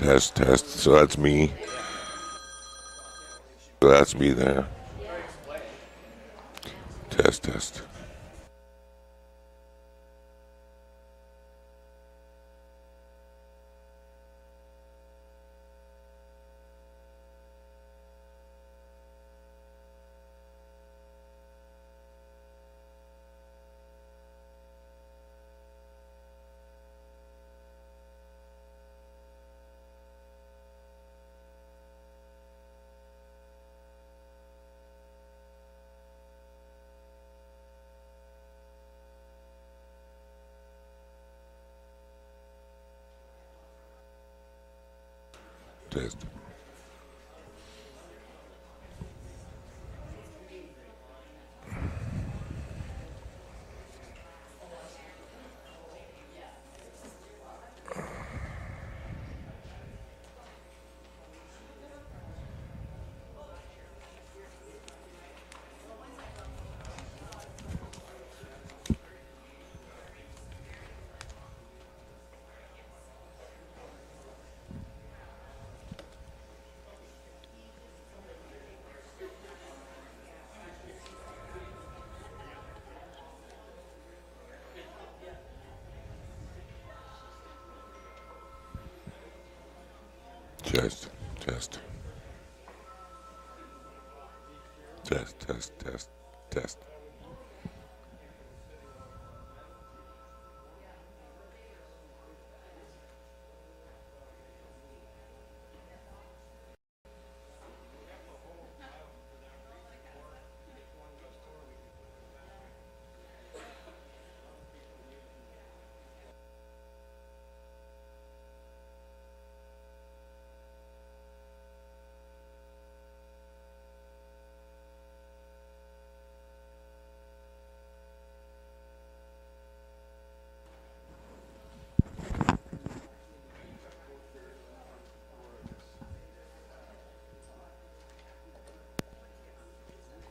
Test, test. So that's me. So that's me there. Test, test. Test. Test, test. Test, test, test, test.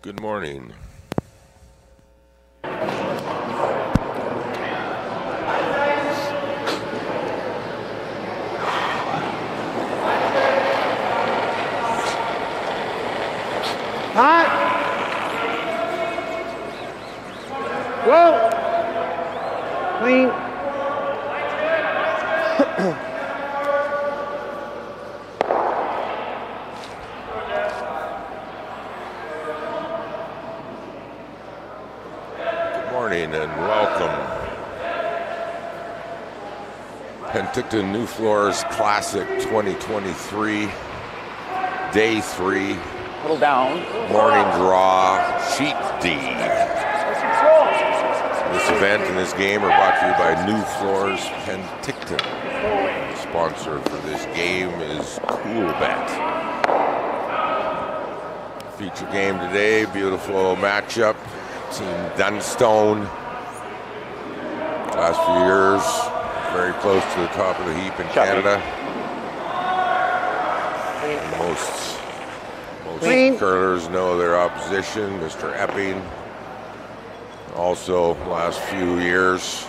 Good morning. Hot. Whoa. Clean. And welcome. Penticton Nufloors Classic 2023, Day 3. Little down. Morning draw, Sheet D. This event and this game are brought to you by Nufloors Penticton. The sponsor for this game is CoolBet. Feature game today, beautiful matchup. Team Dunstone, last few years, very close to the top of the heap in Canada. Most curlers know their opposition, Mr. Epping. Also, last few years,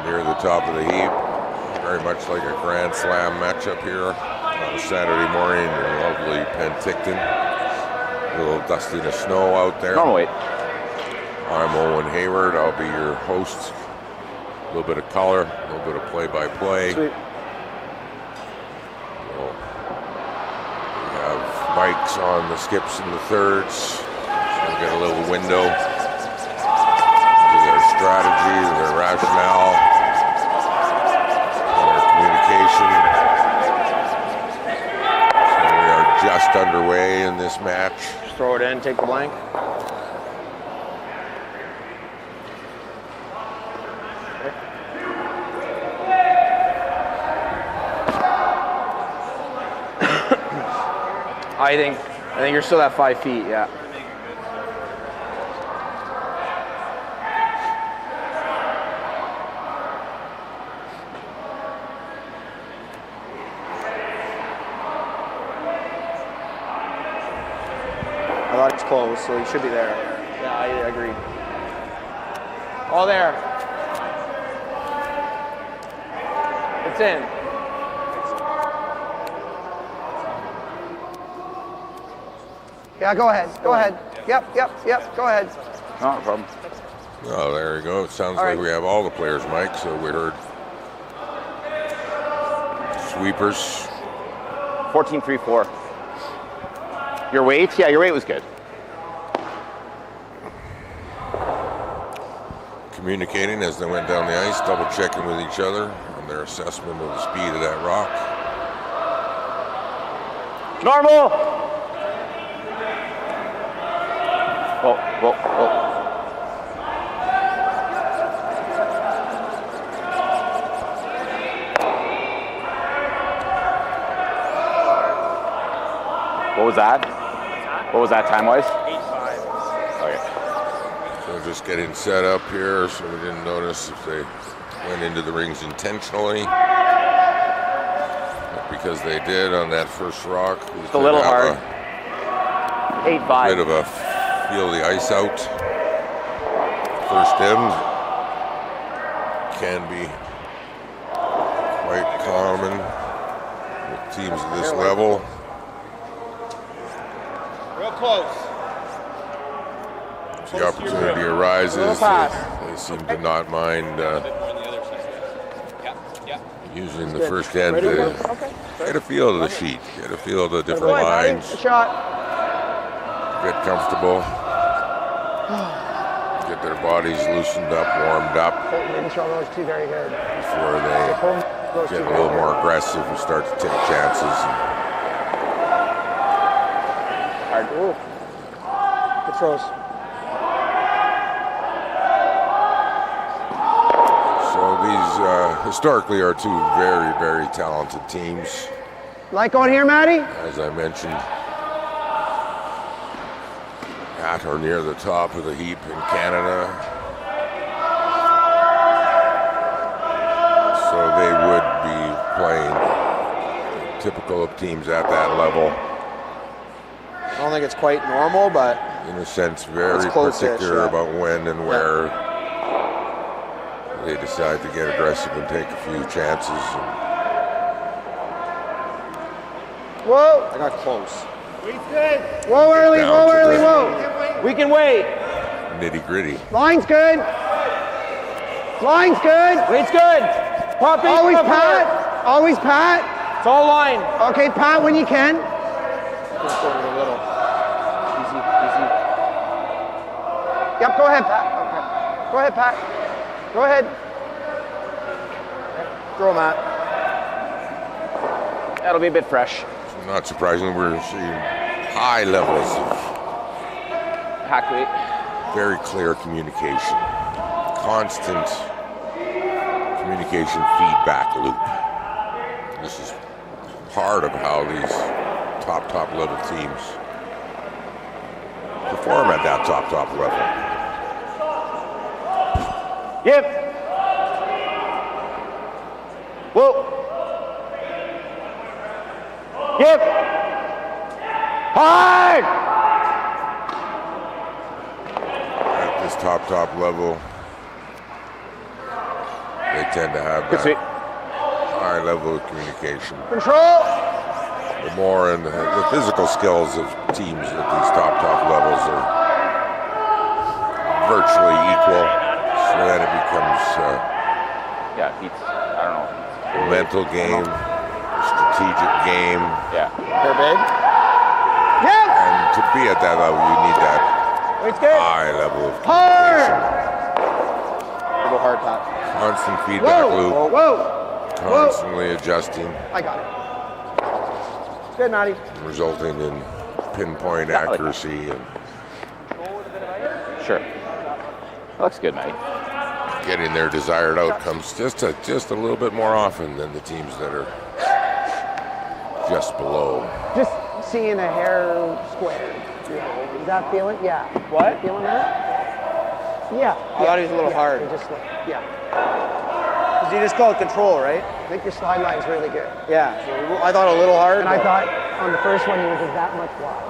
near the top of the heap. Very much like a Grand Slam matchup here on a Saturday morning in lovely Penticton. A little dusting of snow out there. Normal weight. I'm Owen Hayward. I'll be your host. A little bit of color, a little bit of play-by-play. Sweet. So we have mics on the skips and the thirds. So we get a little window to their strategy, their rationale, and their communication. So we are just underway in this match. Just throw it in, take the blank. I think you're still at 5 feet, yeah. I thought it's close, so he should be there. Yeah, I agree. All there. It's in. Yeah, go ahead. Go ahead. Yep. Go ahead. No problem. Oh, there you go. It sounds All like right. we have all the players, Mike. So we heard sweepers. 14.34. Your weight? Yeah, your weight was good. Communicating as they went down the ice, double checking with each other on their assessment of the speed of that rock. Normal. Whoa. What was that? What was that time-wise? 8-5. Okay. So just getting set up here, so we didn't notice if they went into the rings intentionally. But because they did on that first rock, we It's a little could have hard. a bit 8-5. of a feel the ice out. First end can be quite common with teams at this level. Real close. If the opportunity arises, they seem to not mind using the first end to get a feel of the sheet, get a feel of the different lines, Good shot. get comfortable, get their bodies loosened up, warmed up Didn't throw those two very good. before they Those get two a very little good. more aggressive and start to take chances. Hard. Ooh. Good throws. So these historically are two very, very talented teams. Like going here, Matty? As I mentioned, at or near the top of the heap in Canada. So they would be playing typical of teams at that level. I don't think it's quite normal, but In a sense, very It's close-ish, particular yeah. about when and where they decide to get aggressive and take a few chances. whoa! I got close. Weight's good. Whoa, early, Down whoa, to early, the- whoa. We can wait. Nitty gritty. Line's good. Line's good. Weight's good. Pop it. Always pop it. pat. Always pat. It's all line. Okay, pat when you can. Yep, go ahead, Pat. Okay. Go ahead, Pat. Go ahead. Throw, Matt. That'll be a bit fresh. Not surprisingly, we're seeing high levels of Hack weight. very clear communication, constant communication feedback loop. This is part of how these top level teams perform at that top level. Yep. Whoa. Yep. Hard. At this top level, they tend to have Good that sweep. high level of communication. Control. The more and the physical skills of teams at these top levels are virtually equal. So then it becomes Yeah, it's, I don't know. a mental game, a strategic game, Yeah. They're big. Yep. and to be at that level, you need that It's good. high level of Hard. communication. Go hard, Pat. Constant feedback Whoa. loop, Whoa. constantly adjusting, I got it. Good, Matty. resulting in pinpoint accuracy and Sure. That looks good, Matty. getting their desired outcomes just a little bit more often than the teams that are just below. Just seeing a hair square. Is that feeling? Yeah. What? Feeling that? Yeah. I thought he was a little hard. Just like, yeah. You just call it control, right? I think your slide line's really good. Yeah. So I thought a little hard. And I but thought on the first one you were just that much wide.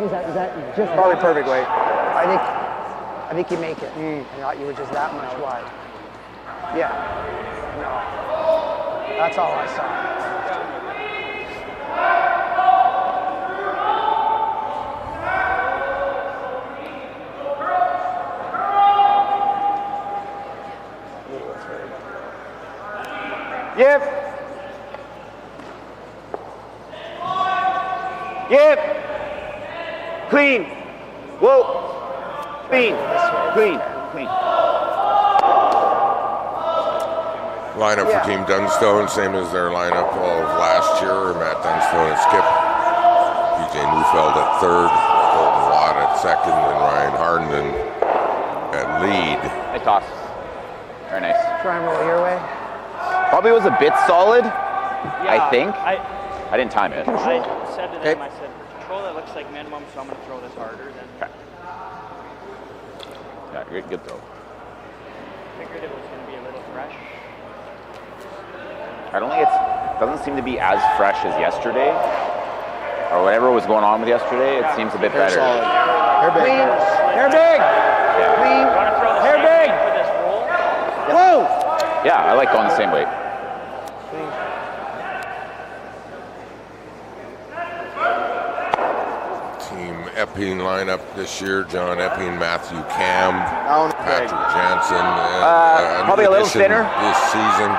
Is that just probably that perfect weight. I think you make it. I thought you were just that much wide. Yeah. No. That's all I saw. Yep. Yep. Clean. Whoa. Clean. Clean. Clean. Lineup for Team Dunstone, same as their lineup of last year. Matt Dunstone at skip, PJ Neufeld at third, Colton Watt at second, and Ryan Harnden at lead. Nice toss. Very nice. Try and roll your way. Probably was a bit solid, Yeah, I think. I I didn't time it. I said to them, I said, for control, it looks like minimum, so I'm going to throw this harder than. Okay. Yeah, good throw. Figured it was going to be a little fresh. I don't think it doesn't seem to be as fresh as yesterday, or whatever was going on with yesterday. It seems a bit better. Solid. Hair big. Clean. Hair big. Yeah. Clean. You want to throw the Hair same big. weight for this roll? Whoa! Yeah, I like going the same weight. Team Epping lineup this year: John Epping, Matthew Cam, Down big. Patrick Jansen, and probably a little addition thinner. this season.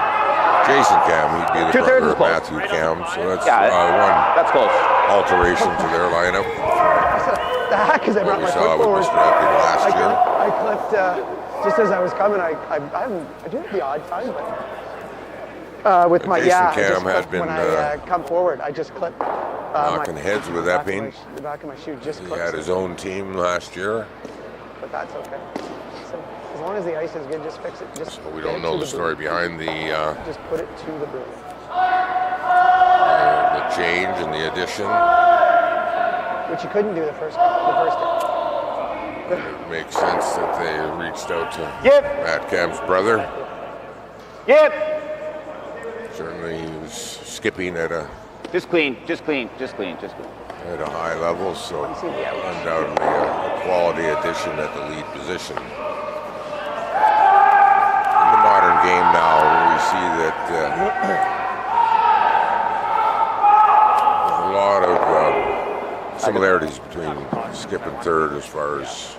Jason Cam, he'd be the Two-thirds brother is of close. Matthew Cam, so that's Yeah, one that's close. alteration to their lineup. The heck is I brought We my saw foot with forward. Mr. Epping last year. I clipped just as I was coming. I do it the odd time, but with my Jason I Cam just had clipped been, when I come forward. I just clipped knocking heads with the back of Epping. the back of my shoe just He clipped. had his own team last year, But that's okay. So as long as the ice is good, just fix it. Just but we get don't it know to the story boot. behind the Just put it to the boot. change and the addition. Which you couldn't do the first day. It makes sense that they reached out to Yep. Matt Cam's brother. Yep. Certainly he was skipping at a Just clean. Just clean. Just clean. Just clean. at a high level, so see the ouch. undoubtedly a quality addition at the lead position. In the modern game now, we see that a lot of similarities between skip and third as far as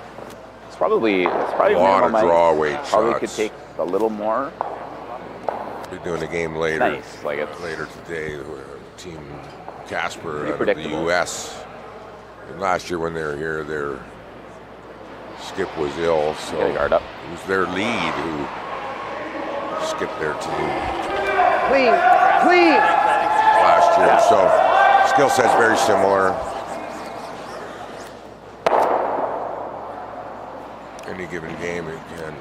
It's probably a lot of minimum ice. draw weight Probably shots. could take a little more. Be doing a game later. Nice. Like it's Later today, Team Casper out of the predictable. U.S. And last year when they were here, their skip was ill, so Get a guard up. it was their lead who skipped their team Clean. Clean. last year. Yeah. So skill set's very similar. Any given game, it can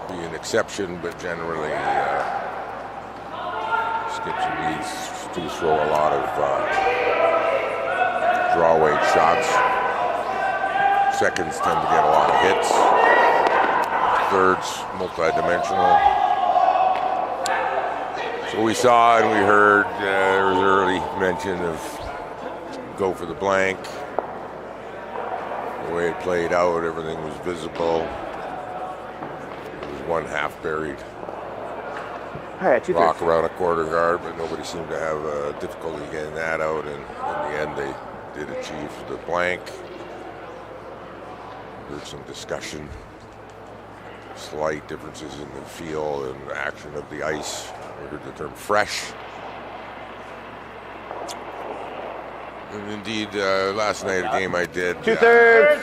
be an exception, but generally skips and leads do throw a lot of draw weight shots. Seconds tend to get a lot of hits. Thirds, multi-dimensional. So we saw and we heard there was early mention of go for the blank. The way it played out, everything was visible. It was one half buried all right. 2/3. rock around a quarter guard, but nobody seemed to have difficulty getting that out, and in the end they did achieve the blank. Heard some discussion, slight differences in the feel and action of the ice. I heard the term fresh. And indeed, last night a game I did, 2/3.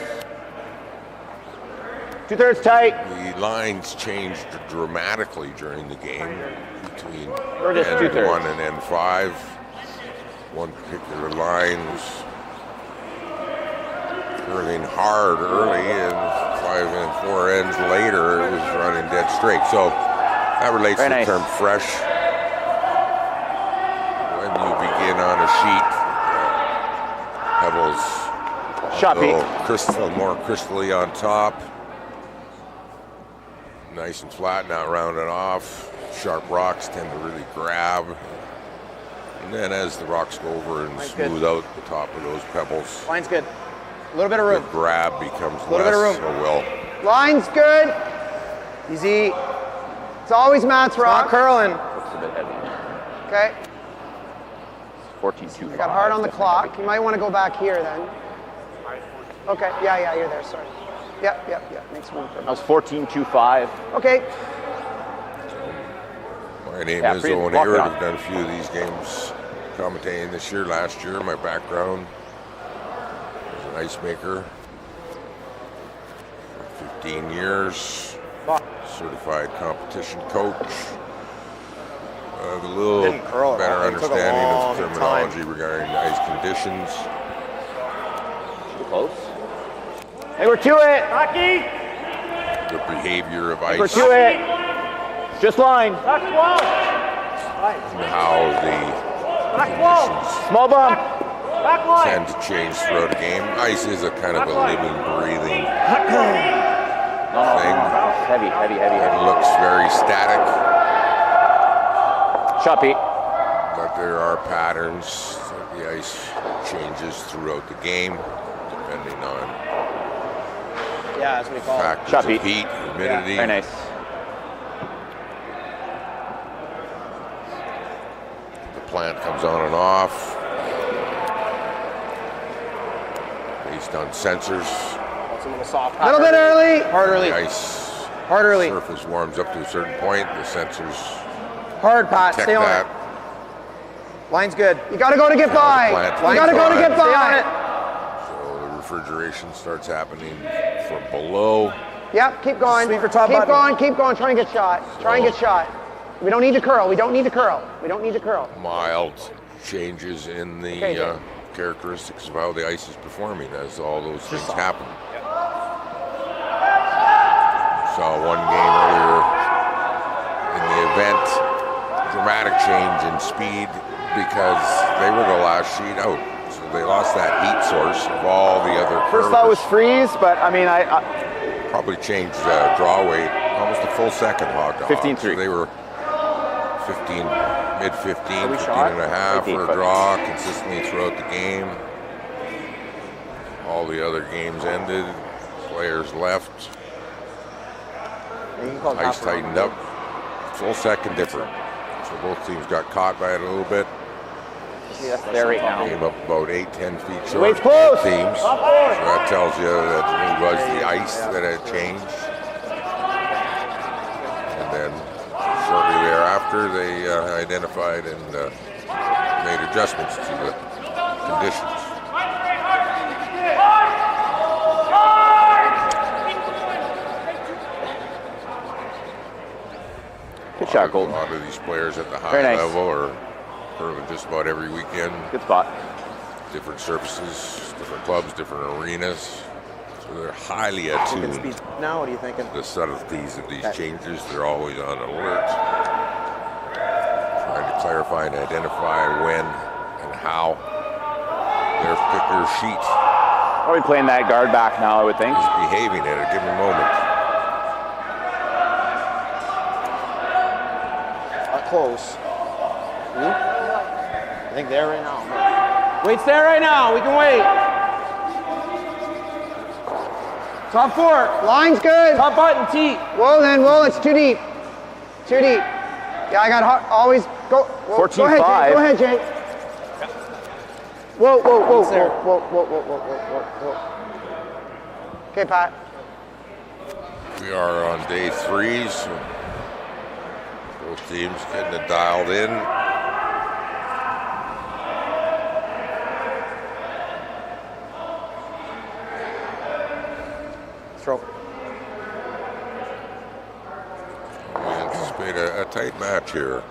2/3 tight. the lines changed dramatically during the game between Or just two-thirds. N1 and N5. One particular line was curling hard early, and 5 and 4 ends later, it was running dead straight. So that relates Very to nice. the term fresh. When you begin on a sheet, pebbles Shot peak. more crystally on top. Nice and flat, not rounded off. Sharp rocks tend to really grab. And then as the rocks go over and Line's good. smooth out the top of those pebbles, Line's good. A little bit of the room. grab becomes Little bit of less. room. So well, Line's good. Easy. It's always Matt's Not rock. curling. Looks a bit heavy. Okay. 14-2. I got hard on the clock. You might want to go back here then. Okay. Yeah, you're there. Sorry. Yep. Makes room for That was 14-2-5. Okay. My name Yeah, is free- Owen walk it Hayward. on. I've done a few of these games commentating this year, last year. My background as an ice maker for 15 years. Certified competition coach. I have a little Didn't curl it, better right? It took a understanding of long terminology regarding ice conditions. Close. Hey, we're to it. The behavior of We're ice to it. Just line. and how the conditions Small bump. tend to change throughout a game. Ice is a kind of a living, breathing thing. Heavy. It looks very static, Shot, Pete. but there are patterns that the ice changes throughout the game, depending on Yeah, that's what we call it. factors Shot, of Pete. heat, humidity. Very nice. The plant comes on and off based on sensors. Some of the soft. Little bit early. Hard The early. ice Hard early. surface warms up to a certain point. The sensors Hard, Pat. detect Stay on that. it. Line's good. You gotta go to get by. Plant You gotta go to get Stay on by. it. So the refrigeration starts happening from below. Yep, keep going. Sweep for top keep button. going, keep going. Try and get shot. Try and get shot. We don't need to curl. We don't need to curl. We don't need to curl. Mild changes in the Okay, then. characteristics of how the ice is performing as all those things happen. Saw one game earlier in the event, dramatic change in speed because they were the last sheet out. So they lost that heat source of all the other First thought was curvers. freeze, but I mean, I Probably changed draw weight almost a full second hog to hog. 15-3. So they were 15, mid 15, we 15 shot? and a half 18 for a foot. draw consistently throughout the game. All the other games ended, players left, you can call it ice top round. tightened up, full second different. So both teams got caught by it a little bit. See, that's There right now. Came up about 8-10 feet short. Wait's close. Teams. So that tells you that it was the ice that had changed. And then shortly thereafter, they identified and made adjustments to the conditions. Good shot, A Colton. lot of these players at the high Very nice. level are curling just about every weekend. Good spot. Different surfaces, different clubs, different arenas. So they're highly Good attuned speed. Now, what are you thinking? the subtleties of these Okay. changes. They're always on alert, trying to clarify and identify when and how their particular sheet Probably playing that guard back now, I would think. is behaving at a given moment. Close. I think there right now. Wait's there right now. We can wait. Top four. Line's good. Top button. T. Whoa, it's too deep. Too deep. Yeah, I got always go. Whoa, 14-5. Go ahead, Jay. Whoa. It's there. Whoa. Okay, Pat. We are on day 3, so both teams getting it dialed in. Throw. We anticipate a tight match here.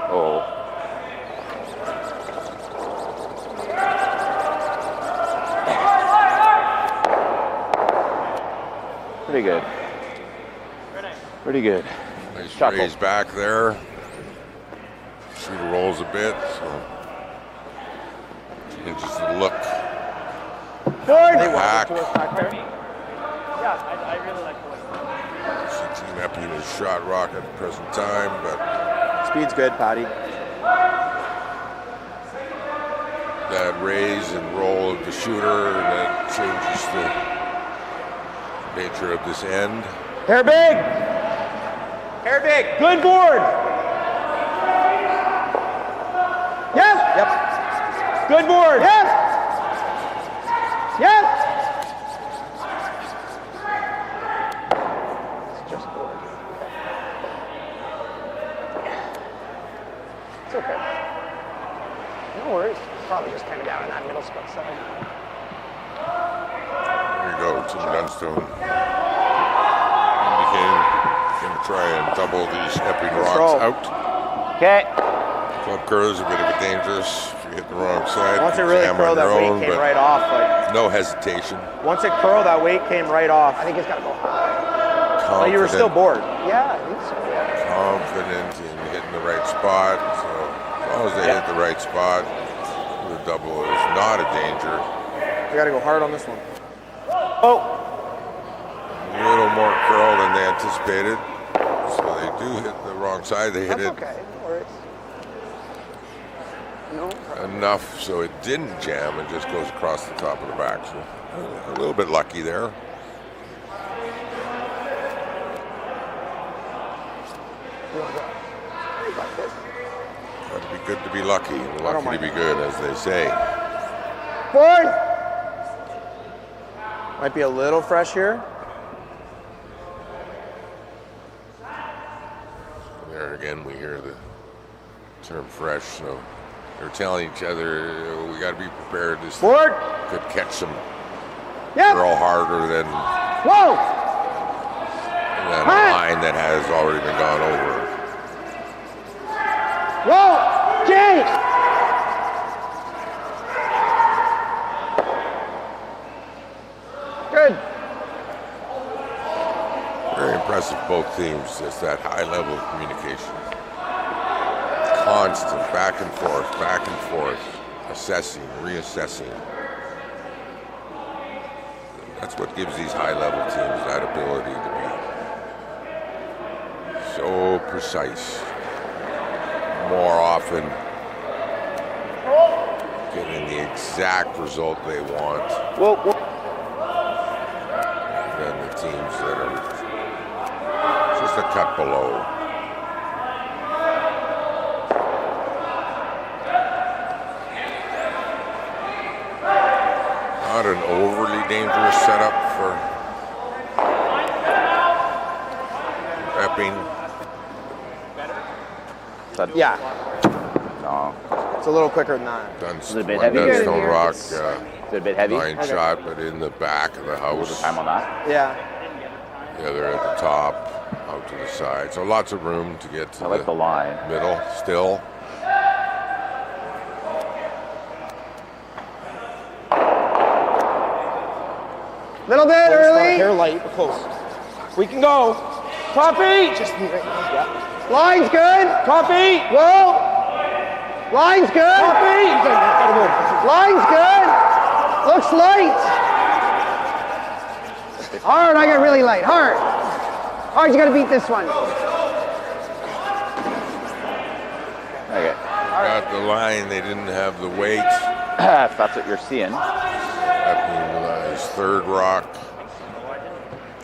Oh. Pretty good. Pretty good. Nice Shot raise back there. Shooter rolls a bit, so changes the look. Forward. Back. Yeah, I really like the way. Team Epping is shot rock at the present time, but Speed's good, Patty. that raise and roll of the shooter, and that changes the nature of this end. Hair big. Hair big. Good board. Yep. Good board. Yep. It's okay. No worries. Probably just kind of down in that middle spot side. There you go, Tim Dunstone. Going to try and double these Epping rocks out. Okay. Club curls a bit of a dangerous if you hit the wrong side. Once it really curled, that weight came right off. Like, no hesitation. once it curled, that weight came right off. I think it's got to go high. But you were still bored. Yeah, I think so. Yeah. Confident in hitting the right spot. So as long as they hit the right spot, the double is not a danger. We got to go hard on this one. Oh. A little more curl than they anticipated. So they do hit the wrong side. They hit That's it okay. No worries. No. enough so it didn't jam and just goes across the top of the back. So a little bit lucky there. Got to be good to be lucky, and lucky to be good, as they say. Forward. Might be a little fresh here. There again, we hear the term fresh, so they're telling each other we got to be prepared. This Forward. could catch some Yep. curl harder than Whoa. a line that has already been gone over. Whoa. Jay. Good. Very impressive, both teams. Just that high level of communication. Constant back and forth, assessing, reassessing. That's what gives these high level teams that ability to be so precise. More often getting the exact result they want than the teams that are just a cut below. Not an overly dangerous setup for Epping. Yeah. No. It's a little quicker than that. Is it a bit heavy? Dunstone rock, Is it a bit heavy? line shot, but in the back of the What was the house. time on that? Yeah. Yeah, they're at the top, out to the side. So lots of room to get to I like the line. middle still. Little bit early. Hair light, but close. We can go. Coffee. Just Line's good. Coffee. Whoa. Line's good. Coffee. Line's good. Looks light. Hard. I got really light. Hard. Hard. You got to beat this one. Okay. Got the line, they didn't have the weight. If that's what you're seeing. That means third rock.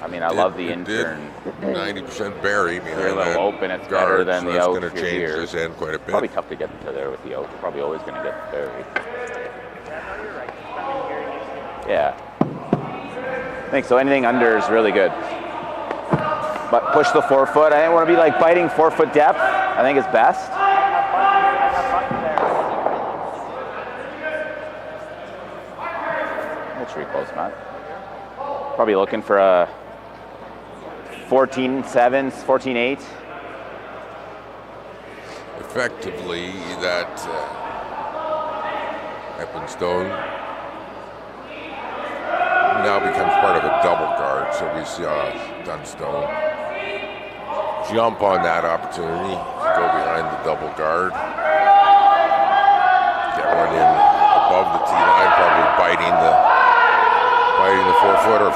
I mean, I love the intern. 90% bury behind You're a that little open, it's guard, better than so the that's out going to if you're change here. this end quite a bit. Probably tough to get into there with the out. Probably always going to get buried. Yeah. I think so. Anything under is really good. But push the 4 foot. I didn't want to be like biting 4 foot depth. I think it's best. That's pretty close, Matt. Probably looking for a 14-7, 14-8. Effectively, that Eppingstone now becomes part of a double guard. So we saw Dunstone jump on that opportunity, go behind the double guard, get one in above the tee line, probably biting the 4 foot or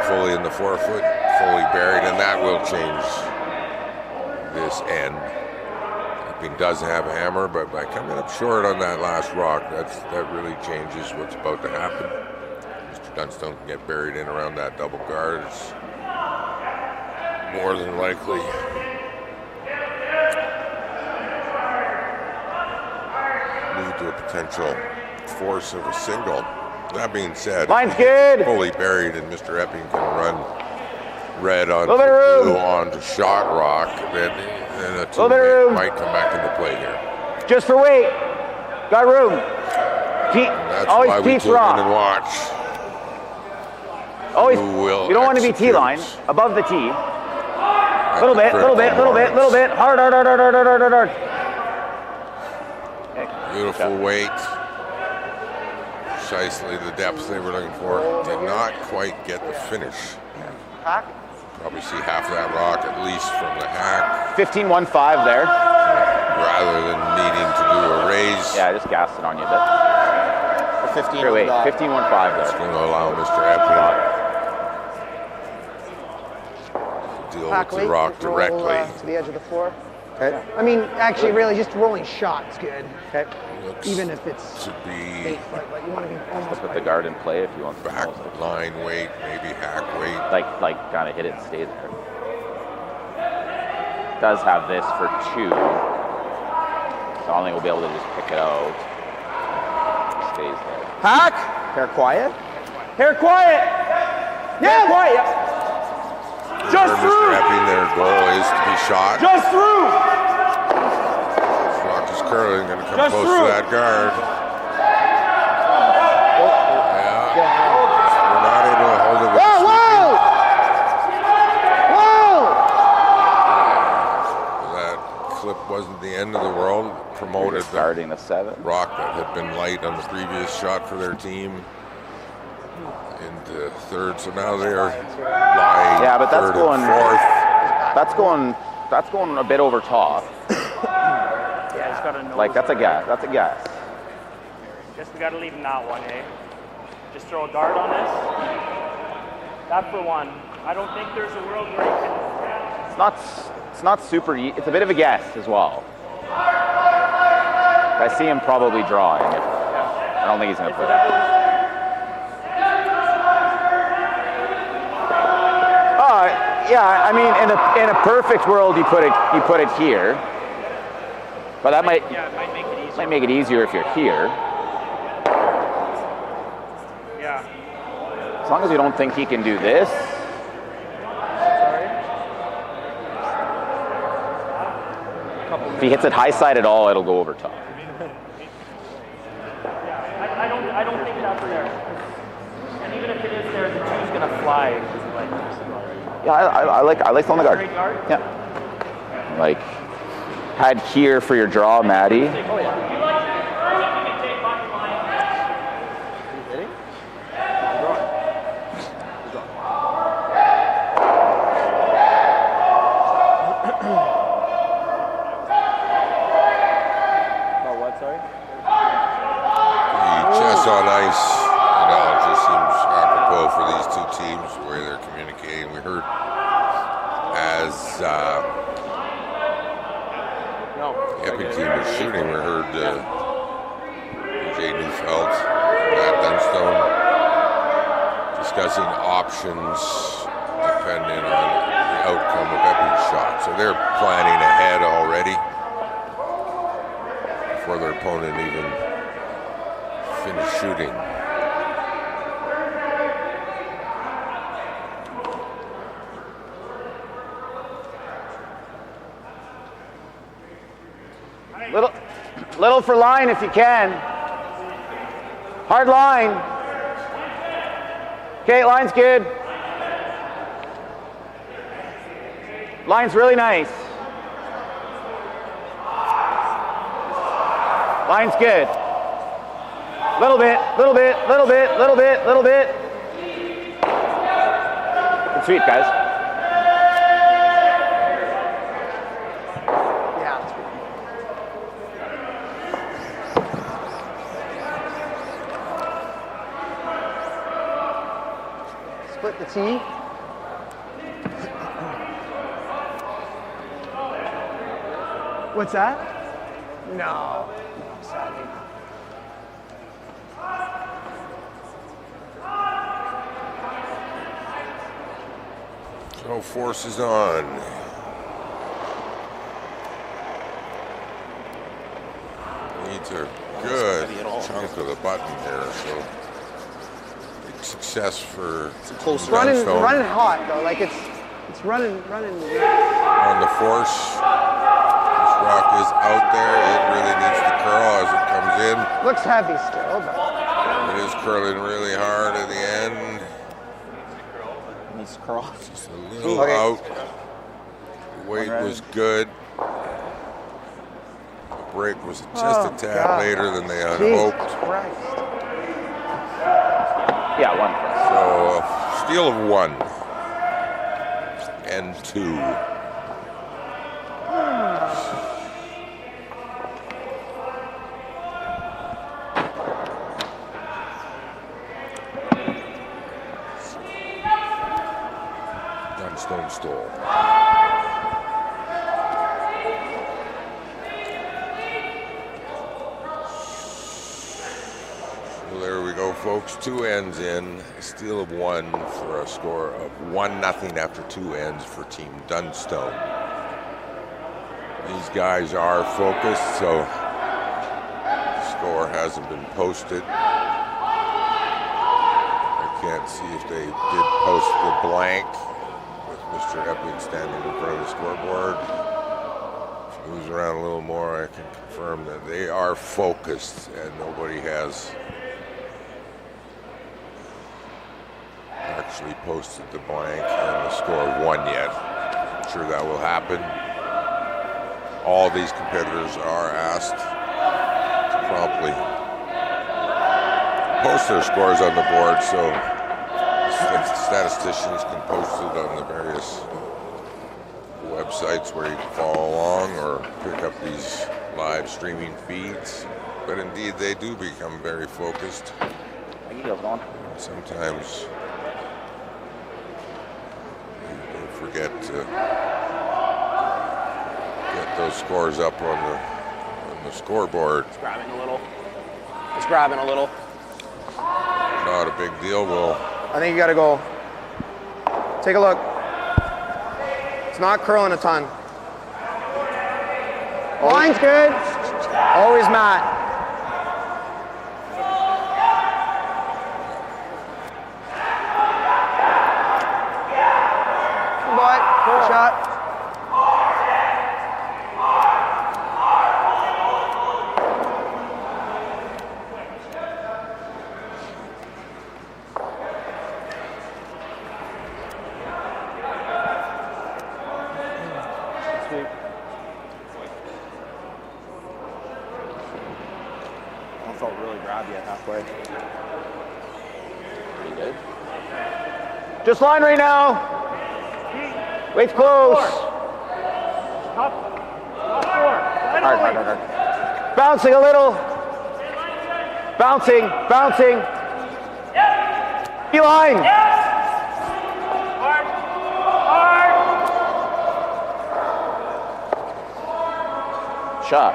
fully in the 4 foot, fully buried, and that will change this end. Epping does have a hammer, but by coming up short on that last rock, that really changes what's about to happen. Mr. Dunstone can get buried in around that double guard. It's more than likely lead to a potential force of a single. That being said, Line's good. Fully buried, and Mr. Epping can run red on Little bit of room. blue onto shot rock. Then a Little bit of room. might come back into play here. just for weight. Got room. That's Always why we Pete's tune in raw. and watch. Always. Who will You don't want to be execute. T-line, above the tee. At Little the bit, little bit, critical little bit, little moments. bit. Hard, hard, hard, hard, hard, hard, hard, hard. Okay. Beautiful weight. Precisely the depth they were looking for. Did not quite get the finish. Hack. Probably see half of that rock at least from the hack, 15.15 there. rather than needing to do a raise. Yeah, I just gassed it on you a bit. For 15 Here, on wait, the dot. 15.15 It's there. going to allow Mr. Epping to deal Hack with the weight. rock roll, directly. to the edge of the floor. Okay. I mean, actually, really, just rolling shot's good. Okay. Looks Even if it's to be 8 foot, but you want to be almost Put the guard in play if you want. back line weight, maybe hack weight. Like kind of hit it and stay there. Does have this for 2. So I don't think we'll be able to just pick it out. Stays there. Hack. Hair quiet. Hair quiet. Hair quiet. Just Mr. through. Epping, their goal is to be shot. Just through. Rock is curling, going to come Just close through. to that guard. Yeah. We're not able to hold it with the Whoa! That clip wasn't the end of the world. Promoted the Starting the 7. rock that had been light on the previous shot for their team into third. So now they are lying Yeah, but that's third going- and fourth. That's going a bit over top. Yeah, he's got a nose. Like that's a guess. That's a guess. Guess we got to leave him that one, eh? Just throw a guard on this. That for one. I don't think there's a world where he can. It's not super. It's a bit of a guess as well. I see him probably drawing. I don't think he's gonna If put it it. ever, Yeah. I mean, in a perfect world, you put it here. But that might it might make it easier. make it easier if you're here. Yeah. As long as you don't think he can do this. Sorry. If he hits it high side at all, it'll go over top. I don't think that's there. And even if it is there, the 2's gonna fly. Like, Yeah, I like on the guard. straight guard. Yeah. Like had here for your draw, Maddie. Oh yeah. About what, sorry? The chess on ice analogy seems apropos for these two teams, the way they're communicating. We heard as No. the Epping team was shooting, we heard Jay Nufloors, Matt Dunstone discussing options depending on the outcome of Epping's shot. So they're planning ahead already before their opponent even finished shooting. Little for line if you can. Hard line. Okay, line's good. Line's really nice. Line's good. Little bit, little bit, little bit, little bit, little bit. Good sweep, guys. Yeah, that's good. Split the tee. What's that? No. Sadly. So force is on. Needs a good chunk of the button here, so big success for close Running Dunstone hot though, like it's running. on the force. Just rock is out there. It really needs to curl as it comes in. Looks heavy still, but It is curling really hard at the end. Needs to curl. Just a little out. The weight was good. The break was just a tad God. later than they had Jesus hoped. Christ. Yeah, 1. So a steal of 1 and 2. Dunstone stole. So there we go, folks. 2 ends in. A steal of 1 for a score of 1-0 after 2 ends for Team Dunstone. These guys are focused, so the score hasn't been posted. I can't see if they did post the blank with Mr. Epping standing in front of the scoreboard. If he moves around a little more, I can confirm that they are focused and nobody has actually posted the blank and the score of 1 yet. I'm sure that will happen. All these competitors are asked to promptly post their scores on the board so statisticians can post it on the various websites where you can follow along or pick up these live streaming feeds. But indeed, they do become very focused. Sometimes they forget to get those scores up on the scoreboard. It's grabbing a little. It's grabbing a little. Not a big deal. Well, I think you got to go. Take a look. It's not curling a ton. Line's good. Always Matt. But shot. I felt really grabby at halfway. Pretty good. Just line right now. Weight's close. Top 4. Hard. Bouncing a little. Bouncing. Line. Hard. Shot.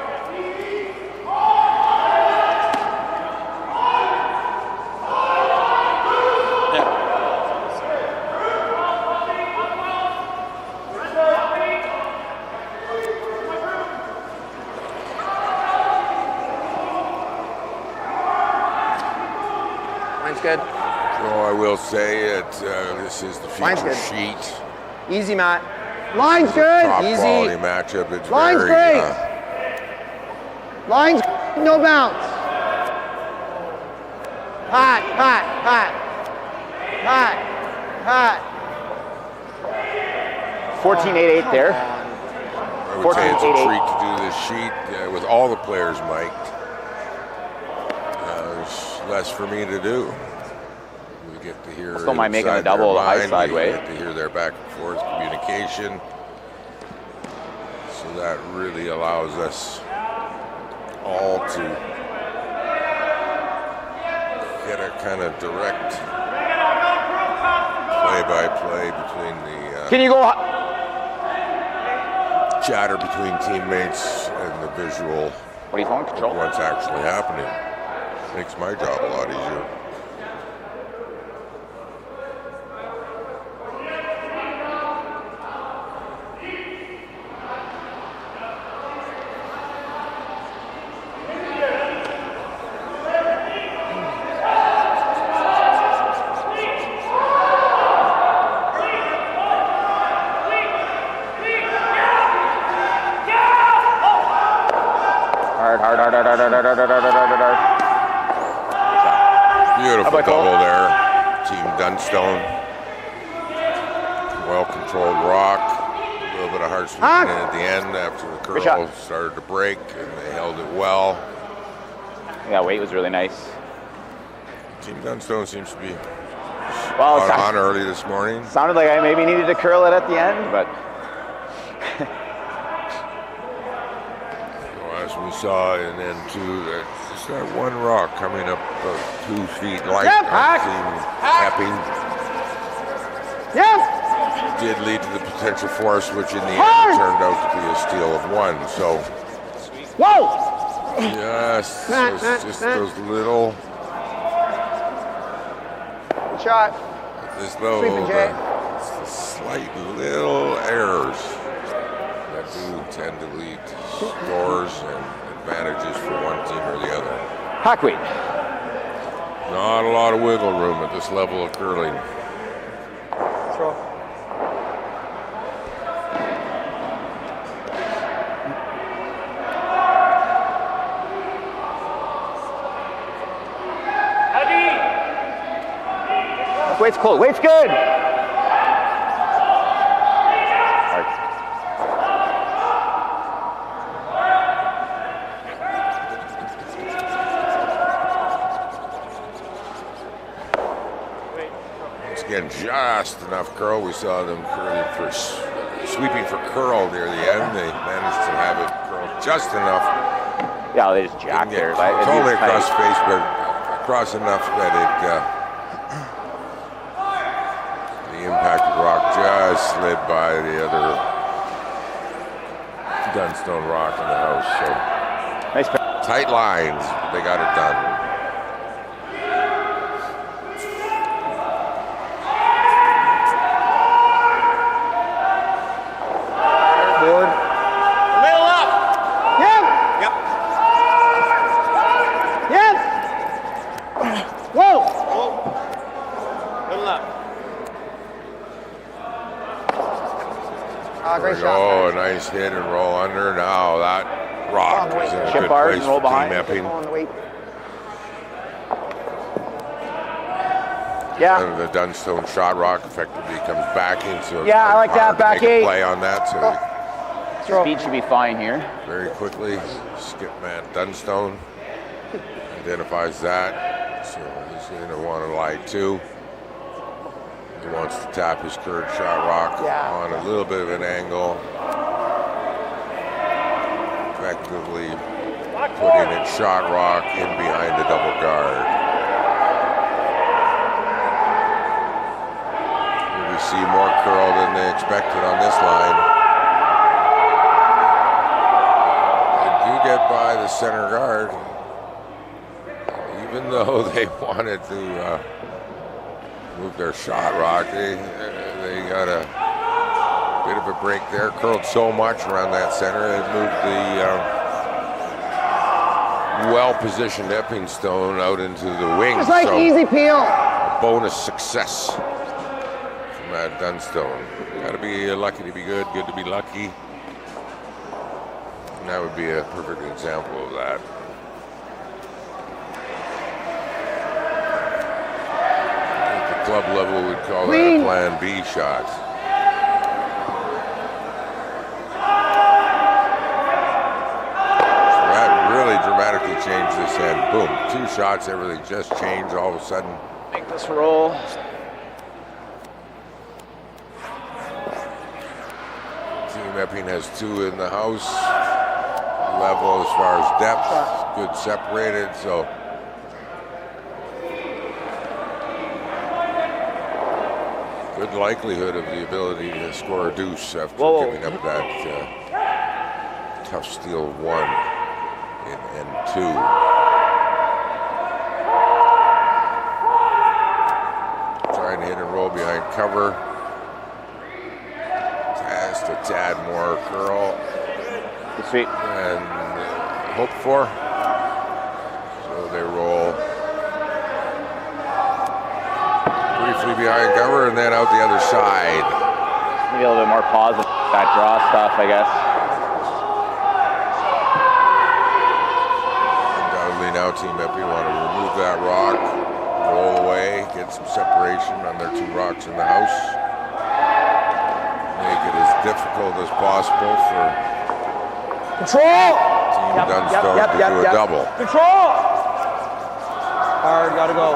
Line's good. so I will say that this is the Line's feature good. sheet. Easy, Matt. Line's good. Top Easy. quality matchup. It's Line's very great. Line's no bounce. Hot. 14.88 there. I would say it's a 14.88. treat to do this sheet with all the players mic'd. There's less for me to do. We get to hear Still might make it a inside their double, the high mind. side We way. get to hear their back and forth communication. So that really allows us all to get a kind of direct play-by-play between the Can you go? chatter between teammates and the visual What are you calling? of Control? what's actually happening. Makes my job a lot easier. Beautiful double there. Team Dunstone. Well-controlled rock. A little bit of hard sweeping in at the end after the curl started to break, and they held it well. Yeah, weight was really nice. Team Dunstone seems to be Well, on early this morning. Sounded like I maybe needed to curl it at the end, but As we saw in N2, just that one rock coming up 2 feet light on Team Epping did lead to the potential force, which in the end turned out to be a steal of 1. So, yes, just those little. Good shot. Sweeping, Jay. The slight little errors that do tend to lead to scores and advantages for one team or the other. Hackweed. Not a lot of wiggle room at this level of curling. Throw. Weight's cold. Weight's good. Once again, just enough curl. We saw them curling for sweeping for curl near the end. They managed to have it curled just enough. Yeah, they just jacked there. Totally across face, but across enough that the impacted rock just slid by the other Dunstone rock in the house. So Nice. tight lines, but they got it done. Board. Middle up. Yep. Yep. Yep. Whoa. Middle up. Great shot. Oh, a nice hit and roll under. Now that rock is in a Chip good bars place and roll for Team behind. Epping. On the weight. Yeah. And the Dunstone shot rock effectively comes backing, so it's Yeah, I like that, hard to back make a eight. play on that. So Throw. Speed should be fine here. very quickly, skip man Dunstone identifies that. So he's going to want to lie too. He wants to tap his curved shot rock on a little bit of an angle. Effectively putting its shot rock in behind the double guard. We see more curl than they expected on this line. They do get by the center guard. Even though they wanted to move their shot rock, they got a bit of a break there. Curled so much around that center, it moved the well-positioned Epping stone out into the wing. It's like so easy peel. a bonus success from that Dunstone. Got to be lucky to be good, good to be lucky. And that would be a perfect example of that. At the club level, we'd call that a plan B shot. So that really dramatically changed this end. Boom, 2 shots, everything just changed all of a sudden. Make this roll. Team Epping has 2 in the house. Level as far as depth, good separated, so good likelihood of the ability to score a deuce after giving up that tough steal 1 in N2. Trying to hit and roll behind cover. Just a tad more curl. Sweet. And hoped for. So they roll briefly behind cover and then out the other side. Maybe a little bit more pause with that draw stuff, I guess. Team Epping want to remove that rock, roll away, get some separation on their 2 rocks in the house. Make it as difficult as possible for Control! Team Dunstone to do a double. Control! Hard, gotta go.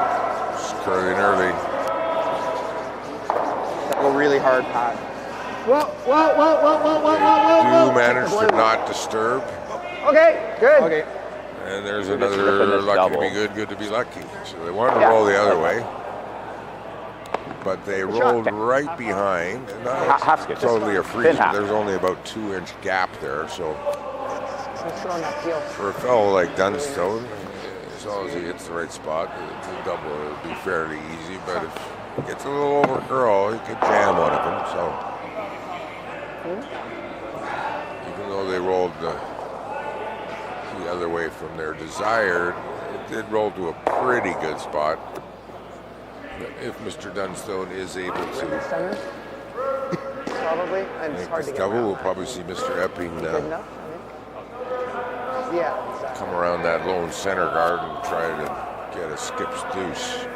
Just curling early. Gotta go really hard, Pat. Whoa, whoa, whoa, whoa, whoa, whoa, whoa, whoa. Do manage to not disturb. Okay, good. Okay. And there's We're just another ripping this lucky double. to be good, good to be lucky. So they wanted to Yeah. roll the other way, but they rolled right behind. And not Half skip. totally a freeze. Thin half. There's only about 2-inch gap there. So I'm throwing that heel. for a fellow like Dunstone, as long as he hits the right spot, the double would be fairly easy. But if he gets a little over curl, he could jam one of them. So even though they rolled the other way from their desired, it did roll to a pretty good spot. If Mr. Dunstone is able to Center? Probably. And it's make hard this to get double, around. we'll probably see Mr. Epping Good enough, I think. Yeah, exactly. come around that lone center guard and try to get a skip's deuce.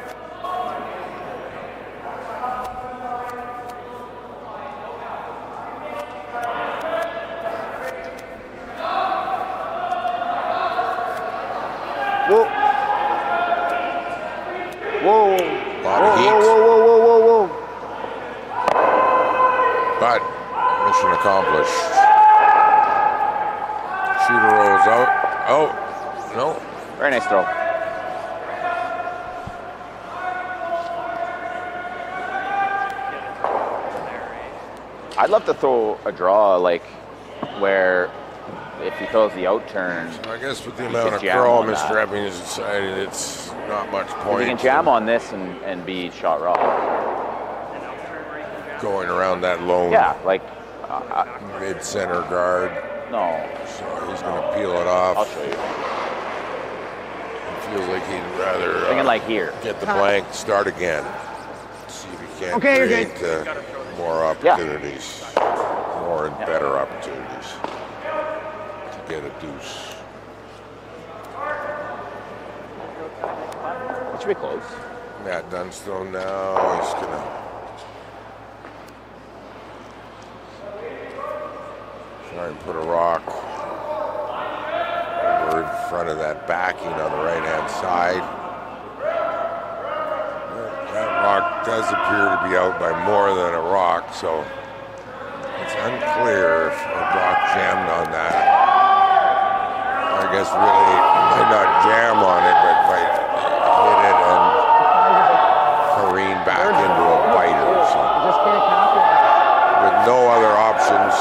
Whoa. Whoa. Lot of heat. Whoa, whoa, whoa, whoa, whoa, whoa. But mission accomplished. Shooter rolls out. Oh, no. Very nice throw. I'd love to throw a draw like where if he throws the out turn, So I guess with the He amount could of jam curl on Mr. that. Epping has decided it's not much if point he can jam on this and be shot raw. going around that lone Yeah, like mid-center guard. no, So he's going to peel it off. I'll show you. He feels like he'd rather Thinking like here. get the blank, start again. See if he can't Okay, you're create more opportunities, more and better opportunities to get a deuce. It should be close. Matt Dunstone now, he's going to try and put a rock over in front of that backing on the right-hand side. That rock does appear to be out by more than a rock, so it's unclear if a rock jammed on that. I guess really might not jam on it, but might hit it and careen back into a biter. So Just can't capitalize. with no other options,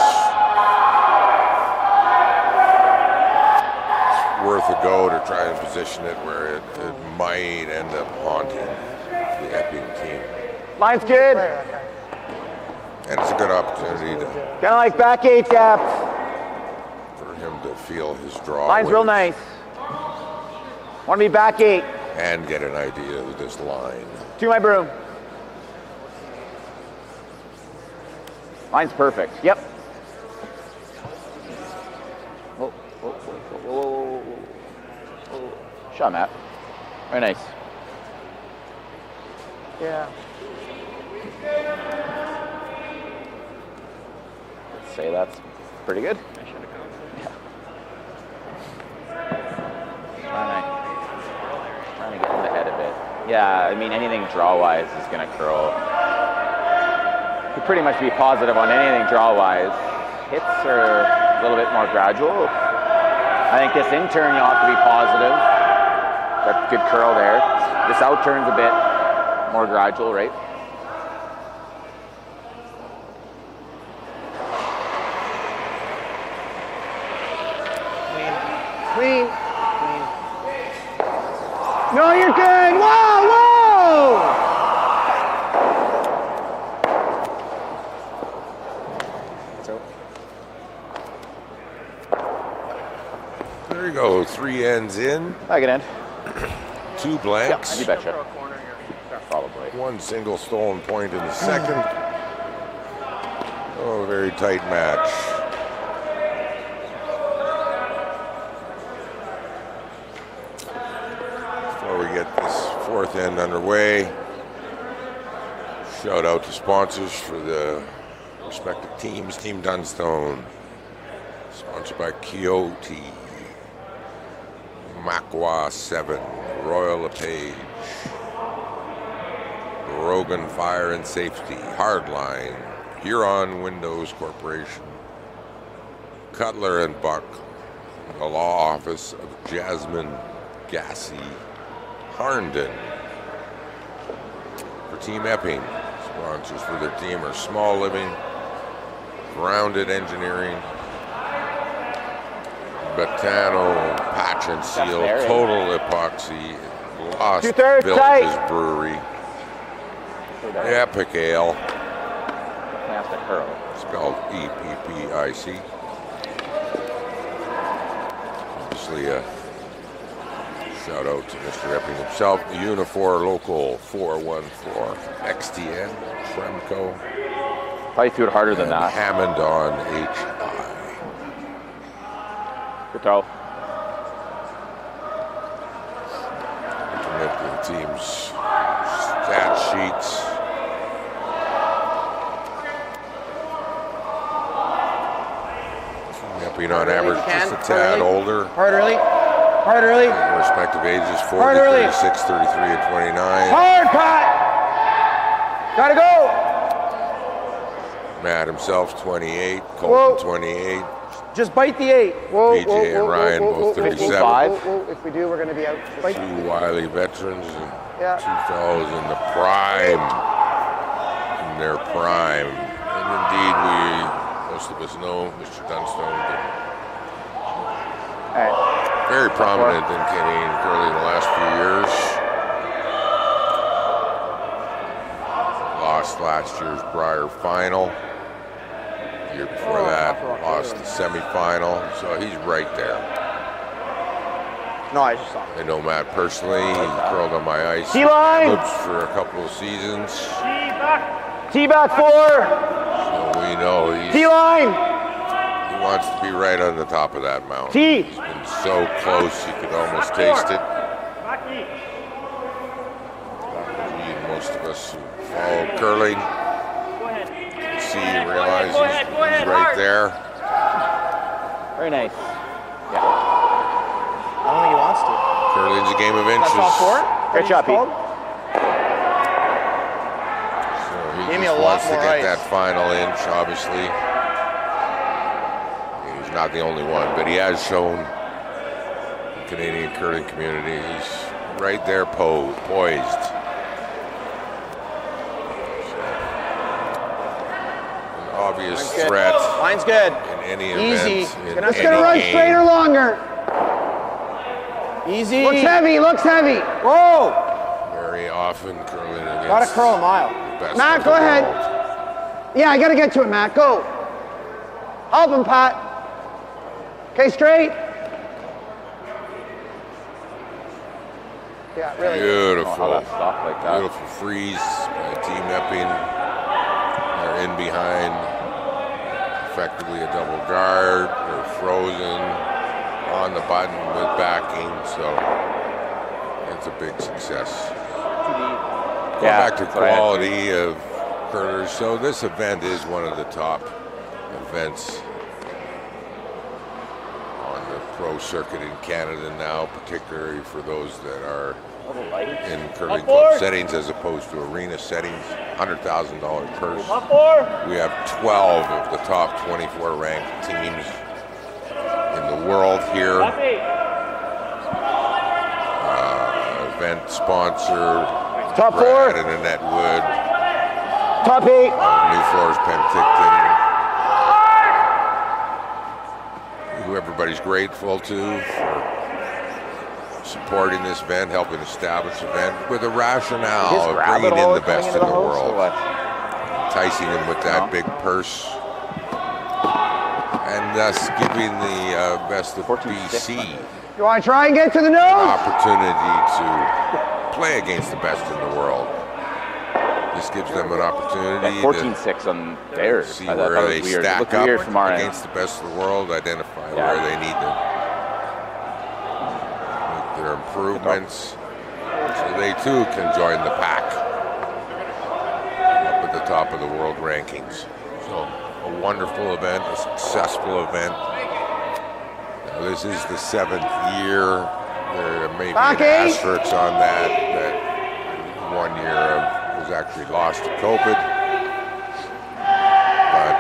it's worth a go to try and position it where it might end up haunting the Epping team. Line's good. And it's a good opportunity Kind of like back 8 gap. for him to feel his draw Line's real weight nice. Want to be back 8. and get an idea of this line. To my broom. Line's perfect. Yep. Whoa, whoa, whoa, whoa, whoa, whoa, whoa. Shot, Matt. Very nice. Yeah. Let's say that's pretty good. Trying to get in the head a bit. Yeah, I mean, anything draw-wise is going to curl. You could pretty much be positive on anything draw-wise. Hits are a little bit more gradual. I think this in-turn, you'll have to be positive. Got good curl there. This out-turn's a bit more gradual, right? Clean. Clean. No, you're good. Whoa, whoa! There you go, 3 ends in, I can end. 2 blanks. You betcha. Probably. 1 single stolen point in the second. Oh, very tight match. get this fourth end underway. Shout out to sponsors for the respective teams. Team Dunstone, sponsored by Coyote, Makwa 7, Royal LePage, Rogan Fire and Safety, Hardline, Huron Windows Corporation, Cutler and Buck, the law office of Jasmine Gassy Harnden. For Team Epping, sponsors for their team are Small Living, Grounded Engineering, Batano Patch and Seal, Total Epoxy, Lost Villages tight. Brewery, Epic Ale, Has to curl. spelled EPPIC. Obviously, a shout out to Mr. Epping himself, the Unifor Local 414, XTN, Tremco, Probably threw it harder than and that. Hammond on HI. Good throw. Looking at the team's stat sheets. Epping on average just a tad older. Hard early. Hard early. Their respective ages 40, Hard early. 36, 33, and 29. Hard, Pat. Gotta go. Matt himself 28, Whoa. Colton 28. Just bite the 8. Whoa, PJ whoa, and whoa, Ryan whoa, both whoa, 37. whoa, whoa. If we do, we're gonna be out. Bite. Two wily veterans and Yeah. two fellows in the prime, in their prime. And indeed, most of us know Mr. Dunstone, All right. very prominent in Canadian curling in the last few years. Lost last year's Brier final. The year before that, lost the semifinal. So he's right there. No, I just saw it. I know Matt personally. He curled on my ice T-line. loops for a couple of seasons. T-back 4. So we know he T-line. wants to be right on the top of that mountain. T. He's been so close you could almost taste it. We and most of us who follow curling can see and realize he's right there. Very nice. I don't think he wants to. Curling's a game of That's inches. all 4? Great job, Pete. So he Gave me just a lot wants to more get ice. that final inch, obviously. He's not the only one, but he has shown the Canadian curling community he's right there poised. An obvious Mine's good. threat Mine's good. in any Easy. event. In Just any gonna run game. straighter, longer. Easy. Looks heavy. Looks heavy. Whoa. Very often curling against Gotta curl a mile. the best Matt, of go the ahead. world. Yeah, I gotta get to it, Matt. Go. Help him, Pat. Okay, straight. Yeah, really. Beautiful. How that stopped like that. Beautiful freeze by Team Epping. They're in behind. Effectively a double guard. They're frozen on the button with backing, so it's a big success. Going Yeah, back to that's what I had quality of curlers, so this event is one of the top events on the pro circuit in Canada now, particularly for those that are in curling club settings as opposed to arena settings. $100,000 purse. We have 12 of the top 24 ranked teams in the world here. Event sponsor, Top Brad 4. and Annette Wood, Top 8. Nufloors Penticton, who everybody's grateful to for supporting this event, helping establish the event with a rationale of bringing in the best in the world, enticing them with that big purse, and thus giving the best of BC You want to try and get to the an nose? opportunity to play against the best in the world. This gives them an opportunity to 14-6 on theirs. see I thought where that they was weird. It stack looked up weird from our end. against the best of the world, identify Yeah. where they need to make their improvements. they too can join the pack up at the top of the world rankings. So a wonderful event, a successful event. Now, this is the 7th year. There may be an asterisk on that 1 year was actually lost to COVID. But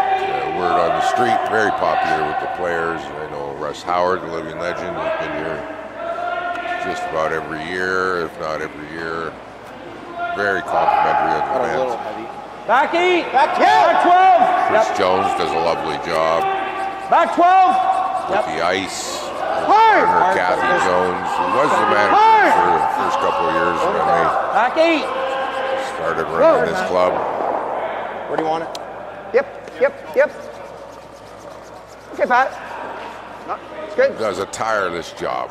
word on the street, very popular with the players. I know Russ Howard, the living legend, has been here just about every year, if not every year. Very complimentary of the Got a little event. heavy. Back 8. Back 12. Chris Jones does a lovely job Back 12. with the ice. Hard. Partner Kathy Jones, who was the manager for the first couple of years when they Back 8. started running this club. Where do you want it? Yep. Okay, Pat. No, it's good. Does a tireless job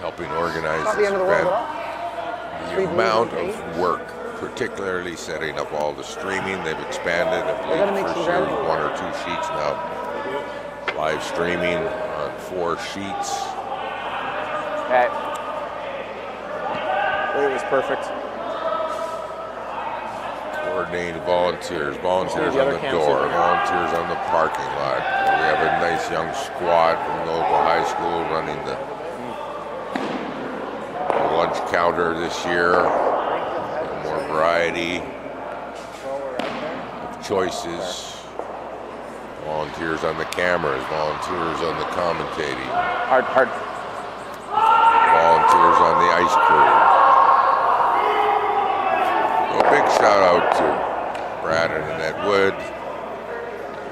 helping organize Not the this end of the world event. at all. The Three amount movies, of work, particularly setting up all the streaming, they've expanded. I gotta make believe some first year gravy. was 1 or 2 sheets now. Live streaming on 4 sheets. Okay. It was perfect. Coordinated volunteers on The the other door, cancel. volunteers on the parking lot. We have a nice young squad from the local high school running the lunch counter this year. More variety of choices. Volunteers on the cameras, volunteers on the commentating, Hard. volunteers on the ice crew. A big shout out to Brad and Annette Wood,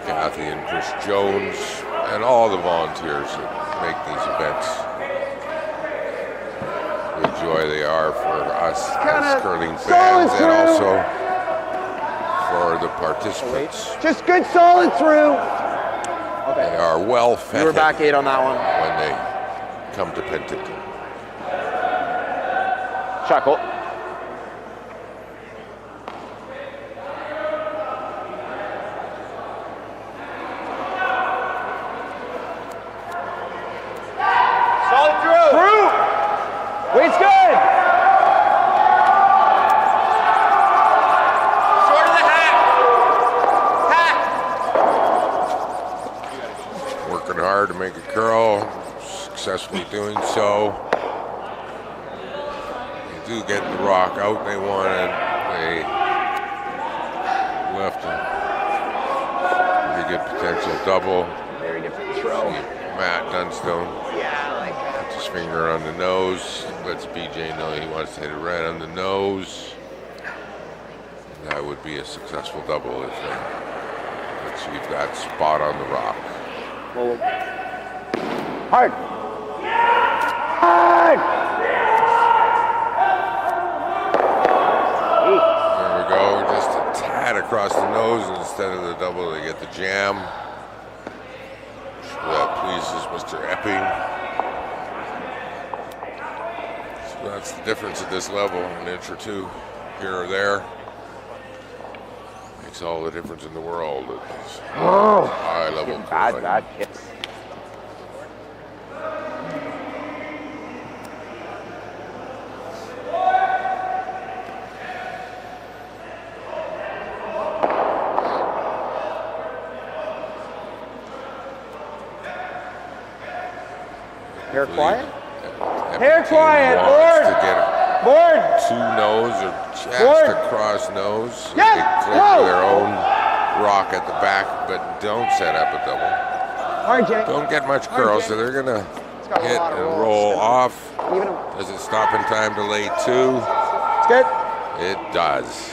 Kathy and Chris Jones, and all the volunteers that make these events. The joy they are for us as curling fans and also for the participants. Just good solid through. They are well fed You were back 8 on that one. when they come to Penticton. Chuckle. Solid through. Weight's good. Short of the hat. Working hard to make a curl, successfully doing so. They do get the rock out they wanted. They left a pretty good potential double. Very different throw. Matt Dunstone Yeah, like puts his finger on the nose, lets BJ know he wants to hit it right on the nose. And that would be a successful double if they achieve that spot on the rock. hard. There we go, just a tad across the nose instead of the double. They get the jam. So that pleases Mr. Epping. So that's the difference at this level, an inch or two here or there. Makes all the difference in the world. It's high level curling. Bad hits. Hair quiet? Hair quiet, wants board. to get Board. two nose or just Board. across nose. So Yes, they clip whoa. their own rock at the back, but don't set up a double. Hard, Jenny. Don't get much curl, so they're gonna It's got a hit lot of and rolls. roll off. Even a, Does it stop in time to lay 2? it's good. It does.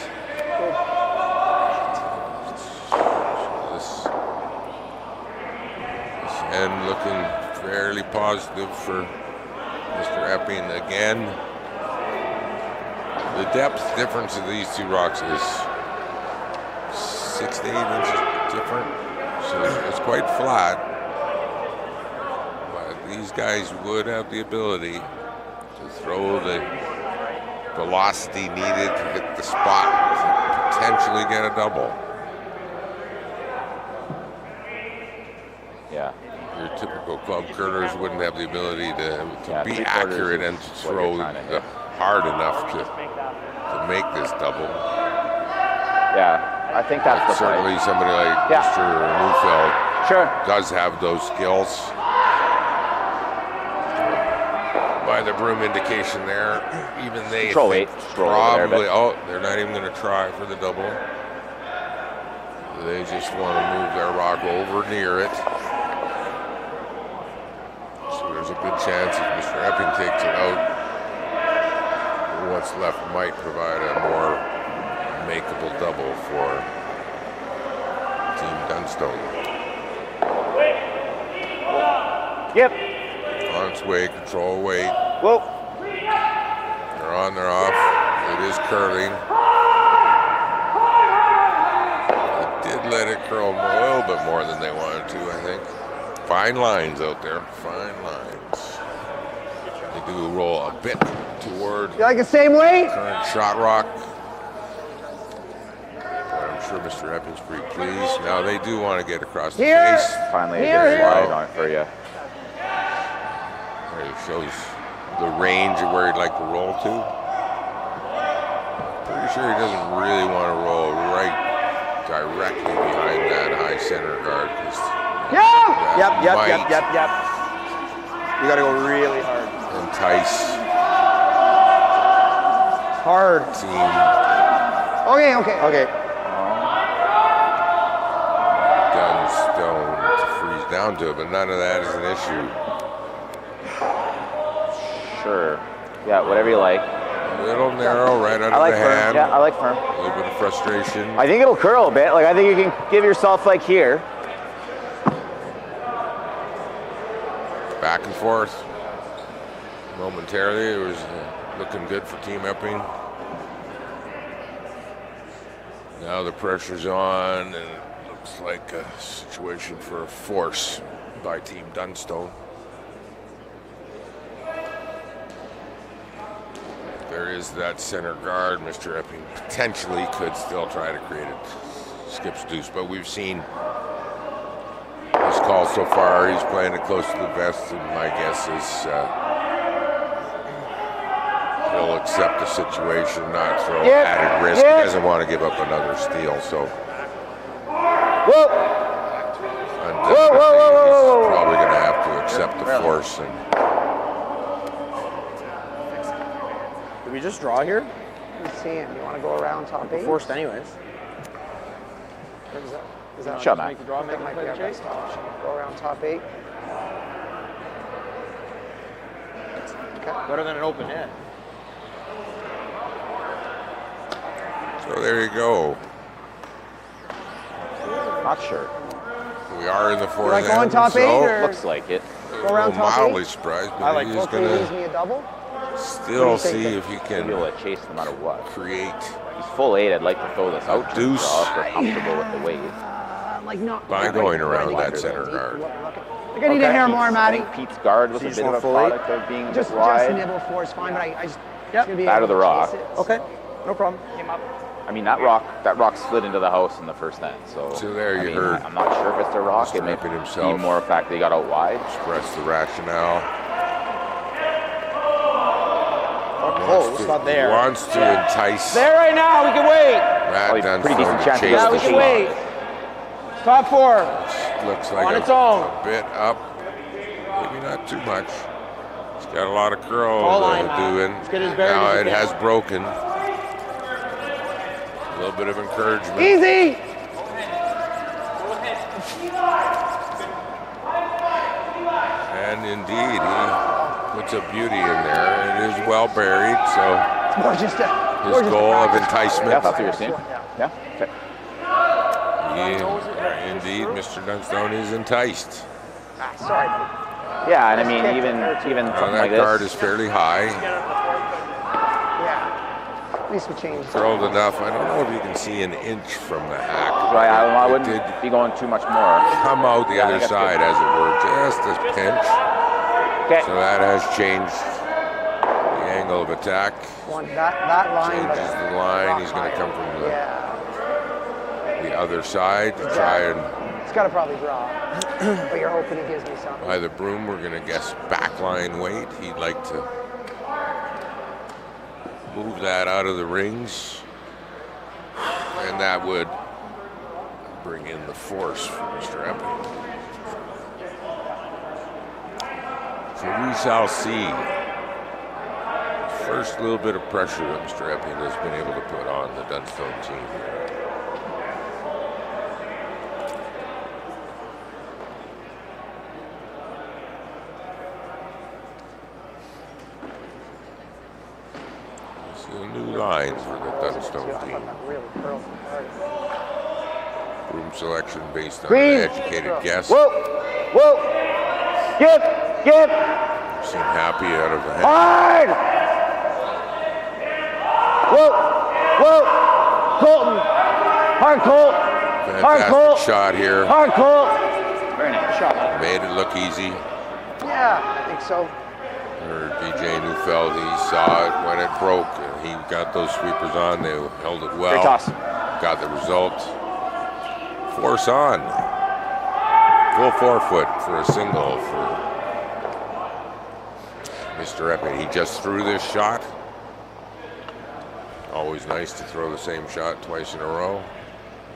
This end looking fairly positive for Mr. Epping again. The depth difference of these two rocks is 6 to 8 inches different, so it's quite flat. But these guys would have the ability to throw the velocity needed to hit the spot to potentially get a double. Yeah. Your typical club curlers wouldn't have the ability to Yeah, be 3/4 accurate and to is what throw you're trying to the hit. hard enough Just make that. to make this double. Yeah, I think that's the play. Certainly somebody like Yeah. Mr. Nufloors Sure. does have those skills. By the broom indication there, even they Control think weight. Just roll over there a probably, bit. oh, they're not even going to try for the double. They just want to move their rock over near it. So there's a good chance if Mr. Epping takes it out, what's left might provide a more makeable double for Team Dunstone. Yep. On its way, control weight. Whoa. They're on, they're off. It is curling. It did let it curl a little bit more than they wanted to, I think. Fine lines out there, fine lines. They do roll a bit toward You like the same weight? current shot rock. But I'm sure Mr. Epping's pretty pleased. Now they do want to get across the Here. face. Finally, Here, a good here. slide on it for you. There it shows the range of where he'd like to roll to. Pretty sure he doesn't really want to roll right directly behind that high center guard. 'Cause Yeah. that Yep. might You gotta go really hard. entice Hard. Team Okay. Okay. Dunstone to freeze down to it, but none of that is an issue. Sure. Yeah, whatever you like. A little narrow, right under I like the firm. hand. Yeah, I like firm. A little bit of frustration. I think it'll curl a bit. Like, I think you can give yourself like here. Back and forth. Momentarily, it was looking good for Team Epping. Now the pressure's on, and it looks like a situation for a force by Team Dunstone. There is that center guard. Mr. Epping potentially could still try to create a skip's deuce, but we've seen his call so far. He's playing it close to the vest, and my guess is he'll accept the situation, not throw added risk. He doesn't want to give up another steal, so Whoa! undefinitely whoa. he's probably going to have to accept the Really? force. And Did we just draw here? Let's see him. You want to go around top eight? Forced anyways. Or is that Shut I up. think that might be our best option. Go around top eight. Okay. Better than an open net. so there you go. Not sure. We are in the fourth like going end, top so eight, or- Looks like it. a around little top mildly eight? surprised, I but like he's both. Can you going lose to me a double? still What do you see think? if he You'll be can able to chase no matter what. create. He's full eight. I'd like to throw this out to him, Deuce. draw if we're comfortable with the weight. Like not. By going around wider that center than guard. Like I need to hear more, I Matty. think Pete's guard was So a you bit just of a want full eight? product of being Just wide. nibble four is fine, but I just Yep. gonna be Out able of the to rock. chase it. Okay. No problem. Came up. I mean, that rock slid into the house in the first end. So, So there I you mean, heard I'm not sure if it's the rock. Mr. It may Epping be himself. more a fact they got out wide. Express the rationale. Oh, it's not there. Wants to entice There right now. We can wait. Matt Probably pretty decent Dunstone to chance chase he Yeah, got we the can shot. wait. Top four. Looks like On a its own. bit up. Maybe not too much. He's got a lot of curl Ball line. doing. Let's get as buried Now as it we can. has broken. A little bit of encouragement. Easy. And indeed, he puts a beauty in there. It is well buried, so It's more just a. his goal of Yeah, enticement. that's what you're seeing. Yeah. Okay. Indeed, Mr. Dunstone is enticed. Sorry, buddy. Yeah, and I mean, even Now something that like guard is this. fairly high. Yeah. At least we changed. Curled enough. I don't know if you can see an inch from the hack. Right, I It wouldn't did be going too much more. come out the Yeah, I other think that's side, good. as it were, just a pinch. Okay. So that has changed the angle of attack. One that line. Changes the line. He's going to come from Yeah. the other side to try and, It's got to probably draw. But you're hoping he gives me something. by the broom, we're going to guess backline weight. He'd like to move that out of the rings, and that would bring in the force for Mr. Epping. So we shall see. First little bit of pressure that Mr. Epping has been able to put on the Dunstone team. New lines for the Dunstone team. Room selection based on an educated guess. Whoa! Whoa! Give! Seem happy out of the head. Hard! Whoa! Whoa! Colton! Hard Colt! Hard Fantastic Colt! shot here. Hard Colt! Very nice shot. Made it look easy. Yeah, I think so. Or DJ Neufeld, he saw it when it broke, and he got those sweepers on. They held it well. Great toss. Got the result. Force on. Full 4-foot for a single for Mr. Epping. He just threw this shot. Always nice to throw the same shot twice in a row.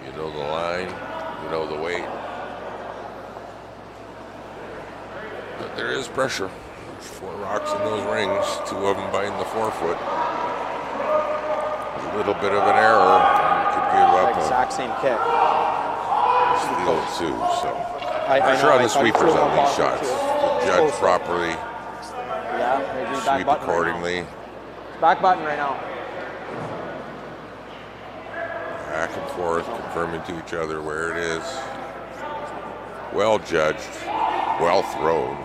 You know the line, you know the weight. But there is pressure. 4 rocks in those rings, 2 of them biting the 4-foot. A little bit of an error, and you could give up Exact same kick. a steal too. So I pressure on the I thought he sweepers threw on one these ball shots. too. To judge properly, Yeah, maybe back sweep button accordingly. Right now. Back button right now. Back and forth, confirming to each other where it is. Well judged, well thrown.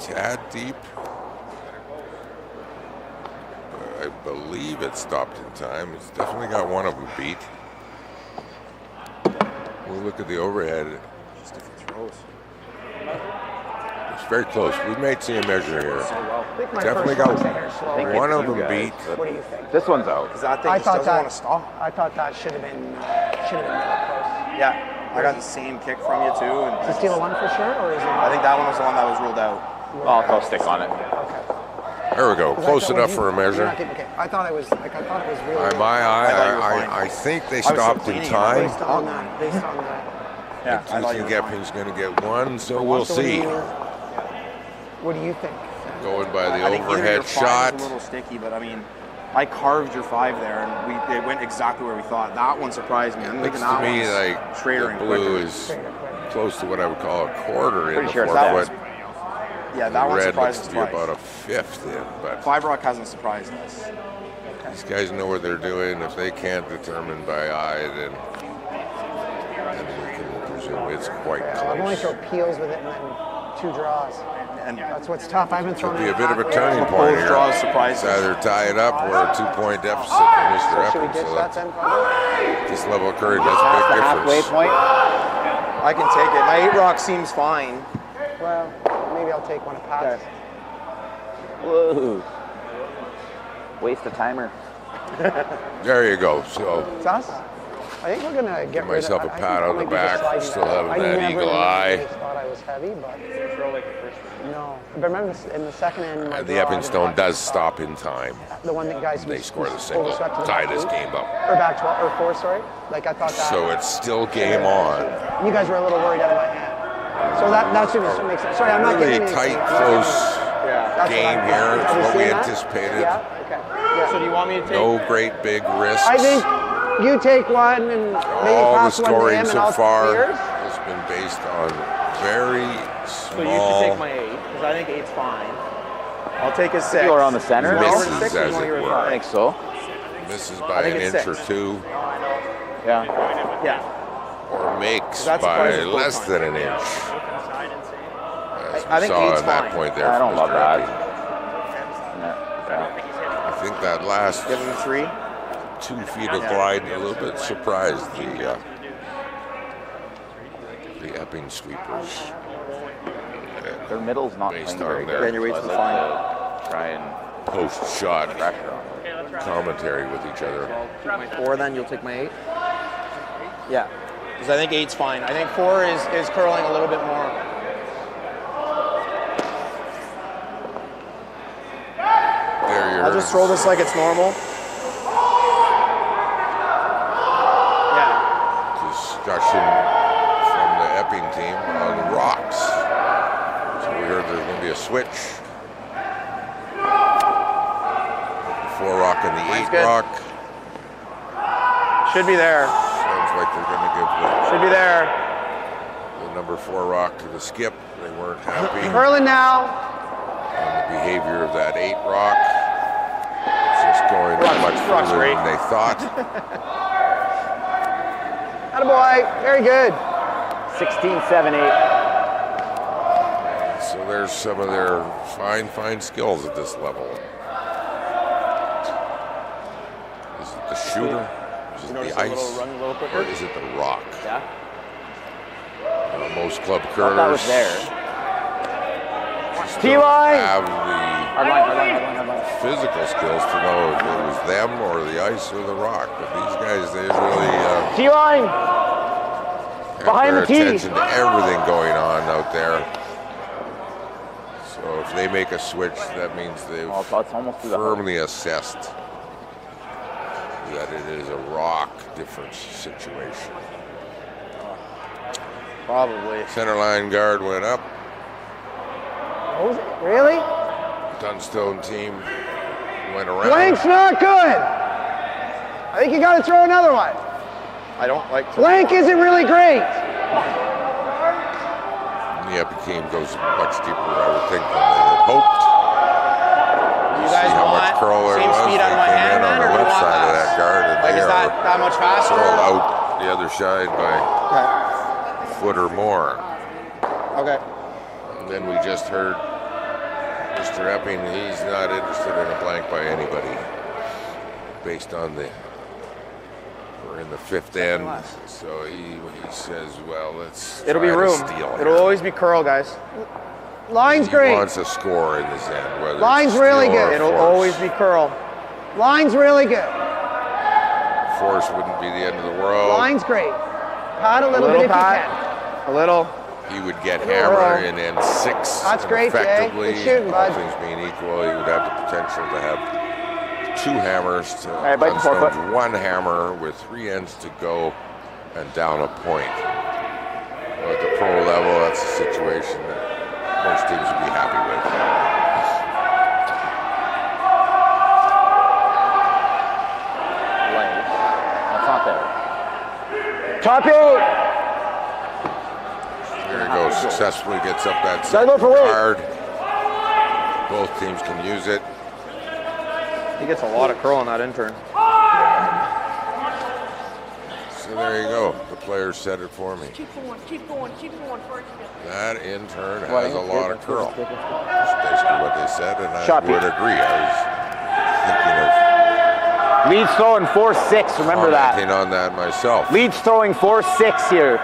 Tad deep. I believe it stopped in time. It's definitely got one of them beat. We'll look at the overhead. It's different throws. It's very close. We may see a measure here. I think my Definitely first got one's there slow. one of You them guys, beat. but What do you think? This one's out. Because I think I he thought doesn't want that. to stop. I thought that should have been really close. Yeah, I got the same kick from you too. And Is it steal one for sure, or is it? I think that one was the one that was ruled out. I'll throw a stick on it. Okay. There we go. 'Cause I Close thought- enough you- for a you're measure. not getting- okay. I thought it was really. I thought you were fine. I think they I was stopped in complaining time. based on that. Based on that. Yeah, I think Epping's going to get one, so we'll So what do see. you- What do you think? Going by the I think either your overhead 5 shot. was a little sticky, but I mean, I carved your 5 there, and it went exactly where we thought. That one surprised me. I'm Looks thinking to that me one's like straighter the and blue quicker. is close to what I would call a quarter in Pretty the sure it's 4-foot. Yeah, The that one red surprised looks us to be about twice. a fifth in, but 5 Rock hasn't surprised us. these guys know what they're doing. If they can't determine by eye, then we can presume it's quite I've only close. thrown peels with it and then 2 draws. And That's what's tough. I've been throwing Could be it a bit of a halfway. turning Both point here. draws surprised It's us. either tie it up or a 2-point deficit for Mr. So should we Epping. ditch So that that's then? this level of courage. That's Past a the big halfway difference. point. I can take it. My 8 Rock seems fine. Well, maybe I'll take one of Pat's. Whoa. Waste of timer. There you go. So It's us. I think we're gonna get rid myself of, a I pat think on I'll the maybe just back, slide still it out. having I that never eagle in a eye. million days thought I was heavy, but no. But remember in the second end, my the draw, I Epping did Stone not does stop. stop in time. The one that guys They who score the who single, overswept to the tie back this eight, game up. or back 12 or 4, sorry. Like I thought that. So it's still game on. You guys were a little worried out of my hand. So that should make sense. Sorry, I'm not Really getting tight, anything. close That's what game I'm- here. Are It's we what we seeing that? anticipated. Yeah. Okay. Yeah. So do you want me to take? No great big risks. I think you take one and maybe All the pass one to scoring him and so I'll far clears. has been based on very So you can small take my 8, because I think 8's fine. I'll take a 6. You are on the center? You want over Misses, 6 or you as want it to give it were. I 5? think so. misses I by think an it's inch or 6. 2, Yeah. Yeah. or makes That's by surprising both less times. than an inch. As I we think saw 8's at that fine. point there. I from don't love Mr. that. Epping. Yeah. I think that last Give him a 3. 2 feet of glide a little bit surprised the Epping sweepers. Their middle's not Based playing very on their- good. Then your weight's so the I'd like to try and Post-shot pressure on them. commentary with each other. Take my 4 then, you'll take my 8? Yeah. Because I think 8's fine. I think 4 is curling a little bit more. just throw this like it's normal? Yeah. Discussion from the Epping team on the rocks. So we heard there's going to be a switch. The 4 rock and the 8 good. rock. Should be there. Sounds like they're going to give Should be there. the number 4 rock to the skip. They weren't happy. Curling now. And the behavior of that 8 rock. It's just going much Rock's further great. than they thought. Attaboy. Very good. 16, 7, 8. So there's some of their fine skills at this level. Is it the shooter? Is it the ice? Or is it the rock? Yeah. Most club Thought curlers that was there. just T-line. don't have the Hard line, hard line, hard line, hard line. physical skills to know if it was them or the ice or the rock. But these guys, they really T-line. have Behind their the tee. attention to everything going on out there. So if they make a switch, that means they've Oh, it's almost through the hole. firmly assessed that it is a rock difference situation. Probably. Center line guard went up. What was it? Really? Dunstone team went around. Blank's not good. I think you got to throw another one. I don't like to. Blank isn't really great. The Epping team goes much deeper, I would think, than they had hoped. You See guys how want much curl there same was. speed They on my came hand in on man, the or do you left want side of that? that guard, and Like, they is are that much faster? curled out the other side by Okay. a foot or more. Okay. And then we just heard Mr. Epping, he's not interested in a blank by anybody. Based on we're in the 5th end, so he says, well, let's It'll be try to room. steal It'll here. always be curl, guys. Line's He great. wants a score in this end, whether Line's it's really steal or good. It'll force. always be curl. Line's really good. Force wouldn't be the end of the world. Line's great. Pad a little, little bit if pad. you can. A little. He would get Little hammer roll. in end 6. That's and great, Jay. effectively, Good shooting, all bud. things being equal, he would have the potential to have 2 hammers to right, bite the 4 foot. Dunstone's 1 hammer with 3 ends to go and down a point. Well, at the pro level, that's a situation that most teams would be happy with. Lane. That's not there. Top 8. There he goes, successfully gets up that Gotta go for weight. guard. Both teams can use it. He gets a lot of curl on that intern. So there you go. The players said it for me. Keep going, keep going, keep going first. That intern has a lot of curl. That's basically what they said, and I Shot would beat. agree. I was thinking of Lead's throwing 4-6. Remember commenting that. on that myself. Lead's throwing 4-6 here.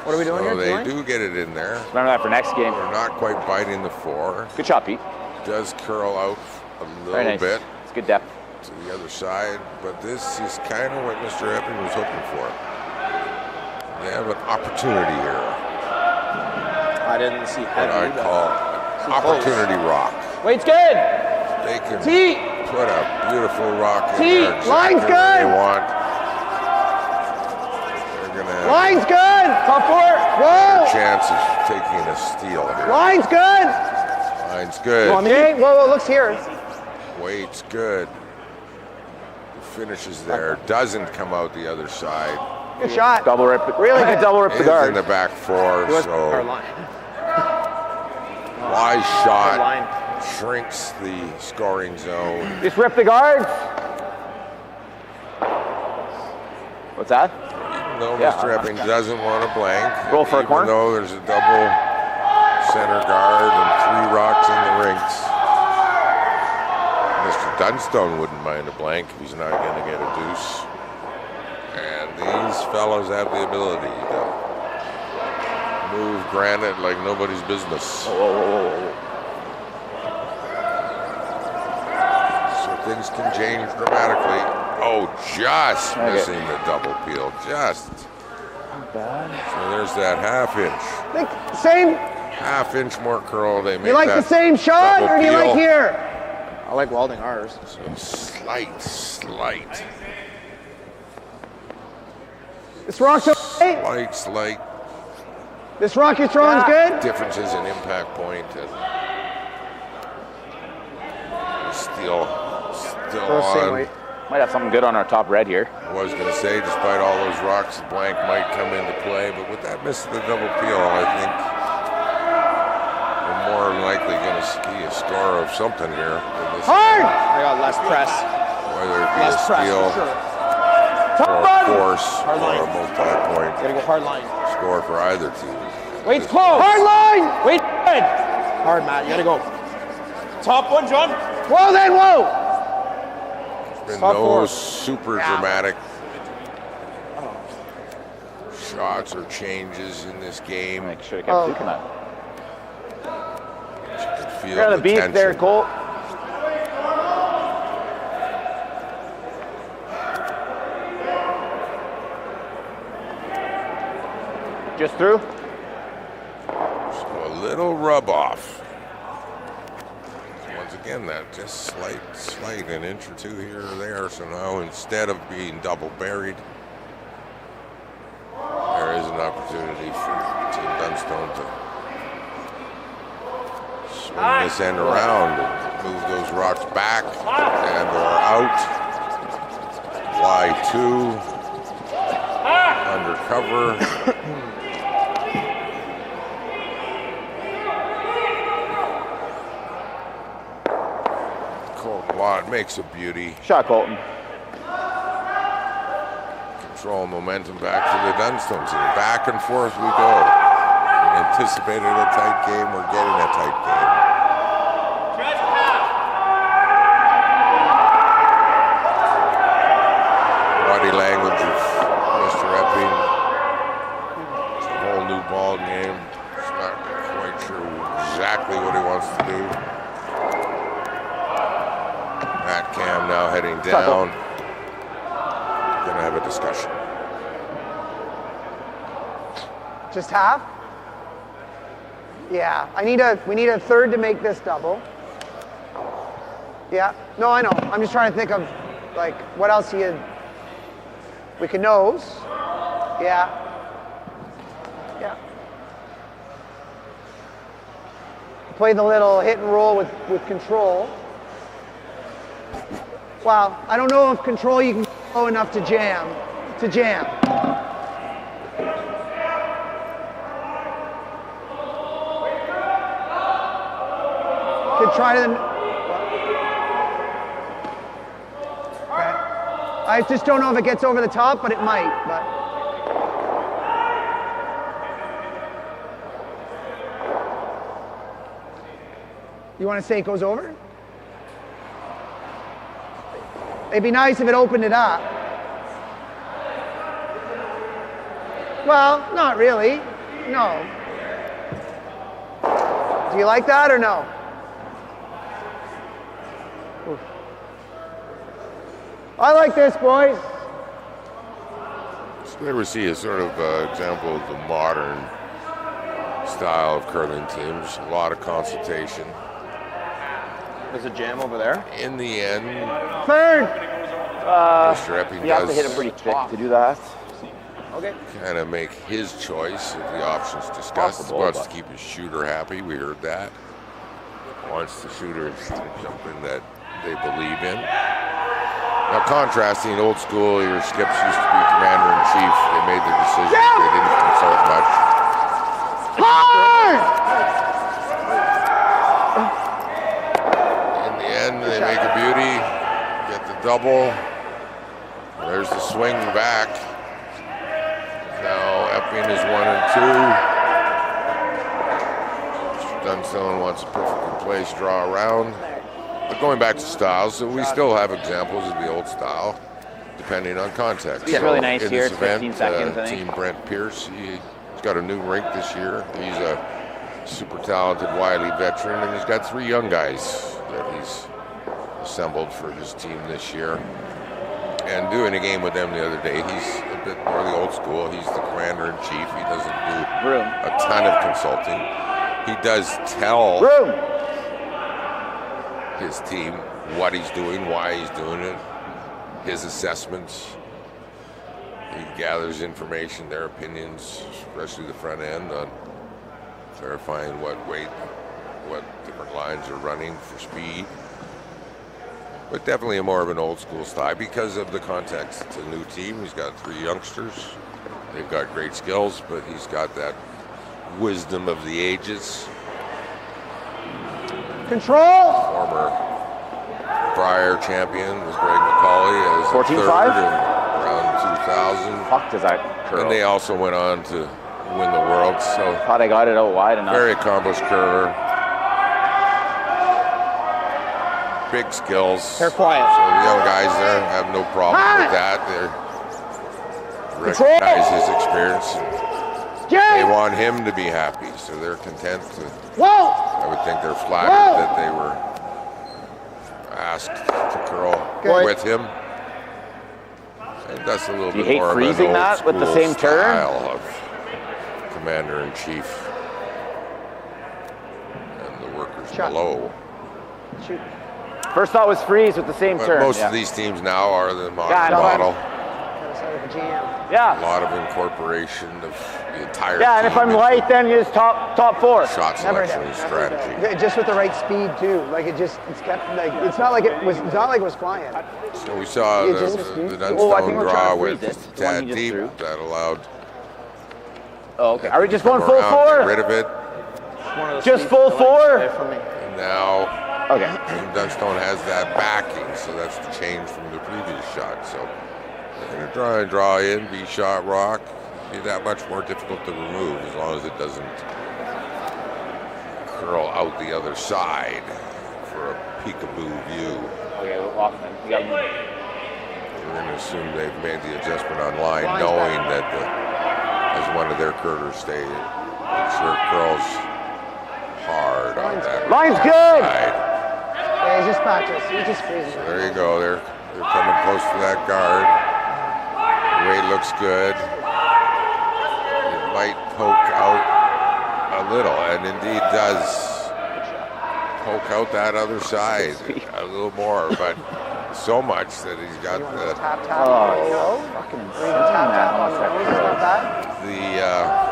What are we doing So here? they T-line? do get it in there. Remember that for next game. They're not quite biting the 4. Good shot, Pete. Does curl out a Very little nice. bit It's good depth. to the other side, but this is kind of what Mr. Epping was hoping for. They have an opportunity here. I didn't see What heavy. I but- call an opportunity rock. Weight's good. They can Tee. put a beautiful rock in Tee. there exactly Line's where good. they want. They're going to have Line's good. Top 4. a Whoa. chance of taking a steal here. Line's good. Line's good. Okay. Whoa, looks here. Weight's good. Finishes there. Doesn't come out the other side. Good shot. Double rip. Really good. Double rip the Is guard. in the back 4, He was so our line. wise Our shot line. shrinks the scoring zone. Just rip the guards. What's that? Even though Yeah, Mr. Epping doesn't want a blank, Roll for a even corner. though there's a double center guard and 3 rocks in the rinks. Mr. Dunstone wouldn't mind a blank if he's not going to get a deuce. And these fellows have the ability to move granite like nobody's business. So things can change dramatically. Oh, just Okay. missing the double peel. Just. So there's that half inch. Think same. Half inch more curl. They make You like that the same shot, double or do you like peel. here? I like welding ours. So slight. This rock's okay? Slight This rock you're throwing's good? differences in impact point. Still Throw the same on. weight. Might have something good on our top red here. I was going to say, despite all those rocks, the blank might come into play, but with that miss of the double peel, I think we're more than likely going to see a score of something here. Hard! I got less press. Whether it be a Less press steal for sure. or a force Hard or line. a multi-point Gotta go hard line. score for either team. Weight's close. Hard line! Wait. Good. Hard, Matt. You gotta go. Top one, John. Whoa then, whoa! Been Top no four. super dramatic shots or changes in this game. Make sure to keep looking at. You can feel You're on the beat tension. there, Colt. Just through. So a little rub off. Once again, that just slight an inch or two here or there. So now instead of being double buried, there is an opportunity for Team Dunstone to swing this end around and move those rocks back and or out. Y2 undercover. Colton makes a beauty. Shot, Colton. Control momentum back to the Dunstone team. Back and forth we go. We anticipated a tight game. We're getting a tight game. Body language of Mr. Epping. It's a whole new ball game. He's not quite sure exactly what he wants to do. Matt Cam now heading down. Gonna have a discussion. Just half? Yeah, we need a third to make this double. Yeah, no, I know. I'm just trying to think of, like, what else we could nose. Yeah. Yeah. Play the little hit and roll with control. Well, I don't know if control you can go enough to jam. Could try to. Okay. I just don't know if it gets over the top, but it might. But you want to say it goes over? It'd be nice if it opened it up. Well, not really. No. Do you like that or no? Oof. I like this, boys. So there we see a sort of example of the modern style of curling teams. A lot of consultation. There's a jam over there. In the end, Third. Mr. Epping You have to hit does it pretty thick to do that. Okay. kind of make his choice of the options discussed. Possible, Wants to but- keep his shooter happy. We heard that. Wants the shooters to jump in that they believe in. Now, contrasting old school, your skips used to be commander-in-chief. They made their decisions. They didn't consult much. Hard! In the end, they make a beauty, get the double. There's the swing back. Now Epping is 1 and 2. Mr. Dunstone wants a perfectly placed draw around. But going back to styles, so we still have examples of the old style, depending on context. Yeah, So really nice in here, this it's 15 event, seconds, I think. Team Brent Pierce, he's got a new rink this year. He's a super talented, wily veteran, and he's got 3 young guys that he's assembled for his team this year. And doing a game with them the other day, he's a bit more the old school. He's the commander-in-chief. He doesn't do Room. a ton of consulting. He does tell Room. his team, what he's doing, why he's doing it, his assessments. He gathers information, their opinions, especially the front end, on clarifying what weight, what different lines are running for speed. But definitely more of an old school style because of the context. It's a new team. He's got 3 youngsters. They've got great skills, but he's got that wisdom of the ages. Control. Former Brier champion was Greg McCauley as 14-5? third in around 2000. Fuck does that curl? And they also went on to win the world. So Thought I got it out wide enough. very accomplished curler. Big skills. They're quiet. So the young guys there have no problem with that. They recognize his experience. They want him to be happy, so they're content to. Whoa! I would think they're flattered that they were asked to curl with him. And that's a little Do you bit hate more of freezing an old that with the school same turn? style of commander-in-chief and the workers below. Shoot. First thought was freeze with the same But turn. most yeah. of these teams now are the modern I know. model. That's out of the jam. A Yeah. lot of incorporation of the entire Yeah, and if team I'm into light, then you just top 4. shot Never selection did. and strategy. Yeah, just with the right speed too. Like it's kept like it's not like it was flying. So we saw You the just- Dunstone Oh, I think we're draw trying to with freeze it. The one Tad you just deep threw. that allowed. Oh, okay. Are we just come going full around, get 4? rid of it. One of those Just things full I like 4? to play for me. And now Okay. Dunstone has that backing, so that's the change from the previous shot. So they're going to try and draw in, be shot rock. Be that much more difficult to remove as long as it doesn't curl out the other side for a peekaboo view. Okay, Lockman. You got me. We're going to assume they've made the adjustment on line, knowing that as one of their curlers stay, it sure curls hard on that Line's good! side. Yeah, he's just practice. He's just freezing. There you go. They're coming close to that guard. The weight looks good. It might poke out a little, and indeed does poke out that other side a little more, but so much that he's got the Tap tap. Oh, Low. fucking insane, Tap tap man. on the nose. It's not bad.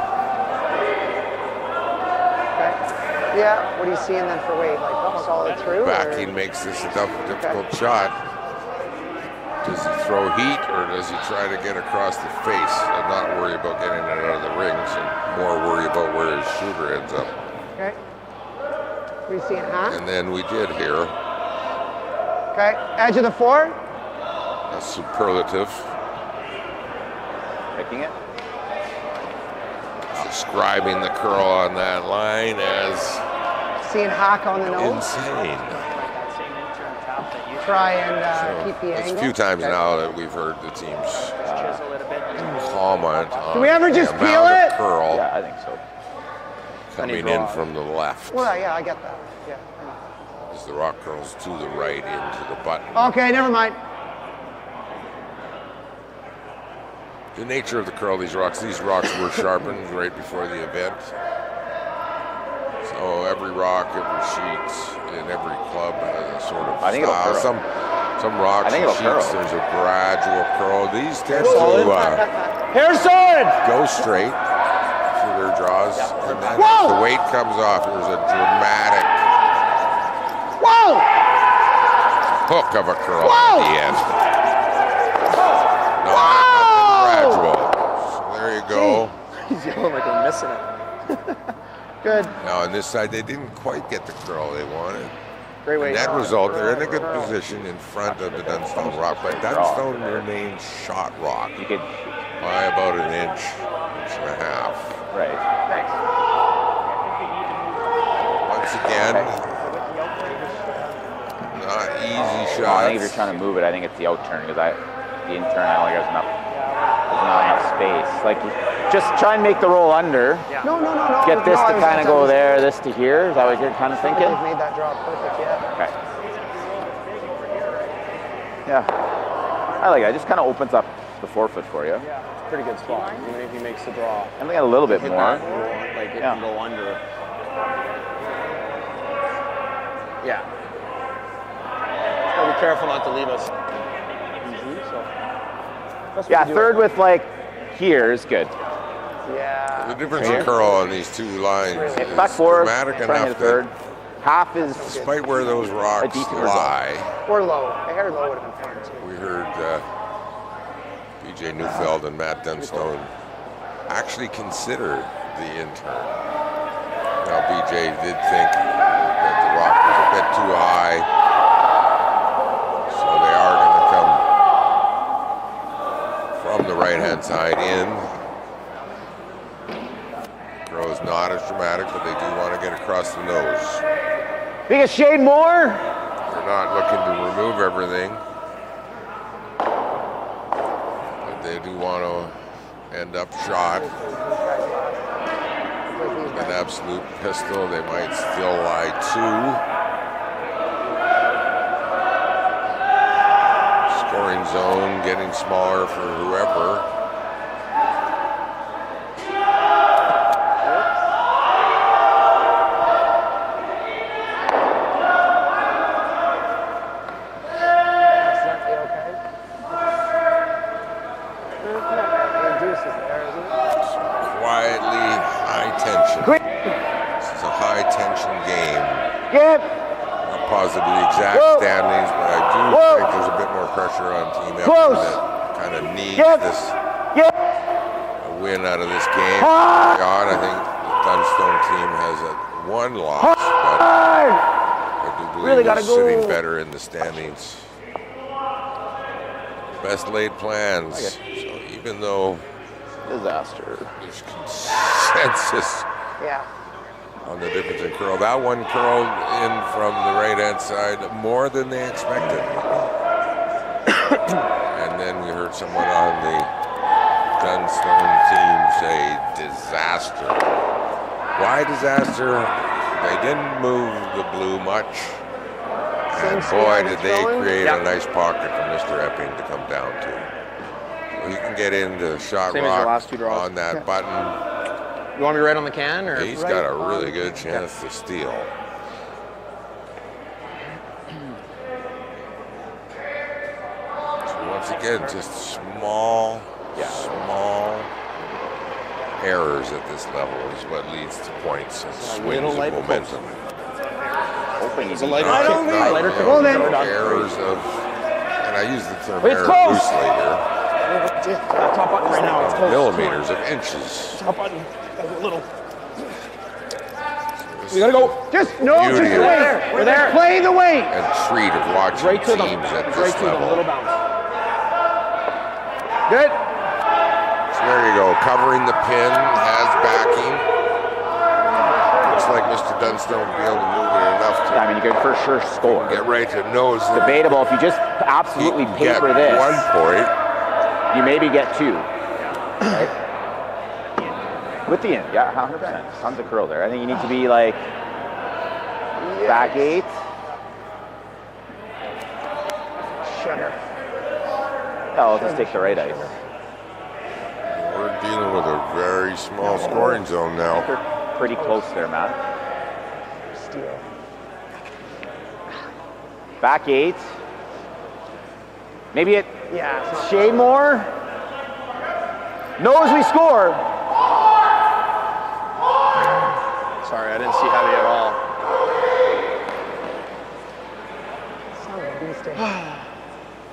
Okay. Yeah. What are you seeing then for weight? Like solid through? backing Or? makes this a difficult shot. Does he throw heat or does he try to get across the face and not worry about getting it out of the rings and more worry about where his shooter ends up? Okay. What are you seeing, huh? And then we did here Okay. Edge of the 4. a superlative Picking it. describing the curl on that line as Seeing hack on the nose. insane. That same intern tap that you Try and keep the It's angle. a few times Okay. now that we've heard the teams chisel it a bit. comment on Do we ever the just amount peel of it? curl Yeah, I think so. coming in from the left. Well, yeah, I get that. Yeah. As the rock curls to the right into the button. Okay, never mind. The nature of the curl, these rocks were sharpened right before the event. So every rock, every sheet, and every club has a sort of I think it'll style. curl. Some rocks I think and it'll sheets, curl. there's a gradual curl. These tend Solid. to Hair solid! go straight through their draws. And then Whoa! as the weight comes off, there's a dramatic Whoa! hook of a curl Whoa! at the end. No, Whoa! nothing gradual. So there you go. He's yelling like we're missing it. Good. Now on this side, they didn't quite get the curl they wanted. Great weight. Net result, they're in a good position in front of the Dunstone rock, but Dunstone remains shot rock You could. by about an inch and a half. Right. Once again, not easy No, I think if you're shots. trying to move it, I think it's the out turn because the in turn, I don't think there's not enough space. Like, just try and make the roll under. No. Get this No, I to was kind of just go understanding. there, this to here. Is that what you're kind of thinking? They've made that draw perfect, yeah. Okay. Yeah. I like it. It just kind of opens up the forefoot for you. Pretty good spot, even if he makes the draw. I think a little bit Hit more. that roll, like it Yeah. can go under. Yeah. careful not to leave us easy. So. That's what Yeah, we do. third with like here is good. Yeah. The difference in curl on these two lines is Back forward, dramatic front enough of the third. that Half is despite where those rocks decent result. lie, Or low. A hair low would have been fun too. we heard BJ Neufeld and Matt Dunstone actually consider the intern. Now BJ did think that the rock was a bit too high, so they are going to come from the right-hand side in. Throw is not as dramatic, but they do want to get across the nose. think a shade more. They're not looking to remove everything, but they do want to end up shot. An absolute pistol, they might still lie two. Scoring zone getting smaller for whoever. Quietly high tension. This is a high tension game. Not positive the exact standings, but I do think there's a bit more pressure on Team Epping that kind of needs this a win out of this game. God, I think the Dunstone team has one loss, but I do believe they're sitting better in the standings. Best laid plans. So even though Disaster. there's consensus on the difference in curl, that one curled in from the right-hand side more than they expected. And then we heard someone on the Dunstone team say disaster. Why disaster? They didn't move the blue much. And boy, did they create a nice pocket for Mr. Epping to come down to. He can get into shot Same as the rock last two draws. on that button. You want me right on the can, or? He's got a really good chance to steal. So once again, just small errors at this level is what leads to points and swings of momentum. It's a lighter Not, kick. not, Lighter you kick. know, errors of, and I use the term error loosely here, Top button right now. It's close. millimeters of inches. Top button. A little. We gotta go. Just Beauty just of wait. it. We're there. Play the weight. And treat of watching Right to them. teams at Right this to them. Little level. bounce. Good. So there you go, covering the pin, has backing. Looks like Mr. Dunstone will be able to move it enough to I mean, you could for sure score. get right to nose. Debatable. If you just He absolutely can get paper this, 1 point. you maybe get two. Right? With the end, yeah, 100%. Tons of curl there. I think you need to be like back 8. Sugar. Oh, I'll just take the right ice. We're dealing with a very small scoring zone now. They're pretty close there, Matt. Steal. Back 8. Maybe it Yeah. It's not shade more. Nose, we score. Sorry, I didn't see heavy at all. son of a beastie.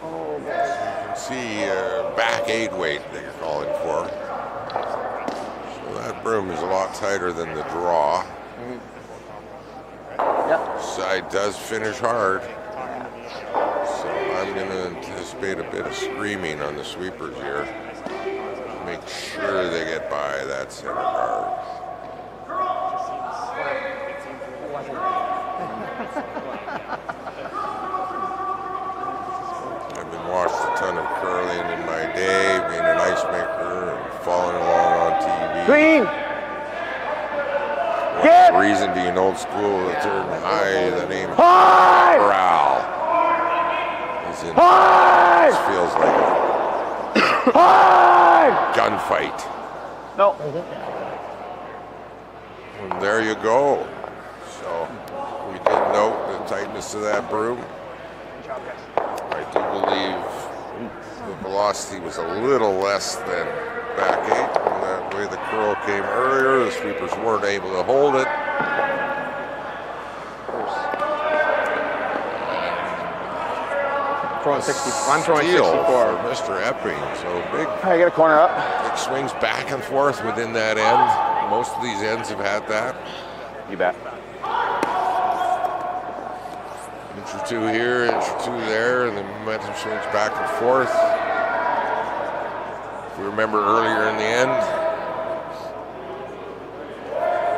Oh, boy. You can see back 8 weight that you're calling for. So that broom is a lot tighter than the draw. Yep. Side does finish hard. So I'm going to anticipate a bit of screaming on the sweepers here. Make sure they get by that center guard. I've been watched a ton of curling in my day, being an ice maker and following along on TV. Green. One reason being old school, the term high, the name High. corral is in. High. This feels like High. a gunfight. No. And there you go. So we did note the tightness of that broom. Good job, guys. I do believe the velocity was a little less than back 8. And that way the curl came earlier. The sweepers weren't able to hold it. I'm throwing Steal 64. for Mr. Epping. So big, I get a corner up. big swings back and forth within that end. Most of these ends have had that. You bet. Inch or two here, inch or two there, and the momentum swings back and forth. If we remember earlier in the end,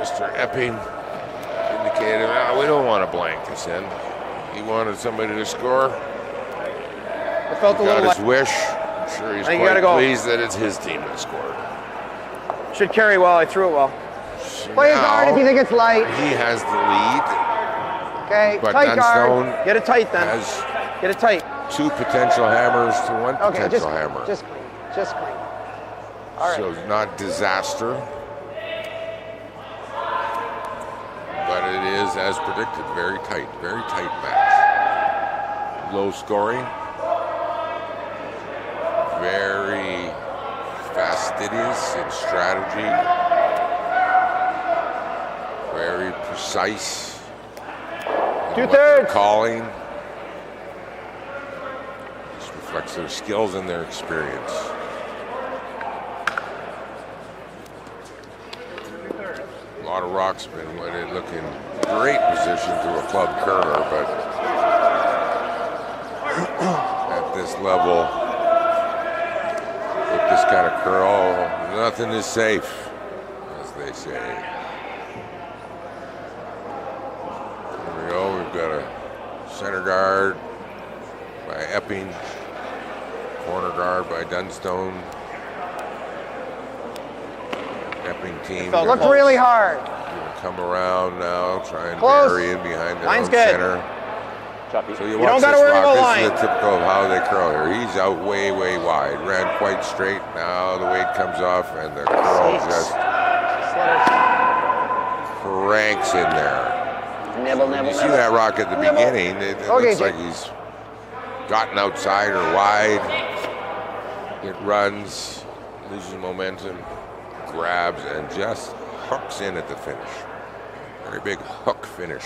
Mr. Epping indicated, we don't want to blank this in. He wanted somebody to score. It felt a little Got his like wish. I'm sure he's I think you gotta quite go. pleased that it's his team that scored. should carry well. I threw it well. So Play a guard if you think it's light. he has the lead, Okay, but tight guard. Dunstone Get it tight then. has Get it tight. 2 potential hammers to 1 Okay, potential hammer. just clean. Just clean. All right. So not disaster, but it is, as predicted, very tight match. Low scoring, very fastidious in strategy, very precise in what they're calling. This reflects their skills and their experience. A lot of rocks have been looking great position to a club curler, but at this level, with this kind of curl, nothing is safe, as they say. Here we go. We've got a center guard by Epping, corner guard by Dunstone. Epping team felt Look gonna really hard. come around now, try and Close. bury in behind their Line's own good. center. Choppy. So you don't watch gotta this worry rock. about This line. is the typical of how they curl here. He's out way wide. Ran quite straight. Now the weight comes off and the curl just cranks in there. Nibble, When nibble, you see nibble. that rock at the beginning, it Okay, looks like Jake. he's gotten outside or wide. It runs, loses momentum, grabs, and just hooks in at the finish. Very big hook finish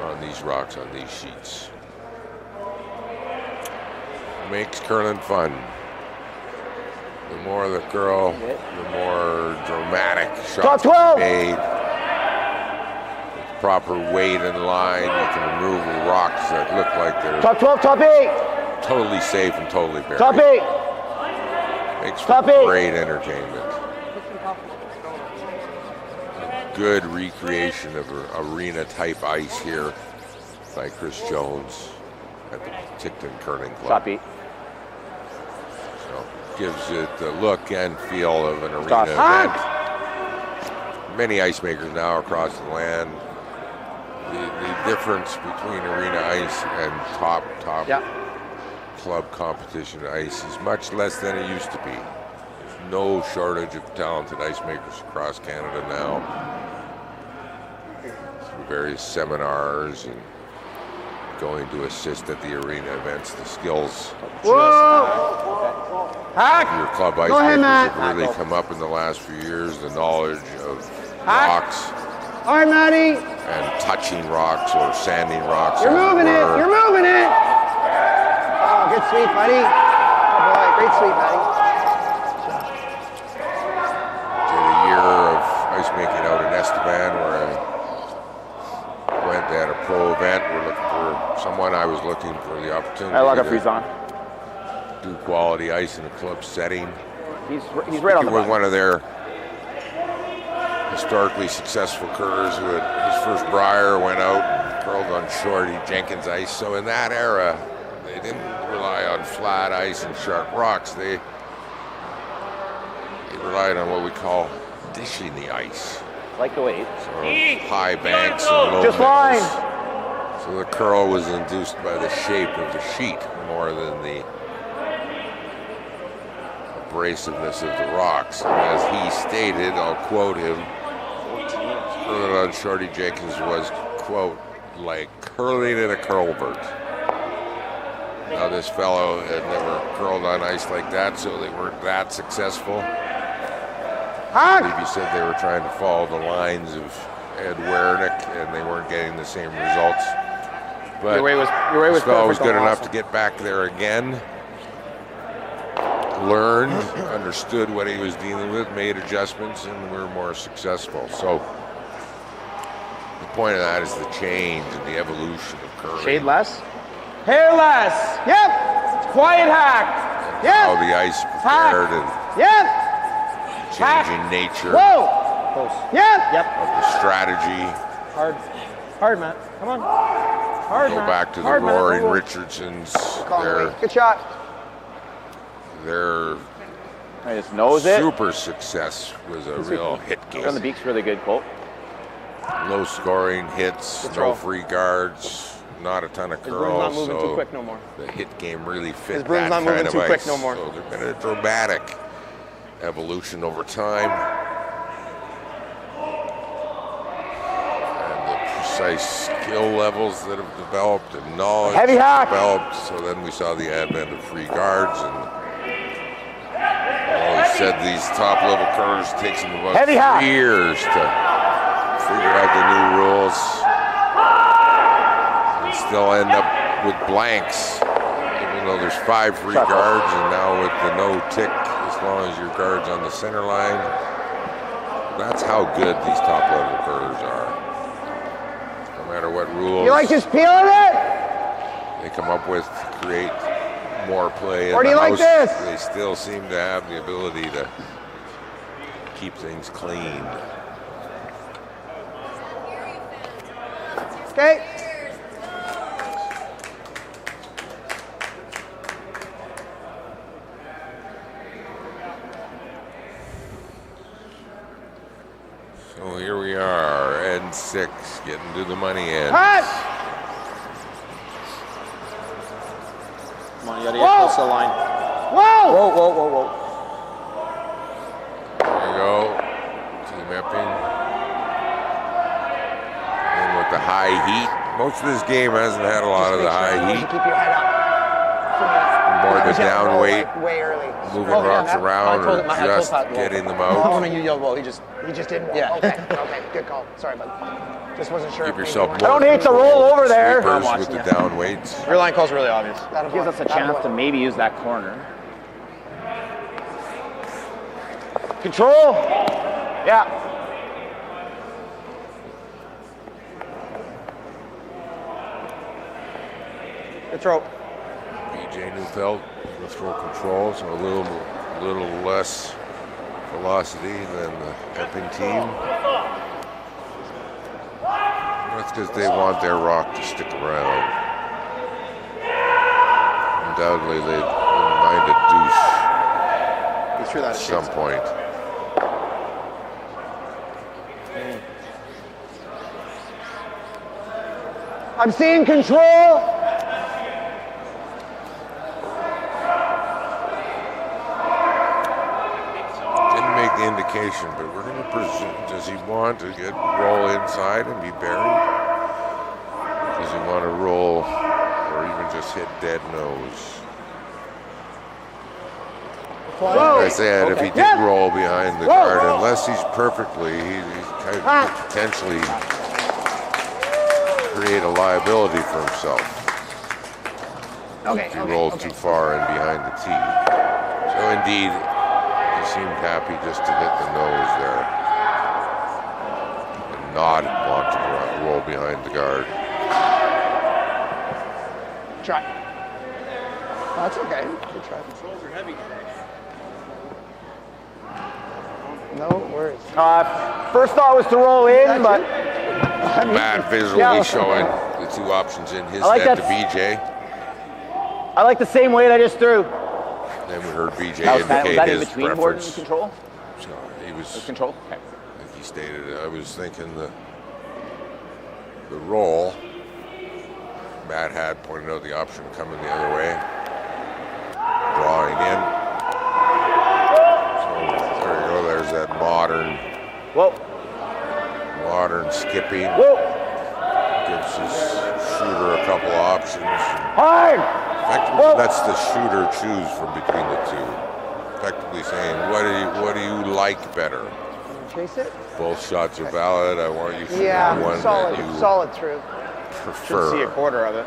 on these rocks, on these sheets. Makes curling fun. The more the curl, the more dramatic shots Top 12. made. With proper weight and line, you can remove rocks that look like they're Top 12, top 8. totally safe and totally buried. Top 8. Makes for Top 8. great entertainment. Good recreation of arena type ice here by Chris Jones at the Penticton Curling Club. Choppy. So gives it the look and feel of an arena Toss. event. Many ice makers now across the land. The difference between arena ice and top club competition ice is much less than it used to be. There's no shortage of talented ice makers across Canada now. Through various seminars and going to assist at the arena events, the skills Whoa! Hack! your club ice Go ahead, makers Matt. have really come up in the last few years. The knowledge of Hack. rocks All right, Matty. and touching rocks or sanding rocks. You're as moving it. were. You're moving it. Oh, good sweep, buddy. Oh, boy. Great sweep, buddy. Did a year of ice making out in Estevan where I went at a pro event. We're looking for someone. I was looking for the opportunity I log a to freeze on. do quality ice in a club setting. He's right on the With button. one of their historically successful curlers who had his first Briar went out and curled on shorty Jenkins ice. So in that era, they didn't rely on flat ice and sharp rocks. They relied on what we call dishing the ice. Like the weight. So high banks and low Just nipples. line. So the curl was induced by the shape of the sheet more than the abrasiveness of the rocks. And as he stated, I'll quote him, curling on Shorty Jenkins was, quote, like curling in a curlbert. Now this fellow had never curled on ice like that, so they weren't that successful. I believe he said they were trying to follow the lines of Ed Wernick, and they weren't getting the same results. But Your way was this fellow was perfect good on enough last to get back there again. Learned, understood what he was dealing with, made adjustments, and we were more successful. So the point of that is the change and the evolution of curling. Shade less. Hair less. Yep. Quiet hack. How Yep. the ice prepared and Yep. changing nature Whoa. Close. Yep. Yep. of the strategy. Hard. Hard, Matt. Come on. Hard, Go Matt. back to the Hard, Matt. Roaring Roll. Richardsons. Conway. Good shot. Their I just nose it. super success was a real hit On the game. beak's really good, Colt. Low scoring hits, Good no throw. free guards, not a ton of His broom's not curls. moving too So quick no more. the hit game really fit His broom's that not kind moving of too ice. quick no more. So there's been a dramatic evolution over time. And the precise skill levels that have developed and knowledge Heavy hack. developed. So then we saw the advent of free guards, and always said these top level curves takes them about Heavy hack. 3 years to figure out the new rules. And still end up with blanks, even though there's 5 free guards, and now with the no tick, as long as your guard's on the center line. That's how good these top level curves are. No matter what rules You like just peeling it? they come up with to create more play in Or do the you like house, this? they still seem to have the ability to keep things clean. Okay. So here we are, N6, getting to the money end. Hot. Come on, you gotta get Whoa. close to the line. Whoa. Whoa, whoa, whoa, whoa. There you go, Team Epping. And with the high heat, most of this game hasn't had a lot of the high You heat. keep your head up. More the Because you have to down roll, weight, like, way early. moving Oh, yeah, rocks Matt. around, I told or him- I told just Pat, well, getting them Oh, out. no, you yelled, well, he just. You just didn't roll. Yeah. Okay. Okay. Good call. Sorry, bud. Just wasn't sure. Keep if maybe yourself you more wanted- don't hate to control roll with over the there. sweepers I'm watching with the you. down weights. Your line call's really obvious. That'll Gives boy. us a That'll chance boy. to maybe use that corner. Control. Yeah. Good throw. BJ Neufeld will throw control, so a little less velocity than the Epping team. That's because they want their rock to stick around. Undoubtedly, they wouldn't mind a deuce He threw that at some point. I'm seeing control. Didn't make the indication, but we're going to presume, does he want to roll inside and be buried? Does he want to roll or even just hit dead nose? Like I said, if he did Yeah. roll behind the Whoa. guard, unless he's perfectly, he's kind of could potentially create a liability for himself. Okay. If he Okay. rolled Okay. too far and behind the tee. So indeed, he seemed happy just to hit the nose there. And not want to roll behind the guard. Try. Oh, that's okay. Good try. No worries. First thought was to roll in, but Matt visually Yeah. showing the two options in his I like head to that. BJ. I like the same weight I just threw. Then we heard BJ Was indicate that in his between board and preference. control? So he was, Control? Okay. like he stated, I was thinking the roll. Matt had pointed out the option coming the other way. Drawing in. So there you go, there's that modern Whoa. skipping. Whoa. Gives his shooter a couple options. Hard. Effectively lets the shooter choose from between the two. Effectively saying, what do you like better? Chase it? Both shots are valid. I want you to shoot the Yeah, one solid, that you solid through. prefer. Should see a quarter of it.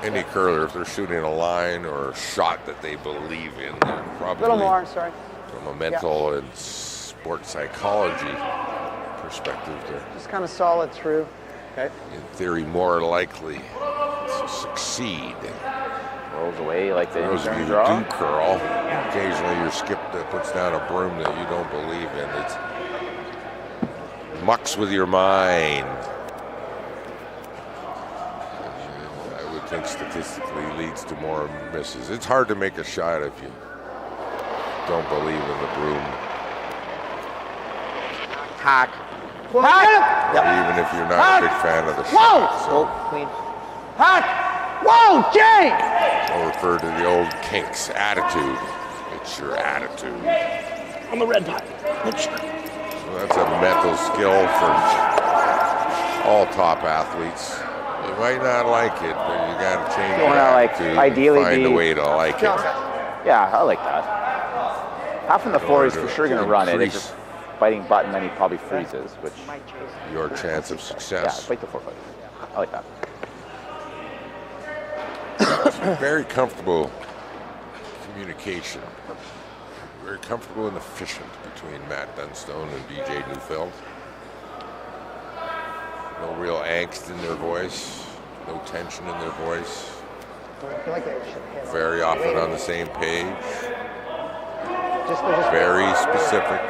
Any curler, if they're shooting a line or a shot that they believe in, they're A probably little more, sorry. from a mental and sport psychology perspective, they're Just kind of solid through. Okay. in theory more likely to succeed. Rolls away like the Those of you turn who draw. do curl, occasionally you're skipped that puts down a broom that you don't believe in. It's mucks with your mind. I would think statistically leads to more misses. It's hard to make a shot if you don't believe in the broom, Hack. even if you're not a big fan of the shot. So Oh, clean. Whoa, Jay! I'll refer to the old Kinks attitude. It's your attitude. On the red tie. So that's a mental skill for all top athletes. You might not like it, but you got to change You your wanna, like, attitude ideally and find be- a way to like it. Yeah, I like that. Half in the floor, he's for sure going to run it. If increase you're biting button, then he probably freezes, which, your chance of yeah, success. bite the 4 foot. I like that. Very comfortable communication. Very comfortable and efficient between Matt Dunstone and BJ Neufeld. No real angst in their voice, no tension in their voice. I feel like they should hit. Very often on the same page. Just Very specific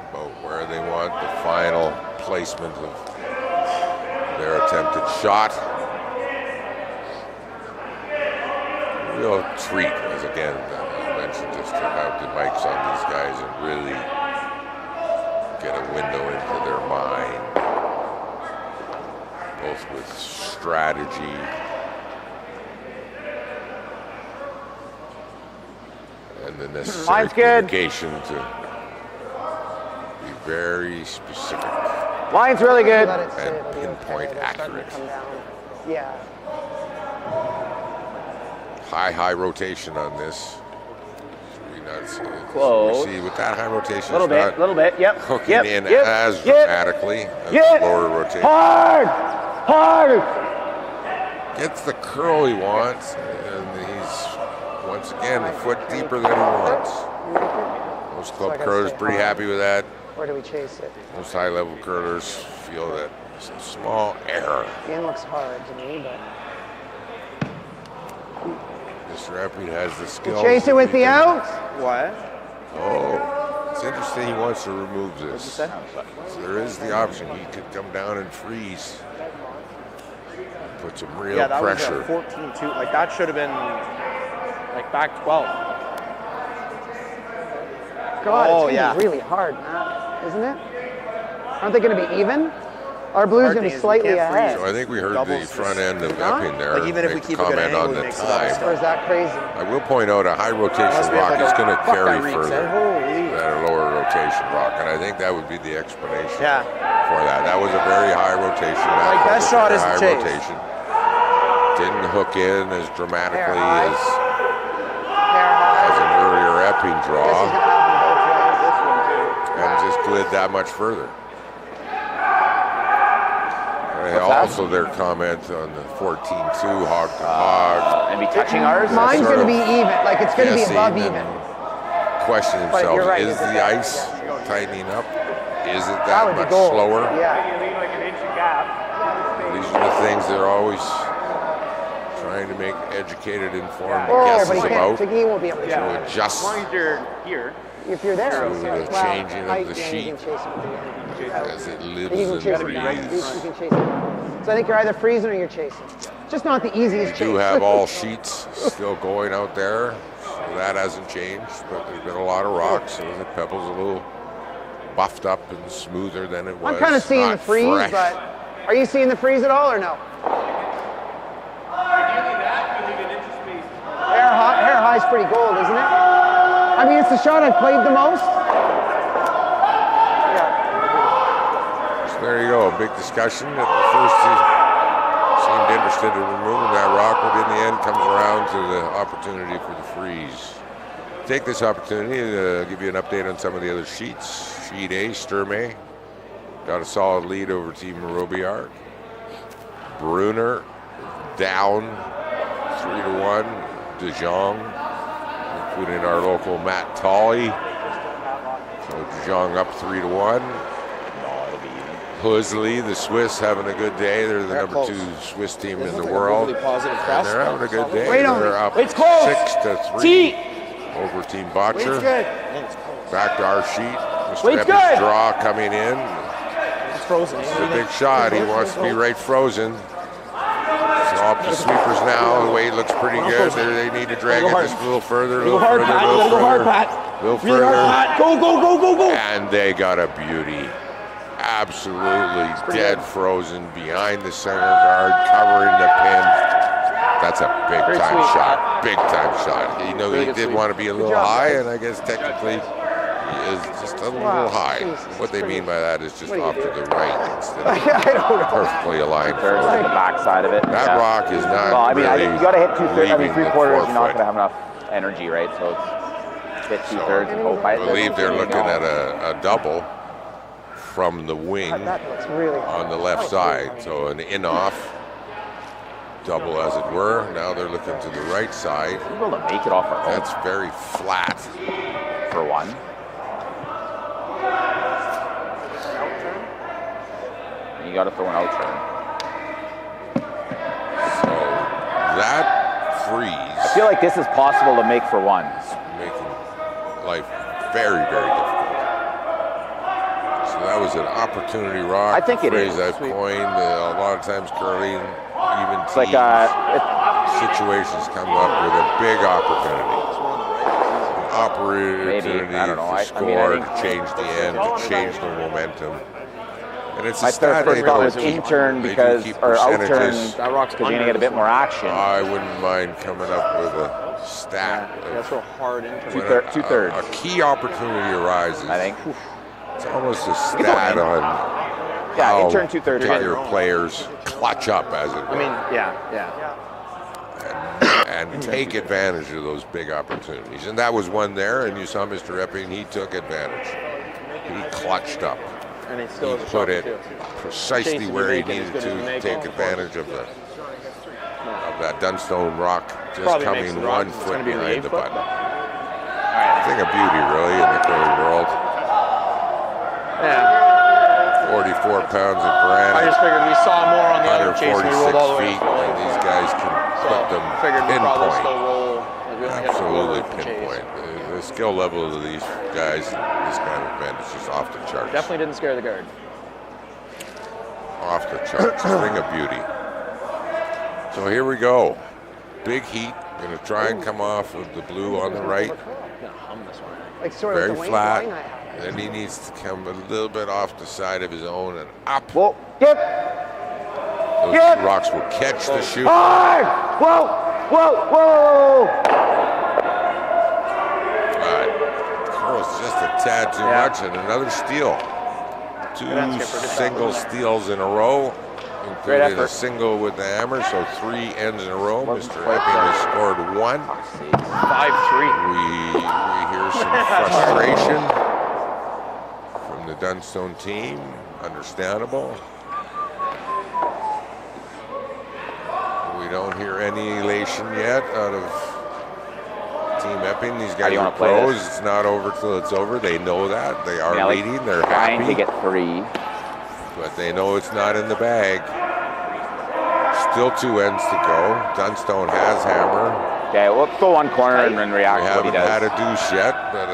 about where they want the final placement of their attempted shot. Real treat, as again I mentioned, just to have the mics on these guys and really get a window into their mind, both with strategy and the necessary Mine's good. communication to be very specific. Line's really good. Let it sit, And it'll be pinpoint okay. They're starting to accurate. come down. Yeah. High rotation on this. Should we not see it? Close. We see with that high rotation, Little it's bit, not little bit. Yep. hooking Yep. in Yep. as Yep. dramatically as Yep. the lower rotation. Hard. Hard. Gets the curl he wants, and he's once again a foot deeper than he wants. Most So I club gotta curlers stay pretty hard. happy with that. Where do we chase it? Most high-level curlers feel that it's a small error. The in looks hard to me, but. Mr. Epping has the skills. Chase it with the out. What? Oh, it's interesting he wants to remove this. Say? So there is the option. He could come down and freeze. Put some real Yeah, that pressure. was a 14-2. Like, that should have been, like, back 12. God, Oh, it's yeah. gonna be really hard, Matt, isn't it? Aren't they gonna be even? Our blue's Hard gonna be thing is we slightly can't freeze. ahead. So I think we heard Doubles the this. front end of Not? Epping there. Like, even if we make a keep it at an comment angle, on it the makes a lot of time. stuff. Or is that crazy? I will point out a high rotation Unless we have, rock like, is a- going to fuck, carry that reeks, eh? further Holy. than a lower rotation rock, and I think that would be the explanation Yeah. for that. That was a very high rotation. That Like, was best a shot very is the high chase. rotation. Didn't hook in as dramatically high. as Hair high. an earlier Epping This is draw, gonna happen both ways. This one too. and just glid that much further. Also, their comment on the 14-2 hog to hog. And be touching ours. Mine's sort gonna of be even. Like it's gonna be guessing above and even. question But you're themselves, right, is it's the a- ice tightening up? Is it That that would be much gold. slower? Yeah. You leave like an inch of gap. These are the things they're always trying to make educated, informed Oh, but guesses he about can't. He won't be able to. to adjust As long as you're here. If you're there, to it's the like, changing of I- the yeah, sheet You can chase it with the end. as it You lives can and chase it. breathes. You can chase it. So I think you're either freezing or you're chasing. Just not the easiest We chase. do have all sheets still going out there, so that hasn't changed, but there's been a lot of rocks, so the pebble's a little buffed up and smoother than it was. I'm kind of seeing the Not freeze, fresh. but are you seeing the freeze at all or no? Hair high's pretty gold, isn't it? I mean, it's the shot I've played the most. Yeah. So there you go, a big discussion at the first seemed interested in removing that rock, but in the end comes around to the opportunity for the freeze. Take this opportunity to give you an update on some of the other sheets. Sheet A, Sturmey got a solid lead over Team Robillard. Brunner down 3-1. De Jong, including our local Matt Tolley. So De Jong up 3-1. Husley, the Swiss, having a good day. They're the number 2 Swiss team in the world. Really positive And press. they're having a good day. Wait on They're me. up It's close. 6-3 over Team Botcher. Good. Back to our sheet. Mr. Wait's Epping's good. draw coming in. It's frozen. It's a big shot. He wants to be right frozen. So up to sweepers now. The weight looks pretty good. They need to drag it just a little further, a little further, a little further. A little further. Go. And they got a beauty. Absolutely dead frozen behind the center guard, covering the pin. That's a big time shot. Big time shot. You know, he did want to be a little high, and I guess technically he is just a little high. What they mean by that is just off to the right instead of perfectly aligned. Thirds to the back side of it. That rock is not Well, I mean, really you got to hit 2/3. I mean, leaving the 3/4. You're not forefoot. going to have enough energy, right? So it's hit 2/3 and hope. I believe they're looking at a double from the wing That looks really on the left side. So an in-off double, as it were. Now they're looking to the right side. We're able to make it off our own That's very flat. for one. You got to throw an out turn. So that freeze I feel like this is possible to make for one. making life very, very difficult. So that was an opportunity rock. I think it phrase is. I've coined. A lot of times curling, even It's like situations come up with a big opportunity. Opportunity Maybe. I don't know. to I score, think- to change the end, to change the momentum. And it's a my stat first they thought don't was keep. in turn They do because keep or out turn percentages. because you're gonna get a bit more action. I wouldn't mind coming up with a stat. That's real hard into When it. Two-thirds. A key opportunity arises. I think. It's almost a stat on Yeah, how in turn 2/3. your players clutch up, as it were, I mean, yeah. and take advantage of those big opportunities. And that was one there, and you saw Mr. Epping, he took advantage. He clutched up. And it still He has a put shot it too. precisely Chase where he to make it needed as good as you to make take it. advantage of that Dunstone rock just Probably makes coming the rock. 1 It's foot gonna be behind the 8 foot, button. but- Thing of beauty, really, in the curling world. Yeah. 44 pounds of I granite, just figured we saw more on the other chase and we rolled all the 146 way feet, up. and these guys can So put them figured we probably still pinpoint. roll. Like we only hit a Absolutely quarter of the chase. pinpoint. The skill level of these guys, this kind of event is just off the charts. Definitely didn't scare the guard. Off the charts. Thing of beauty. So here we go. Big heat. Going to try and come off of the blue on the right. I'm gonna hum this one. like sort of Very the Wayne flat. line I have. Then he needs to come a little bit off the side of his own and up. Whoa, get Those Yep. rocks will catch the shoot. hard! Whoa, whoa, whoa! But curls just a tad too much, and another steal. Two single steals in a row, including a effort. single with the hammer, so 3 ends in a row. Wasn't Mr. quite Epping there. has scored 1. 5-3. We hear some frustration from the Dunstone team. Understandable. We don't hear any elation yet out of Team Epping. These do guys you are wanna play pros. this? It's not over till it's over. They know that. They are Yeah, like leading. They're trying happy. to get 3. But they know it's not in the bag. Still 2 ends to go. Dunstone has hammer. Okay, let's go one corner and then We react to what he haven't does. had a deuce yet, but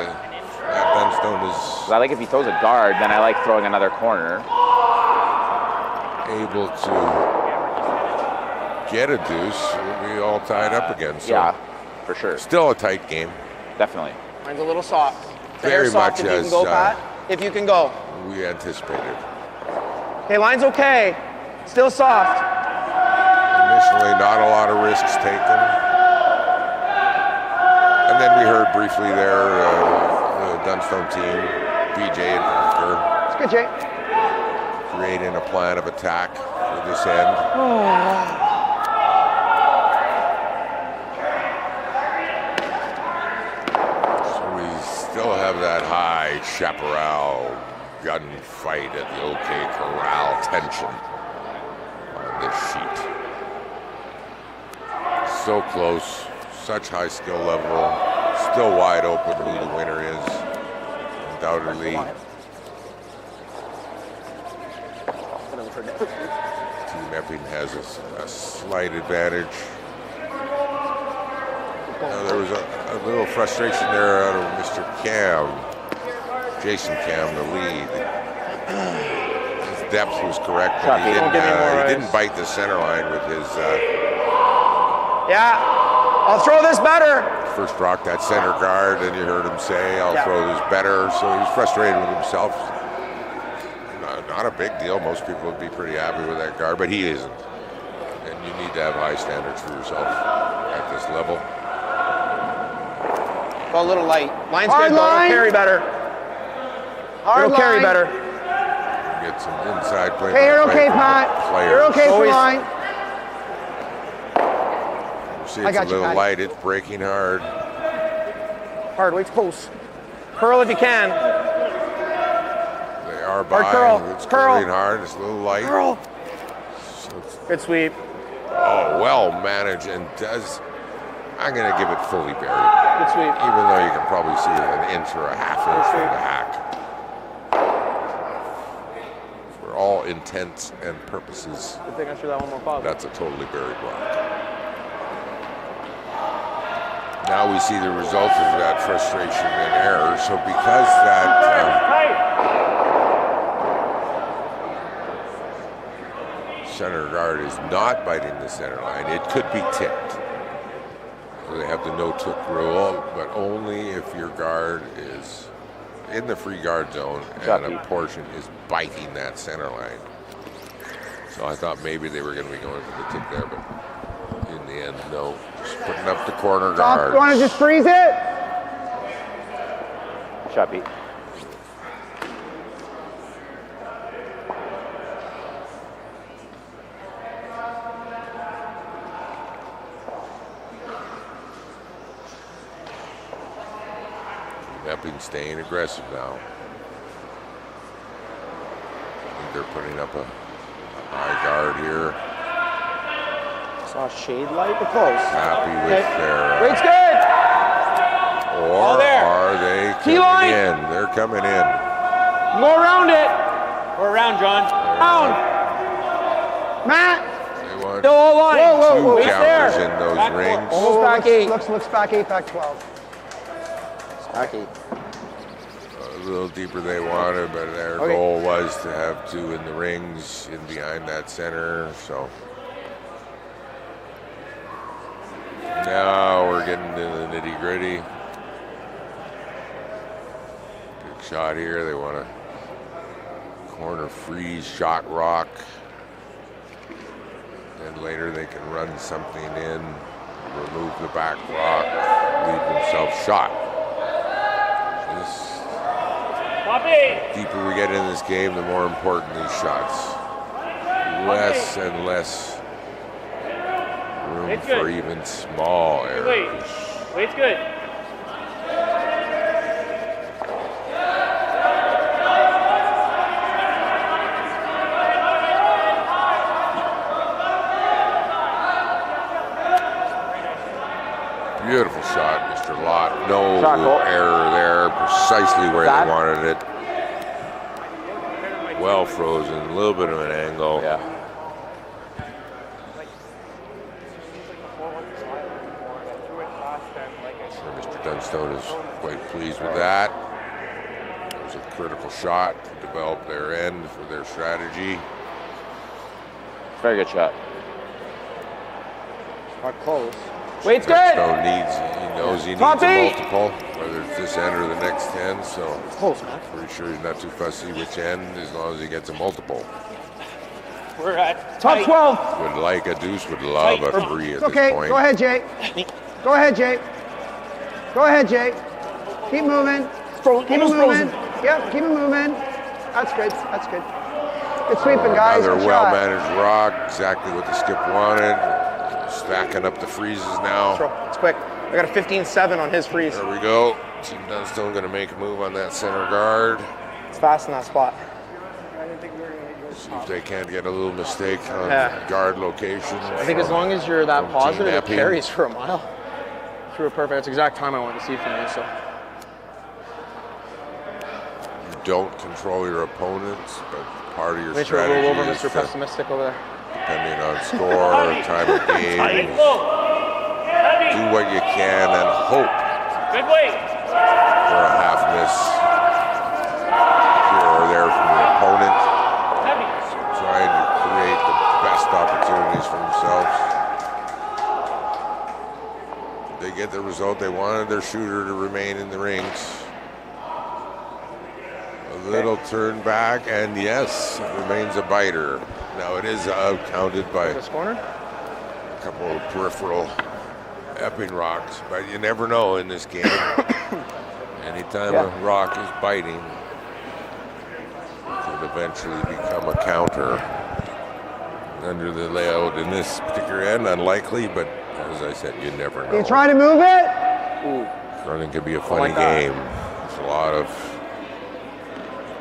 that Dunstone is 'Cause I like if he throws a guard, then I like throwing another corner. able to get a deuce. We'll be all tied up again. So Yeah, for sure. still a tight game. Definitely. Mine's a little soft. Very soft much if you as can go, Pat. If you can go. we anticipated. Okay, line's okay. Still soft. Initially, not a lot of risks taken. And then we heard briefly there the Dunstone team, BJ and Parker, It's good, Jay. creating a plan of attack for this end. So we still have that high chaparral gunfight at the OK Corral tension on this sheet. So close, such high skill level, still wide open who the winner is, undoubtedly. Team Epping has a slight advantage. There was a little frustration there out of Mr. Cam, Jason Cam, the lead. His depth was correct, but he didn't bite the center line with his... Yeah, I'll throw this better. First rock that center guard, and you heard him say, I'll throw this better. So he was frustrated with himself. Not a big deal. Most people would be pretty happy with that guard, but he isn't. And you need to have high standards for yourself at this level. Go a little light. Line's Hard good, though. line. It'll carry better. Hard It'll carry line. better. Get some inside play. Okay, you're play okay, from the Pat. players. You're okay for Always. line. You see I it's got a you, little Patty. light. It's breaking hard. Hard, waits close. Curl if you can. They are by. curl. It's Curl. curling hard. It's a little light. Curl. So it's, Good sweep. oh, well managed, and does. I'm going to give it fully buried. Good sweep. Even though you can probably see an inch or a half inch from the hack. For all intents and purposes, Good thing I threw that one more positive. that's a totally buried rock. Now we see the results of that frustration and error. So because that center guard is not biting the center line, it could be tipped. So they have the no-took rule, but only if your guard is in the free guard zone and a portion is biting that center line. So I thought maybe they were going to be going for the tip there, but in the end, no. Just putting up the corner guard. You want to just freeze it? Shot beat. Epping staying aggressive now. I think they're putting up a high guard here. Saw shade light, but close. Happy with their... Wait's good. or All there. are they Key coming line. in? They're coming in. Go around it. Go around, John. Down. Matt. They want Still all line. two Wait's there. counters in those Back rings. four. Almost back eight. Looks back 8, back 12. Back eight. A little deeper they wanted, but their goal was to have two in the rings in behind that center. So now we're getting to the nitty gritty. Big shot here. They want a corner freeze shot rock. Then later they can run something in, remove the back rock, leave themselves shot. The deeper we get in this game, the more important these shots. Less and less room for even small errors. Wait's good. Beautiful shot, Mr. Lott. No Shot goal. error there. Precisely where Back. they wanted it. Well frozen. A little bit of an angle. Yeah. Sure, Mr. Dunstone is quite pleased with that. It was a critical shot to develop their end for their strategy. Very good shot. Not close. Wait's good. Dunstone he knows he needs Top a eight. multiple, whether it's this end or the next end, so Close, man. pretty sure he's not too fussy which end as long as he gets a multiple. We're at Top 12. Would like a deuce, would love a three at It's okay. this point. Go ahead, Jake. Go ahead, Jake. Go ahead, Jake. Keep moving. Keep it Almost moving. frozen. Yep, keep it moving. That's good. That's good. Good sweeping, guys. Another Good shot. well-managed rock, exactly what the skip wanted. Stacking up the freezes now. It's quick. I got a 15-7 on his freeze. There we go. Team Dunstone going to make a move on that center guard. It's fast in that spot. See if they can't get a little mistake on Yeah. guard location. I think as long as you're that from positive, Team it Epping. carries for a mile. Threw it perfect. That's the exact time I wanted to see from you. So You don't control your opponents, but part of your make sure to roll strategy over is Mr. to, Pessimistic over there. depending on score, time of game, do what you can and hope Good weight. for a half miss here or there from the opponent. Heavy. Trying to create the best opportunities for themselves. They get the result they wanted, their shooter to remain in the rings. A little turn back, and yes, it remains a biter. Now it is counted by This corner. a couple of peripheral Epping rocks, but you never know in this game. Anytime a rock is biting, it could eventually become a counter. Under the layout in this particular end, unlikely, but as I said, you never know. You trying to move it? Curling can be a funny like that. game. There's a lot of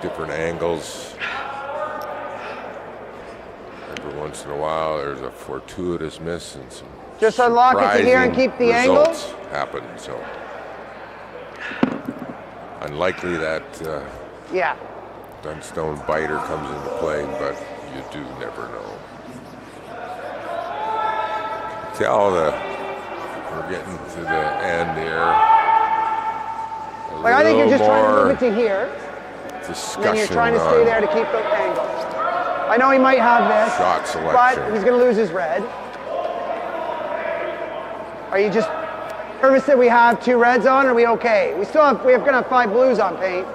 different angles. Every once in a while, there's a fortuitous miss and some Just unlock it to here and surprising keep the angle? results happen. So unlikely that Yeah. Dunstone biter comes into play, but you do never know. We're getting to the end here. Like, I think you're just trying to move it to here, discussion and then you're trying to stay on there to keep the angle. I know he might have this, shot but selection. he's going to lose his red. Are you just nervous that we have 2 reds on? Or are we okay? We're going to have 5 blues on paint.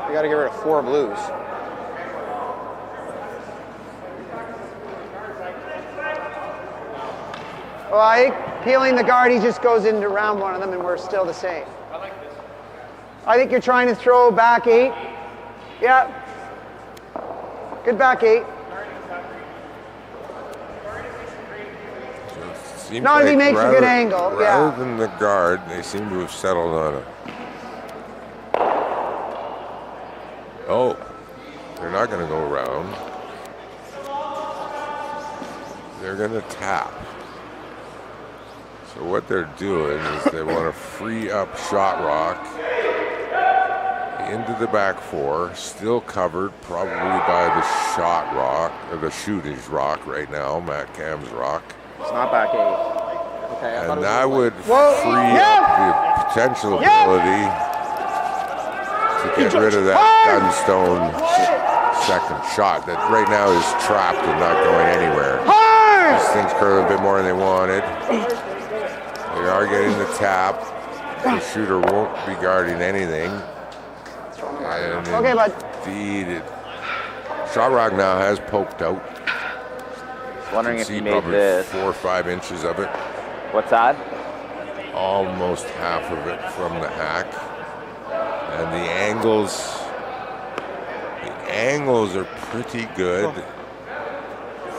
You got to get rid of 4 blues. Well, I think peeling the guard, he just goes into round one of them, and we're still the same. I think you're trying to throw back 8. Yeah. Good back 8. Seems Not if he makes a good rather- angle, Rather yeah. than the guard, they seem to have settled on a. Oh, they're not going to go around. They're going to tap. So what they're doing is they want to free up shot rock into the back 4, still covered probably by the shot rock, or the shootage rock right now, Matt Cam's rock. It's not back 8. Okay, I thought it And was that would Whoa, free yeah. up the potential Yeah. ability to get rid of that Dunstone second shot that right now is trapped and not going anywhere. These things curl a bit more than they wanted. They are getting the tap. The shooter won't be guarding anything. And Okay, bud. indeed, shot rock now has poked out. Wondering You if see you made probably this. 4 or 5 inches of it. What's that? Almost half of it from the hack. And the angles are pretty good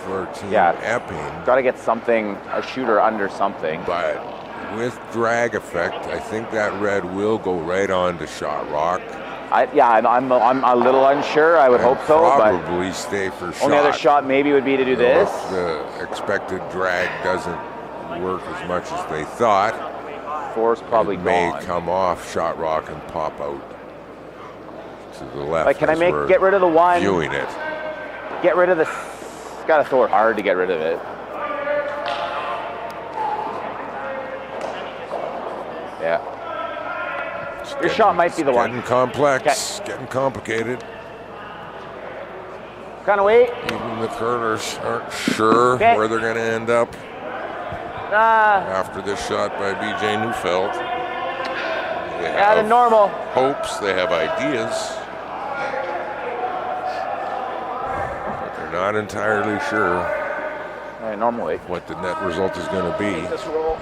for Team Epping. Got to get something, a shooter under something. But with drag effect, I think that red will go right on to shot rock. I'm a little unsure. I would and hope so, but probably stay for shot. only other shot maybe would be to do this. If the expected drag doesn't work as much as they thought, 4's probably it may gone. come off shot rock and pop out to the left. Like, can I as we're get rid of the one? Viewing it. Get rid of the. Got to throw it hard to get rid of it. Yeah. Your shot might be the one. Getting complex, getting complicated. Kind of wait. Even the curlers aren't sure Okay. where they're going to end up after this shot by BJ Neufeld. They Yeah, the have normal. hopes, they have ideas, but they're not entirely sure All right, normal wait. what the net result is going to be. This roll.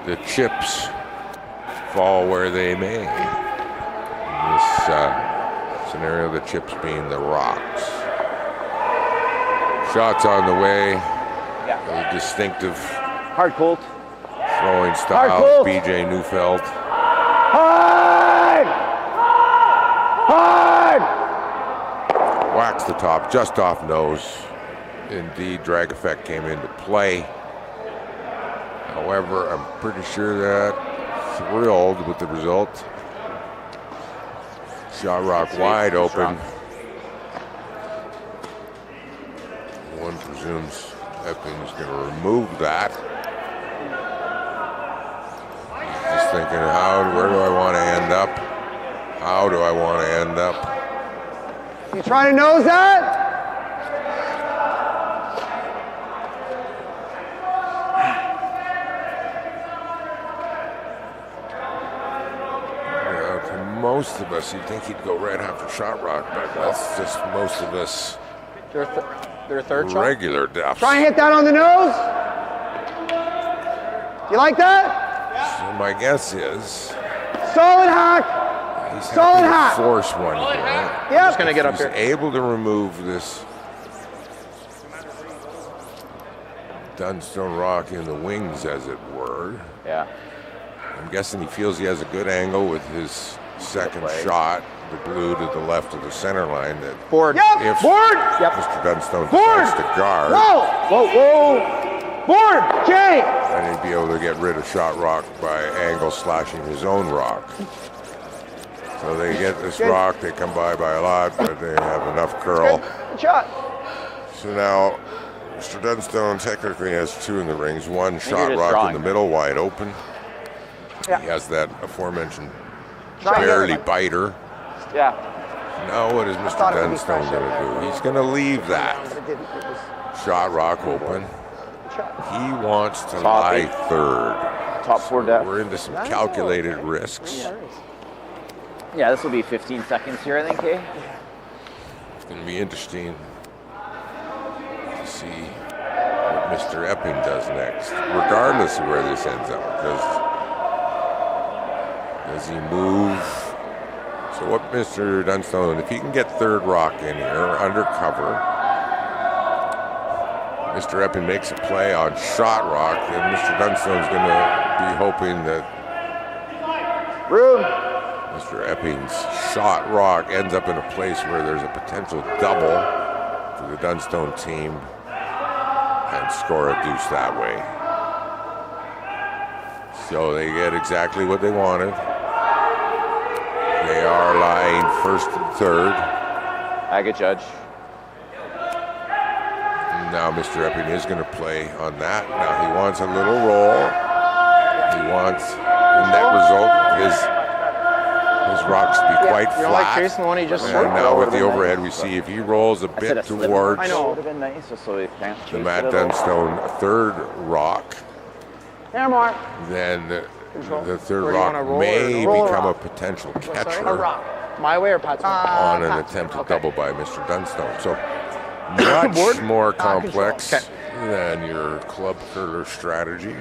The chips fall where they may. In this scenario, the chips being the rocks. Shots on the way. Yeah. A distinctive Hard Colt. throwing style, Colt. BJ Neufeld. Hard! Hard! Whacks the top just off nose. Indeed, drag effect came into play. However, I'm pretty sure that thrilled with the result. Shot rock wide open. One presumes Epping's going to remove that. Just thinking, where do I want to end up? How do I want to end up? You trying to nose that? Most of us, you'd think he'd go right after shot rock, but that's just most of us Their third shot? regular depths. Try and hit that on the nose. You like that? So my guess is Solid hack. he's Solid happy to hack. force one here. Yep. Just gonna get up He's here. able to remove this Dunstone rock in the wings, as it were. Yeah. I'm guessing he feels he has a good angle with his second play. shot, the blue to the left of the center line. That Board. Yep. if Board. Yep. Mr. Dunstone Board. decides to guard, Whoa. Whoa. Whoa. Board. Jay. then he'd be able to get rid of shot rock by angle slashing his own rock. So they get this rock, they come by a lot, but they have enough curl. Good shot. So now Mr. Dunstone technically has two in the rings, one you're shot just rock drawing. in the middle, wide open. Yeah. He has that aforementioned Try barely it. biter. Yeah. Now what is Mr. thought it would be Dunstone fresh. going to do? He's going to leave that But it didn't. It was shot rock open. a shot. He wants to Top lie eight. third. Top four depth. We're into some calculated risks. Yeah, this will be 15 seconds here, I think, eh? It's going to be interesting to see what Mr. Epping does next, regardless of where this ends up. Does he move? So what Mr. Dunstone, if he can get third rock in here, undercover, Mr. Epping makes a play on shot rock, then Mr. Dunstone's going to be hoping that Room. Mr. Epping's shot rock ends up in a place where there's a potential double for the Dunstone team and score a deuce that way. So they get exactly what they wanted. They are lying first and third. I get judge. Now Mr. Epping is going to play on that. Now he wants a little roll. He wants the net result of his rocks to be quite You don't like flat. chasing the one he just And scored? now with the overhead, we see if he rolls a I said bit a slip. towards I know. Would have been nice, just so we can't chase the it Matt at all. Dunstone third rock, Here, Mark. then the third Where do you wanna rock roll may or roll become a rock? potential A catcher rock. My way or Pat's way? on an Pat. attempted Okay. double by Mr. Dunstone. So much more complex than your club curler strategy.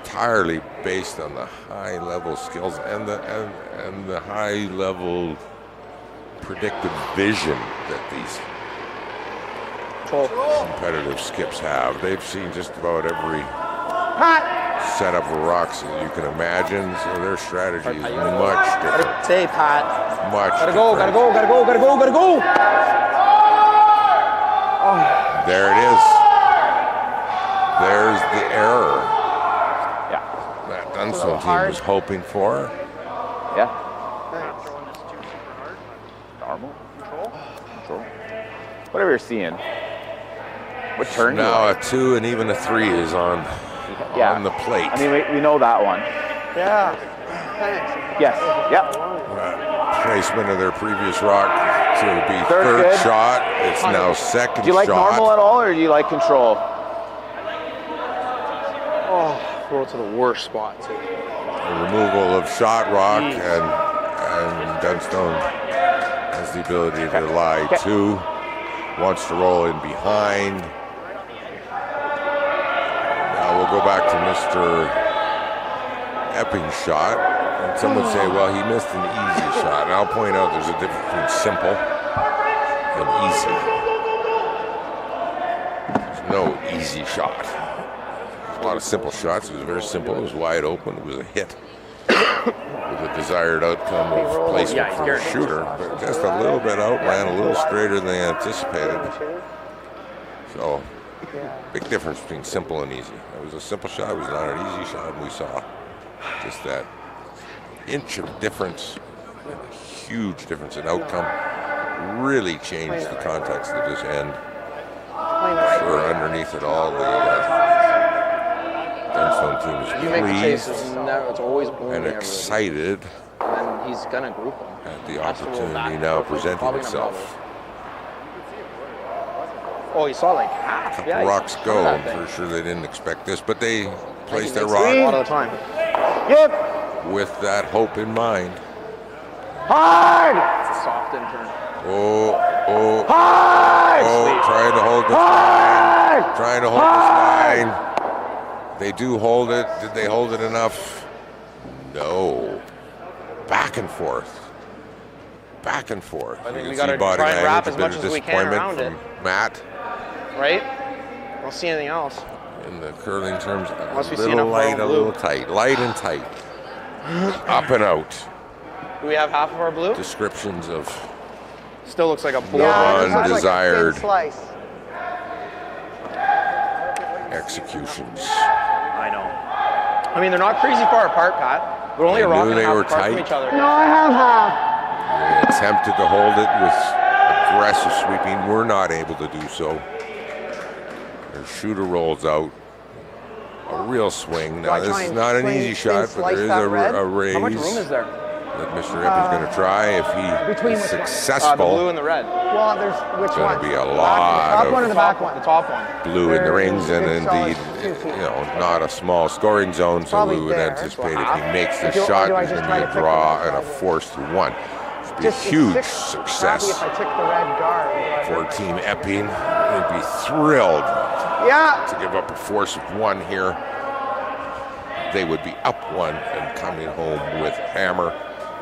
Entirely based on the high level skills and the high level predictive vision that these competitive skips have. They've seen just about every Pat. setup of rocks that you can imagine, so their strategy is much different. Say, Pat. Much Gotta go, gotta different. go, gotta go, gotta go, gotta go. There it is. There's the error Yeah. that Dunstone team was hoping for. Yeah. Throwing this too super hard. Normal. Control. Whatever you're seeing. What turn you Now like? a 2 and even a 3 is on the plate. I mean, we know that one. Yeah. Thanks. Yes. Yep. Placement of their previous rock to be Third third good. shot. It's now second Do you like shot. normal at all, or do you like control? Oh, throw it to the worst spot, too. The removal of shot rock, and Dunstone has the ability to lie two. Wants to roll in behind. Now we'll go back to Mr. Epping shot, and some would say, well, he missed an easy shot. And I'll point out there's a difference between simple and easy. There's no easy shot. There's a lot of simple shots. It was very simple. It was wide open. It was a hit with a desired outcome of placement for the shooter, but just a little bit out, ran a little straighter than they anticipated. So, big difference between simple and easy. It was a simple shot. It was not an easy shot. And we saw just that inch of difference, a huge difference in outcome, really changed the context of this end. Sure, underneath it all, the Dunstone team is pleased it's always and excited and then he's gonna group them. at the opportunity now presenting itself. Oh, he saw like half. The rocks go. I'm pretty sure they didn't expect this, but they placed their a rock lot of the time. Yep. with that hope in mind. Hard. It's a soft intern. Oh, Hard. trying to hold the line. Trying to hold this line. They do hold it. Did they hold it enough? No. Back and forth. Back and forth. I think You we can gotta see body try and wrap language, a as bit much of as we can disappointment around from Matt. Right? I don't see anything else. In the curling terms, Unless a we see little enough light, a blue. little tight. Light and tight. Up and out. Do we have half of our blue? Descriptions of Still looks like a blue. Yeah, it just has undesired like a thin slice. executions. I know. I mean, they're not crazy far apart, Pat. They're only They a rock knew and a they half were apart from tight. each other. No, I have half. They attempted to hold it with aggressive sweeping. We're not able to do so. Their shooter rolls out. A real swing. Do I Now, try this is and not an swing, easy thin shot, but slice there is that red? a raise How much room is there? that Mr. Epping's going to try. If he Between is which one? The successful, blue and the red. Well, there's which Gonna one? be a The lot top of- one or the back one? The top one. blue in the rings, and Good solid indeed, 2 feet. not a small scoring zone, so Probably we would there. anticipate if he makes the Do- or shot, do I there's just going to try be to a pick draw the and a red? force to one. It'd be a Just huge happy success if I took the red guard. for Team Epping. They'd be thrilled Yeah. to give up a force of one here. They would be up one and coming home with hammer.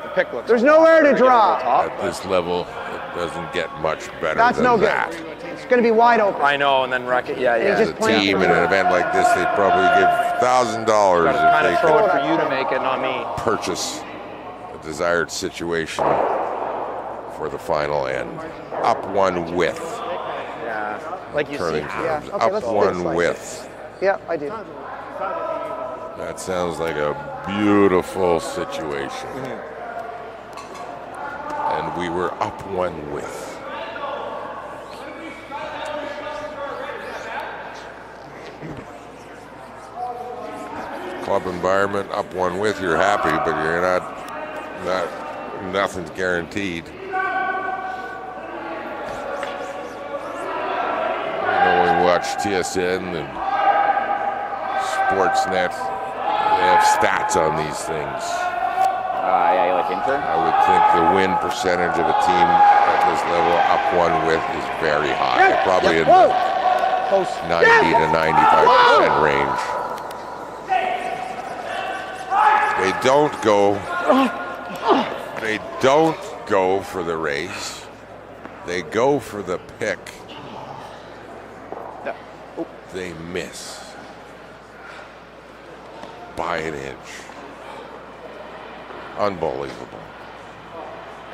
The pick looks. There's nowhere to pretty good draw. at the top, At this level, it doesn't get much better That's than no good. that. It's going to be wide open. I know, and then wreck it. Yeah, They yeah. just As a plant team for in an the- event like this, they'd probably give $1,000 Gotta if kind they of throw could it for you to make it, not me. purchase a desired situation for the final end. Up one with Yeah. Like you see. curling Yeah, terms. okay, Up let's one slice it. with. Yeah, I do. That sounds like a beautiful situation. And we were up one with. Club environment, up one with, you're happy, but you're nothing's guaranteed. When we watch TSN and Sportsnet, they have stats on these things. Yeah, you like intern? I would think the win percentage of a team at this level up one with is very high, probably in the 90 to 95% range. They don't go for the race. They go for the pick. They miss by an inch. Unbelievable.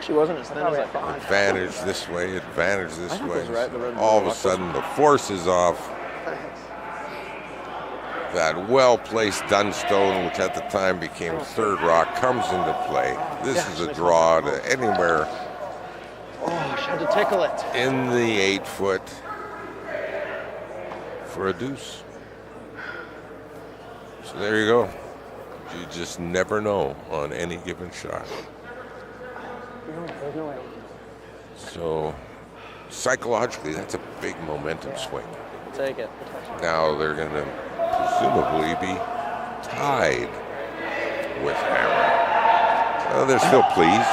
She wasn't as thin as I thought. Advantage this way, advantage this I thought way. it was right, the red and All of blue a rock. sudden, the force is off. That well-placed Dunstone, which at the time became third rock, comes into play. This is a draw to anywhere Oh, she had to tickle it. in the 8-foot for a deuce. So there you go. You just never know on any given shot. So psychologically, that's a big momentum swing. Take it. Now they're going to presumably be tied with Hammer. Well, they're still pleased.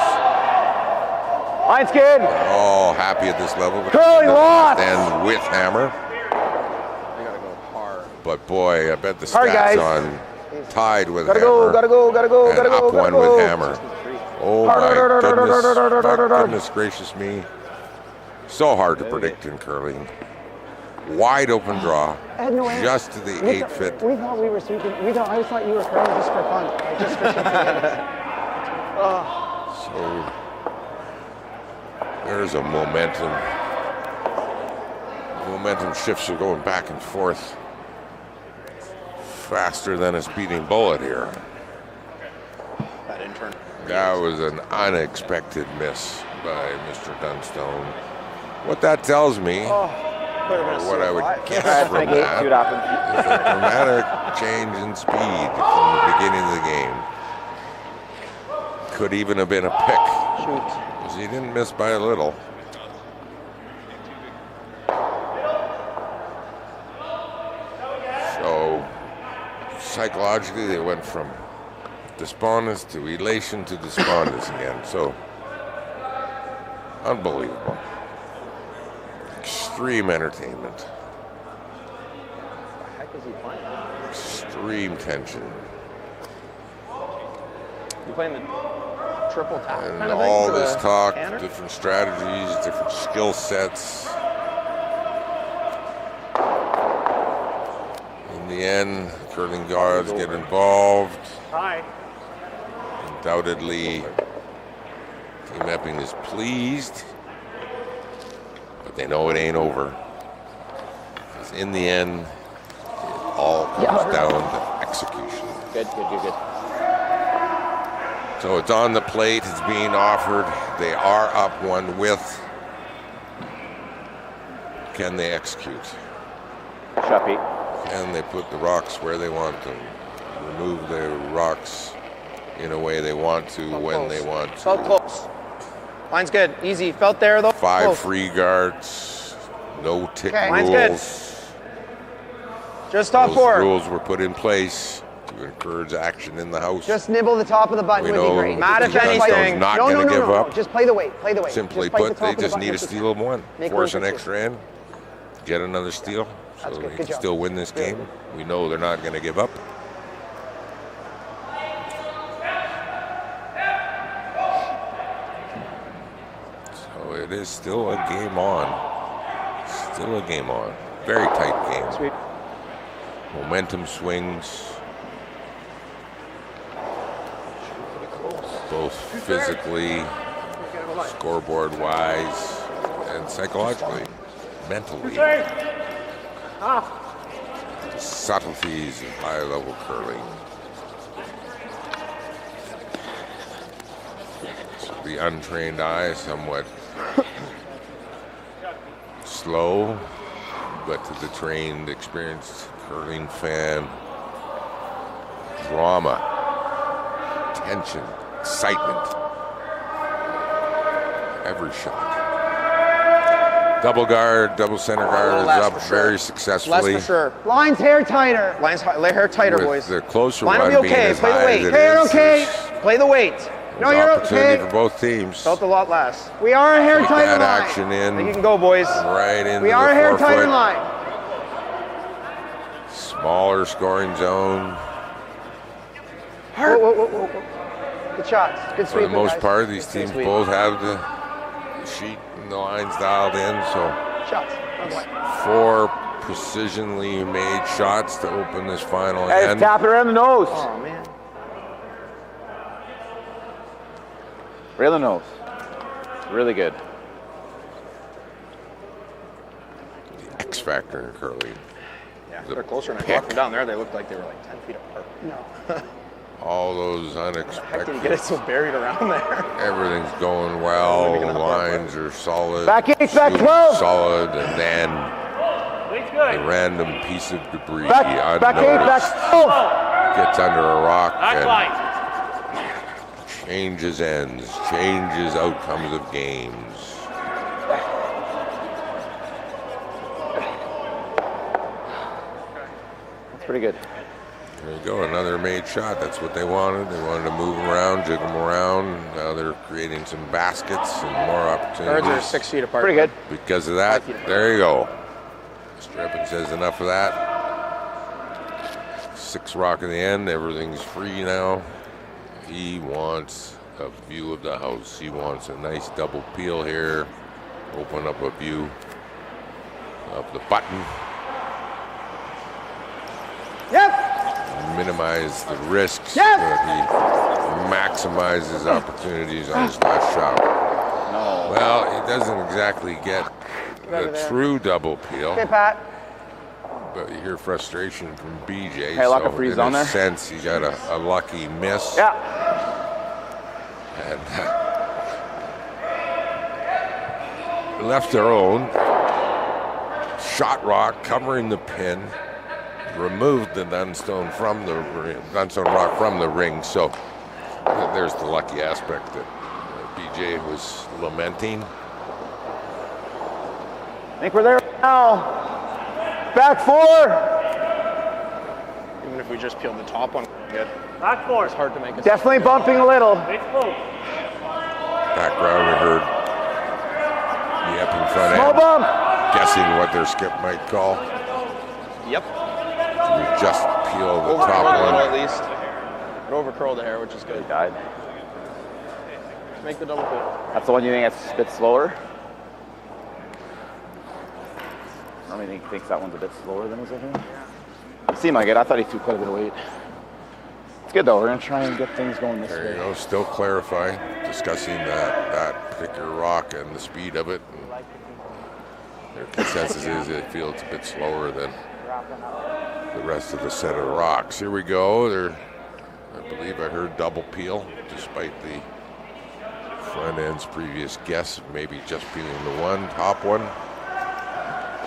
Line's good. They're all happy at this level. Curling lots. And with Hammer. They gotta go hard. But boy, I bet the Hard, stats guys. on tied with Gotta hammer. go, gotta go, gotta go, and gotta go, up gotta one go. with hammer. Oh my goodness gracious me. So hard to predict in curling. Wide open draw, I had no answer. just to the 8 foot. We thought we were sweeping. I always thought you were curling just for fun, like just for something. So there's a momentum. Momentum shifts are going back and forth faster than a speeding bullet here. That intern. That was an unexpected miss by Mr. Dunstone. What that tells me, or what I would guess from that, Shoot off him. is a dramatic change in speed from the beginning of the game. Could even have been a pick, because he didn't miss by a little. So psychologically, they went from despondence to elation to despondence again. So unbelievable. Extreme entertainment. What the heck is he playing? Extreme tension. You playing the triple tap And kind of thing all for this the talk, canner? different strategies, different skill sets. In the end, curling guards get involved. Hi. Undoubtedly, Team Epping is pleased, but they know it ain't over. 'Cause in the end, it all comes down to execution. Good. So it's on the plate, it's being offered. They are up one with. Can they execute? Shot, Pete. Can they put the rocks where they want them? Remove the rocks in a way they want to, when they want to. Felt close. Line's good. Easy. Felt there though. 5 Close. free guards, no tick Okay. Line's rules. good. Just top Those 4. rules were put in place to encourage action in the house. Just nibble the top of the button we would be know great. Matt, if Team Dunstone's anything- not No, going to give up. Just play the weight. Play the weight. Simply Just bite put, the top they of the just button need a if you steal of one. Make Force room an for extra in, get another steal, so That's good. they Good can job. still win this game. We know they're not going to give up. So it is still a game on. Still a game on. Very tight game. Sweet. Momentum swings. Both physically, scoreboard wise, and psychologically, mentally. The subtleties of high level curling. So the untrained eye, somewhat slow, but to the trained, experienced curling fan, drama, tension, excitement. Every shot. Double guard, double center guard is less up for sure. very Less successfully. for sure. Line's hair tighter. Line's lay hair tighter, With boys. the closer Line will one be being okay. as Play the high weight. as it Okay, is, okay. Play the weight. No, there's you're opportunity okay. for both teams. Felt a lot less. We are a hair Take tighter that line. action I think you in can go, boys. right into We are a the hair 4 tighter foot. line. Smaller scoring zone. Whoa, whoa, whoa, whoa, whoa. Good shots. Good For sweeping, the most guys. part, these teams sweep. both have the sheet and the lines dialed in, so Shots. Okay. 4 precisionally made shots to open this final Hey, end. tap it around the nose. Oh man. Right on the nose. Really good. The X factor in curling. Yeah, The they're closer. And I pick. walked them down there. They looked like they were like 10 feet apart. No. All those How did you unexpected. get it so buried around there? Everything's going well. Maybe gonna Lines are solid. Back 8, back shooting 12. Solid, and then Weight's a good. random piece of debris Back 8, back unnoticed 12. gets under a rock Back and line. changes ends, changes outcomes of games. That's pretty good. There you go, another made shot. That's what they wanted. They wanted to move them around, jiggle them around. Now they're creating some baskets and more Birds are opportunities. 6 feet apart. Pretty good. Because of that, there you go. Mr. Epping says enough of that. 6 rock in the end. Everything's free now. He wants a view of the house. He wants a nice double peel here. Open up a view of the button. Yep. Minimize the risks. Yep. So that he maximizes opportunities on his last shot. No. Well, he doesn't exactly get Over the there. true double peel. Okay, Pat. But you hear frustration from BJ. Hey, lock a so free in zone a there. sense, he got a lucky miss. Yeah. And left their own. Shot rock covering the pin. Removed the Dunstone from the Dunstone rock from the ring. So there's the lucky aspect that BJ was lamenting. I think we're there now. Back 4. Even if we just peeled the top one, good. Back 4. It's hard to make a Definitely bumping a little. Big move. Background, we heard the Epping front Small end bump. guessing what their skip might call. Yep. We just peeled the Over top curl one. at least. It over curled the hair, which is He good. died. Make the double peel. That's the one you think that's a bit slower? I don't think he thinks that one's a bit slower than his other one. It seemed like it. I thought he threw quite a bit of weight. It's good though. We're gonna try and get things going this There you way. go, still clarifying, discussing that particular rock and the speed of it. And their consensus is they feel it's a bit slower than the rest of the set of rocks. Here we go. I believe I heard double peel, despite the front end's previous guess of maybe just peeling the one, top one.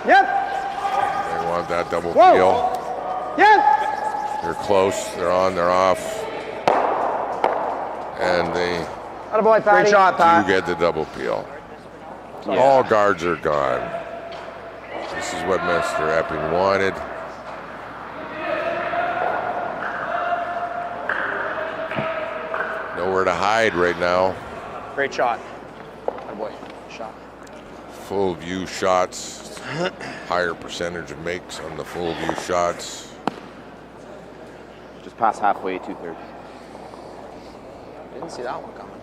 Yep. They want that double Whoa. peel. Yep. They're close, they're on, they're off. And they Attaboy, Patty. Great shot, do Pat. get the double peel. All guards are gone. This is what Mr. Epping wanted. Nowhere to hide right now. Great shot. Oh boy, shot. Full view shots. Higher percentage of makes on the full view shots. Just past halfway, 2/3. Didn't see that one coming.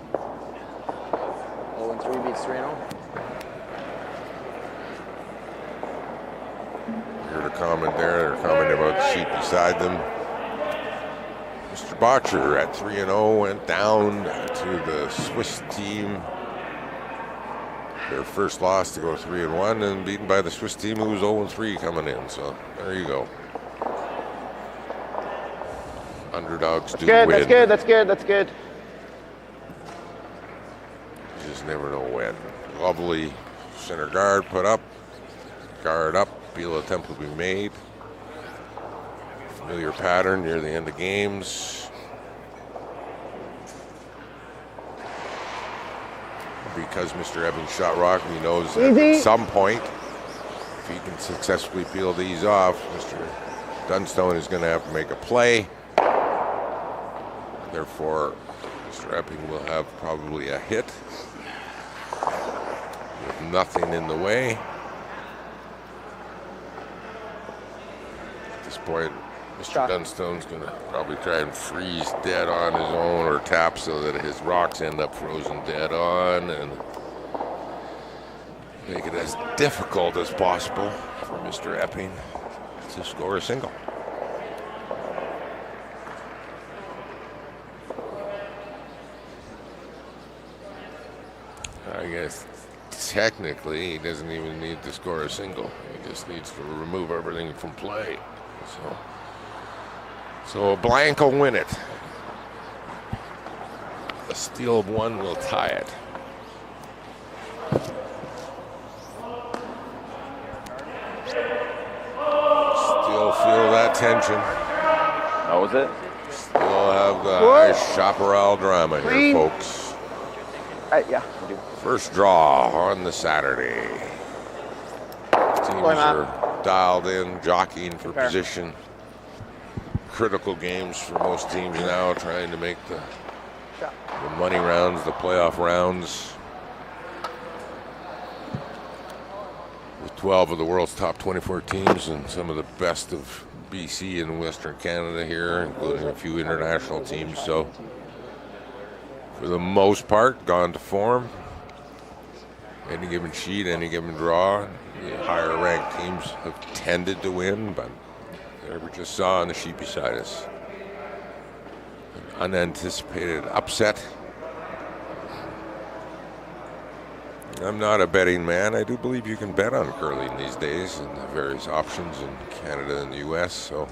0-3 beats 3-0. Heard a comment there. They're commenting about the seat beside them. Mr. Botcher at 3-0 went down to the Swiss team. Their first loss to go 3-1 and beaten by the Swiss team who was 0-3 coming in. So there you go. Underdogs do Good, win. that's good, that's good, that's good. You just never know when. Lovely center guard put up. Guard up. Peel attempt will be made. Familiar pattern near the end of games. Because Mr. Evans shot rock, he knows that Easy. at some point, if he can successfully peel these off, Mr. Dunstone is going to have to make a play. Therefore, Mr. Epping will have probably a hit with nothing in the way. At this point, Mr. Dunstone's going to probably try and freeze dead on his own or tap so that his rocks end up frozen dead on and make it as difficult as possible for Mr. Epping to score a single. I guess technically he doesn't even need to score a single. He just needs to remove everything from play. So a blank will win it. A steal of one will tie it. Still feel that tension. That was it? Still have the high chaparral drama here, Clean. folks. Yeah, we do. First draw on the Saturday. Teams are dialed in, jockeying for position. Critical games for most teams now, trying to make the money rounds, the playoff rounds. With 12 of the world's top 24 teams and some of the best of BC and Western Canada here, including a few international teams. So for the most part, gone to form. Any given sheet, any given draw, the higher ranked teams have tended to win, but there we just saw on the sheet beside us an unanticipated upset. I'm not a betting man. I do believe you can bet on curling these days and the various options in Canada and the U.S. So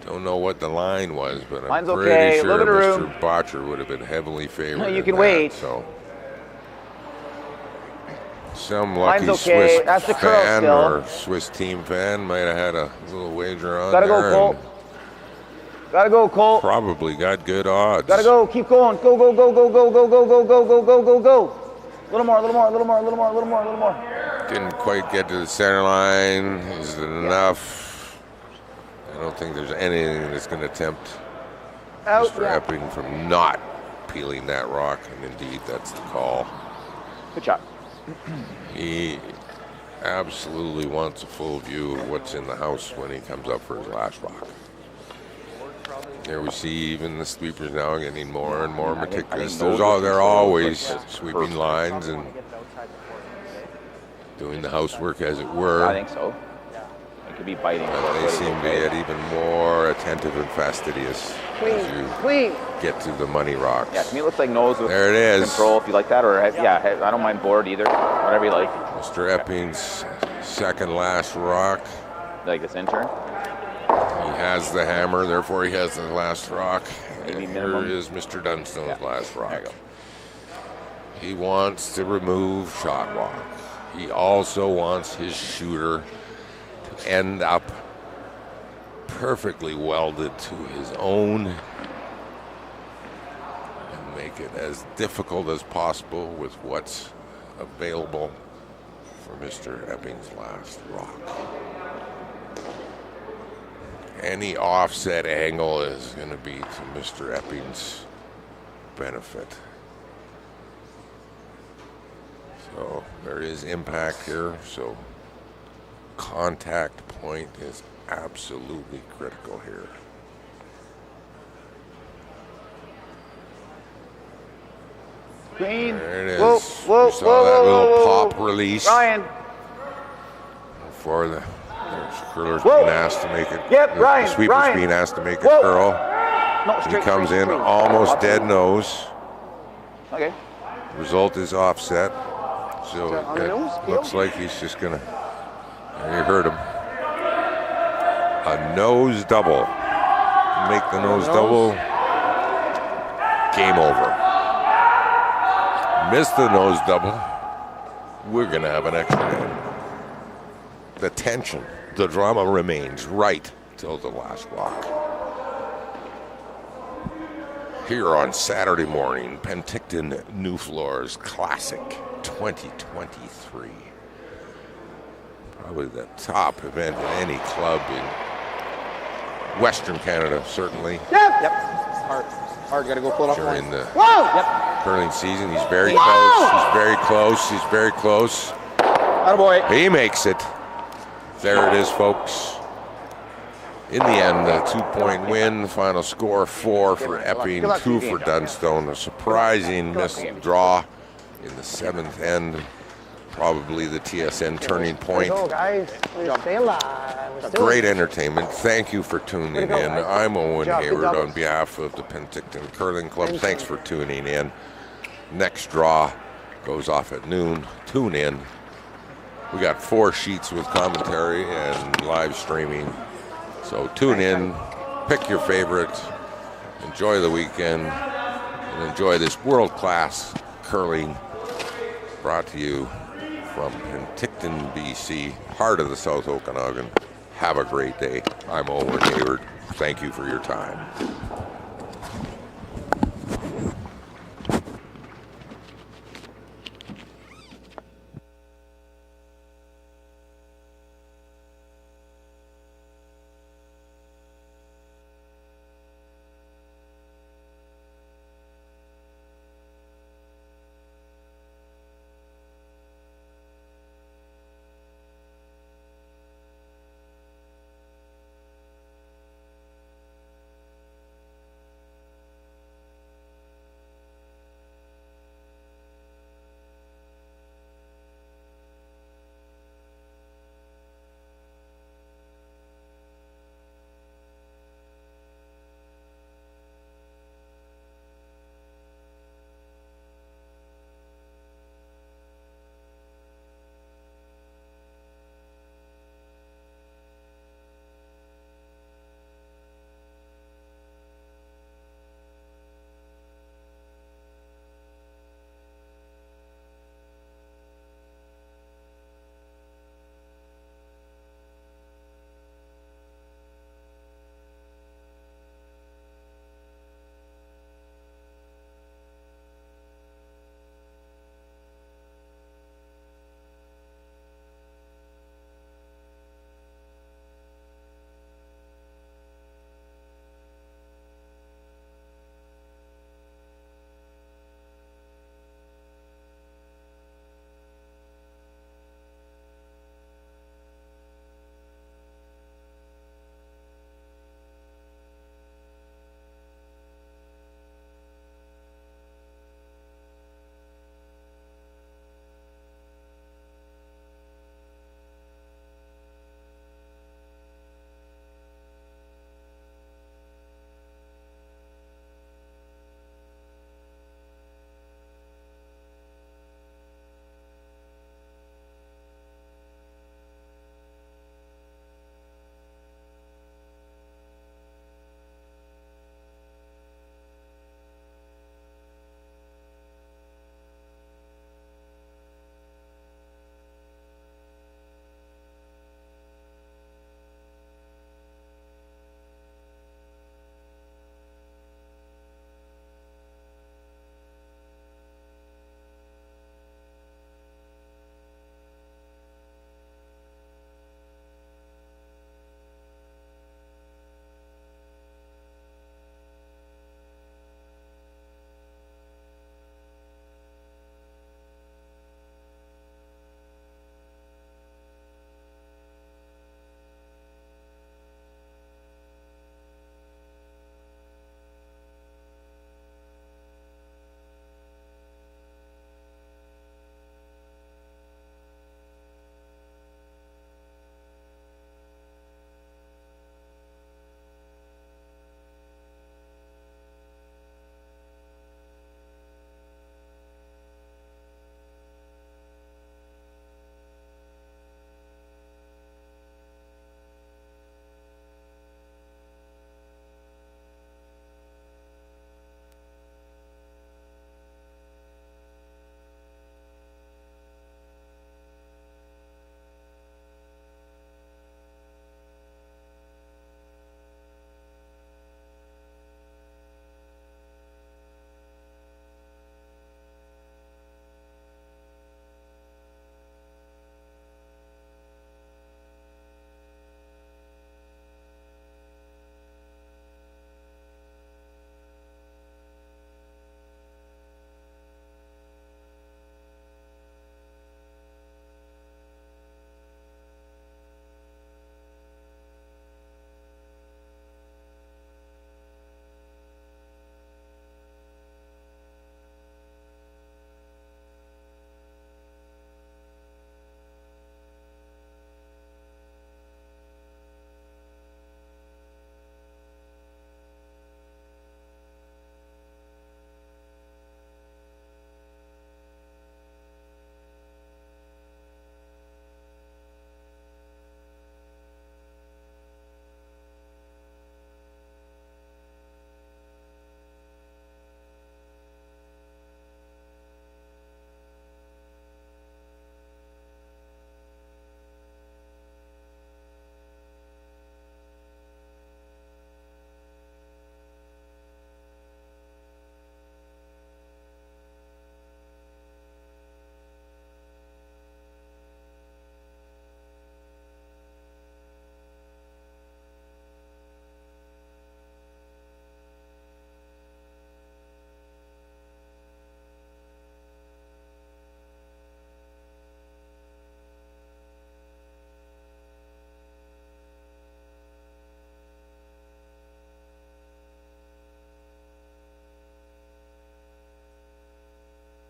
don't know what the line was, but I'm Line's pretty okay. sure Look at the Mr. room. Botcher would have been heavily favored. No, you in can that, wait. So some lucky Line's okay. Swiss That's the curl fan still. or Swiss team fan might have had a little wager on Gotta there. go, Cole. And Gotta go, Cole. probably got good odds. Gotta go. Keep going. Go, go, go, go, go, go, go, go, go, go, go, go, go. A little more, a little more, a little more, a little more, a little more, a little more. Didn't quite get to the center line. Is it enough? I don't think there's anything that's going to tempt Mr. Epping from not peeling that rock, and indeed that's the call. Good shot. He absolutely wants a full view of what's in the house when he comes up for his last rock. There we see even the sweepers now getting more and more meticulous. They're always sweeping lines and doing the housework, as it were. I think so. It could be biting. But they seem to get even more attentive and fastidious as you get to the money rocks. Yeah, to me it looks like nose with There it is. control if you like that, or yeah, I don't mind board either. Whatever you like. Mr. Epping's second last rock. Like this intern. He has the hammer, therefore he has the last rock. Maybe And here minimum. is Mr. Dunstone's last There you rock. go. He wants to remove shot rock. He also wants his shooter to end up perfectly welded to his own and make it as difficult as possible with what's available for Mr. Epping's last rock. Any offset angle is going to be to Mr. Epping's benefit. So there is impact here, so contact point is absolutely critical here. Green. There it is. Whoa, whoa, You saw whoa, that whoa, little whoa, pop release Ryan. before the curler's Whoa. being asked to make it. Yep, the Ryan, sweeper's Ryan. being asked to make it Whoa. curl. No, He straight, comes straight, in straight. almost dead nose. Okay. Result is offset. So On the it nose, looks like he's just gonna. You heard him. A nose double. Make the nose double. Game over. Miss the nose double. We're gonna have an extra game. The tension, the drama remains right till the last rock. Here on Saturday morning, Penticton Nufloors Classic 2023. Probably the top event in any club in Western Canada, certainly, Yep. Hard. Gotta go pull it up. during the Whoa! curling season. He's very close. He's very close. He's very close. Attaboy. He makes it. There it is, folks. In the end, a 2-point win. Final score 4 for Epping, 2 for Dunstone. A surprising missed draw in the 7th end. Probably the TSN turning point. Go, guys. Stay alive. Let's do Great it. entertainment. Thank you for tuning in. I'm Owen Hayward on behalf of the Penticton Curling Club. Thanks for tuning in. Next draw goes off at noon. Tune in. We got 4 sheets with commentary and live streaming. So tune in, pick your favorite, enjoy the weekend, and enjoy this world-class curling brought to you from Penticton, BC, heart of the South Okanagan. Have a great day. I'm Owen Hayward. Thank you for your time.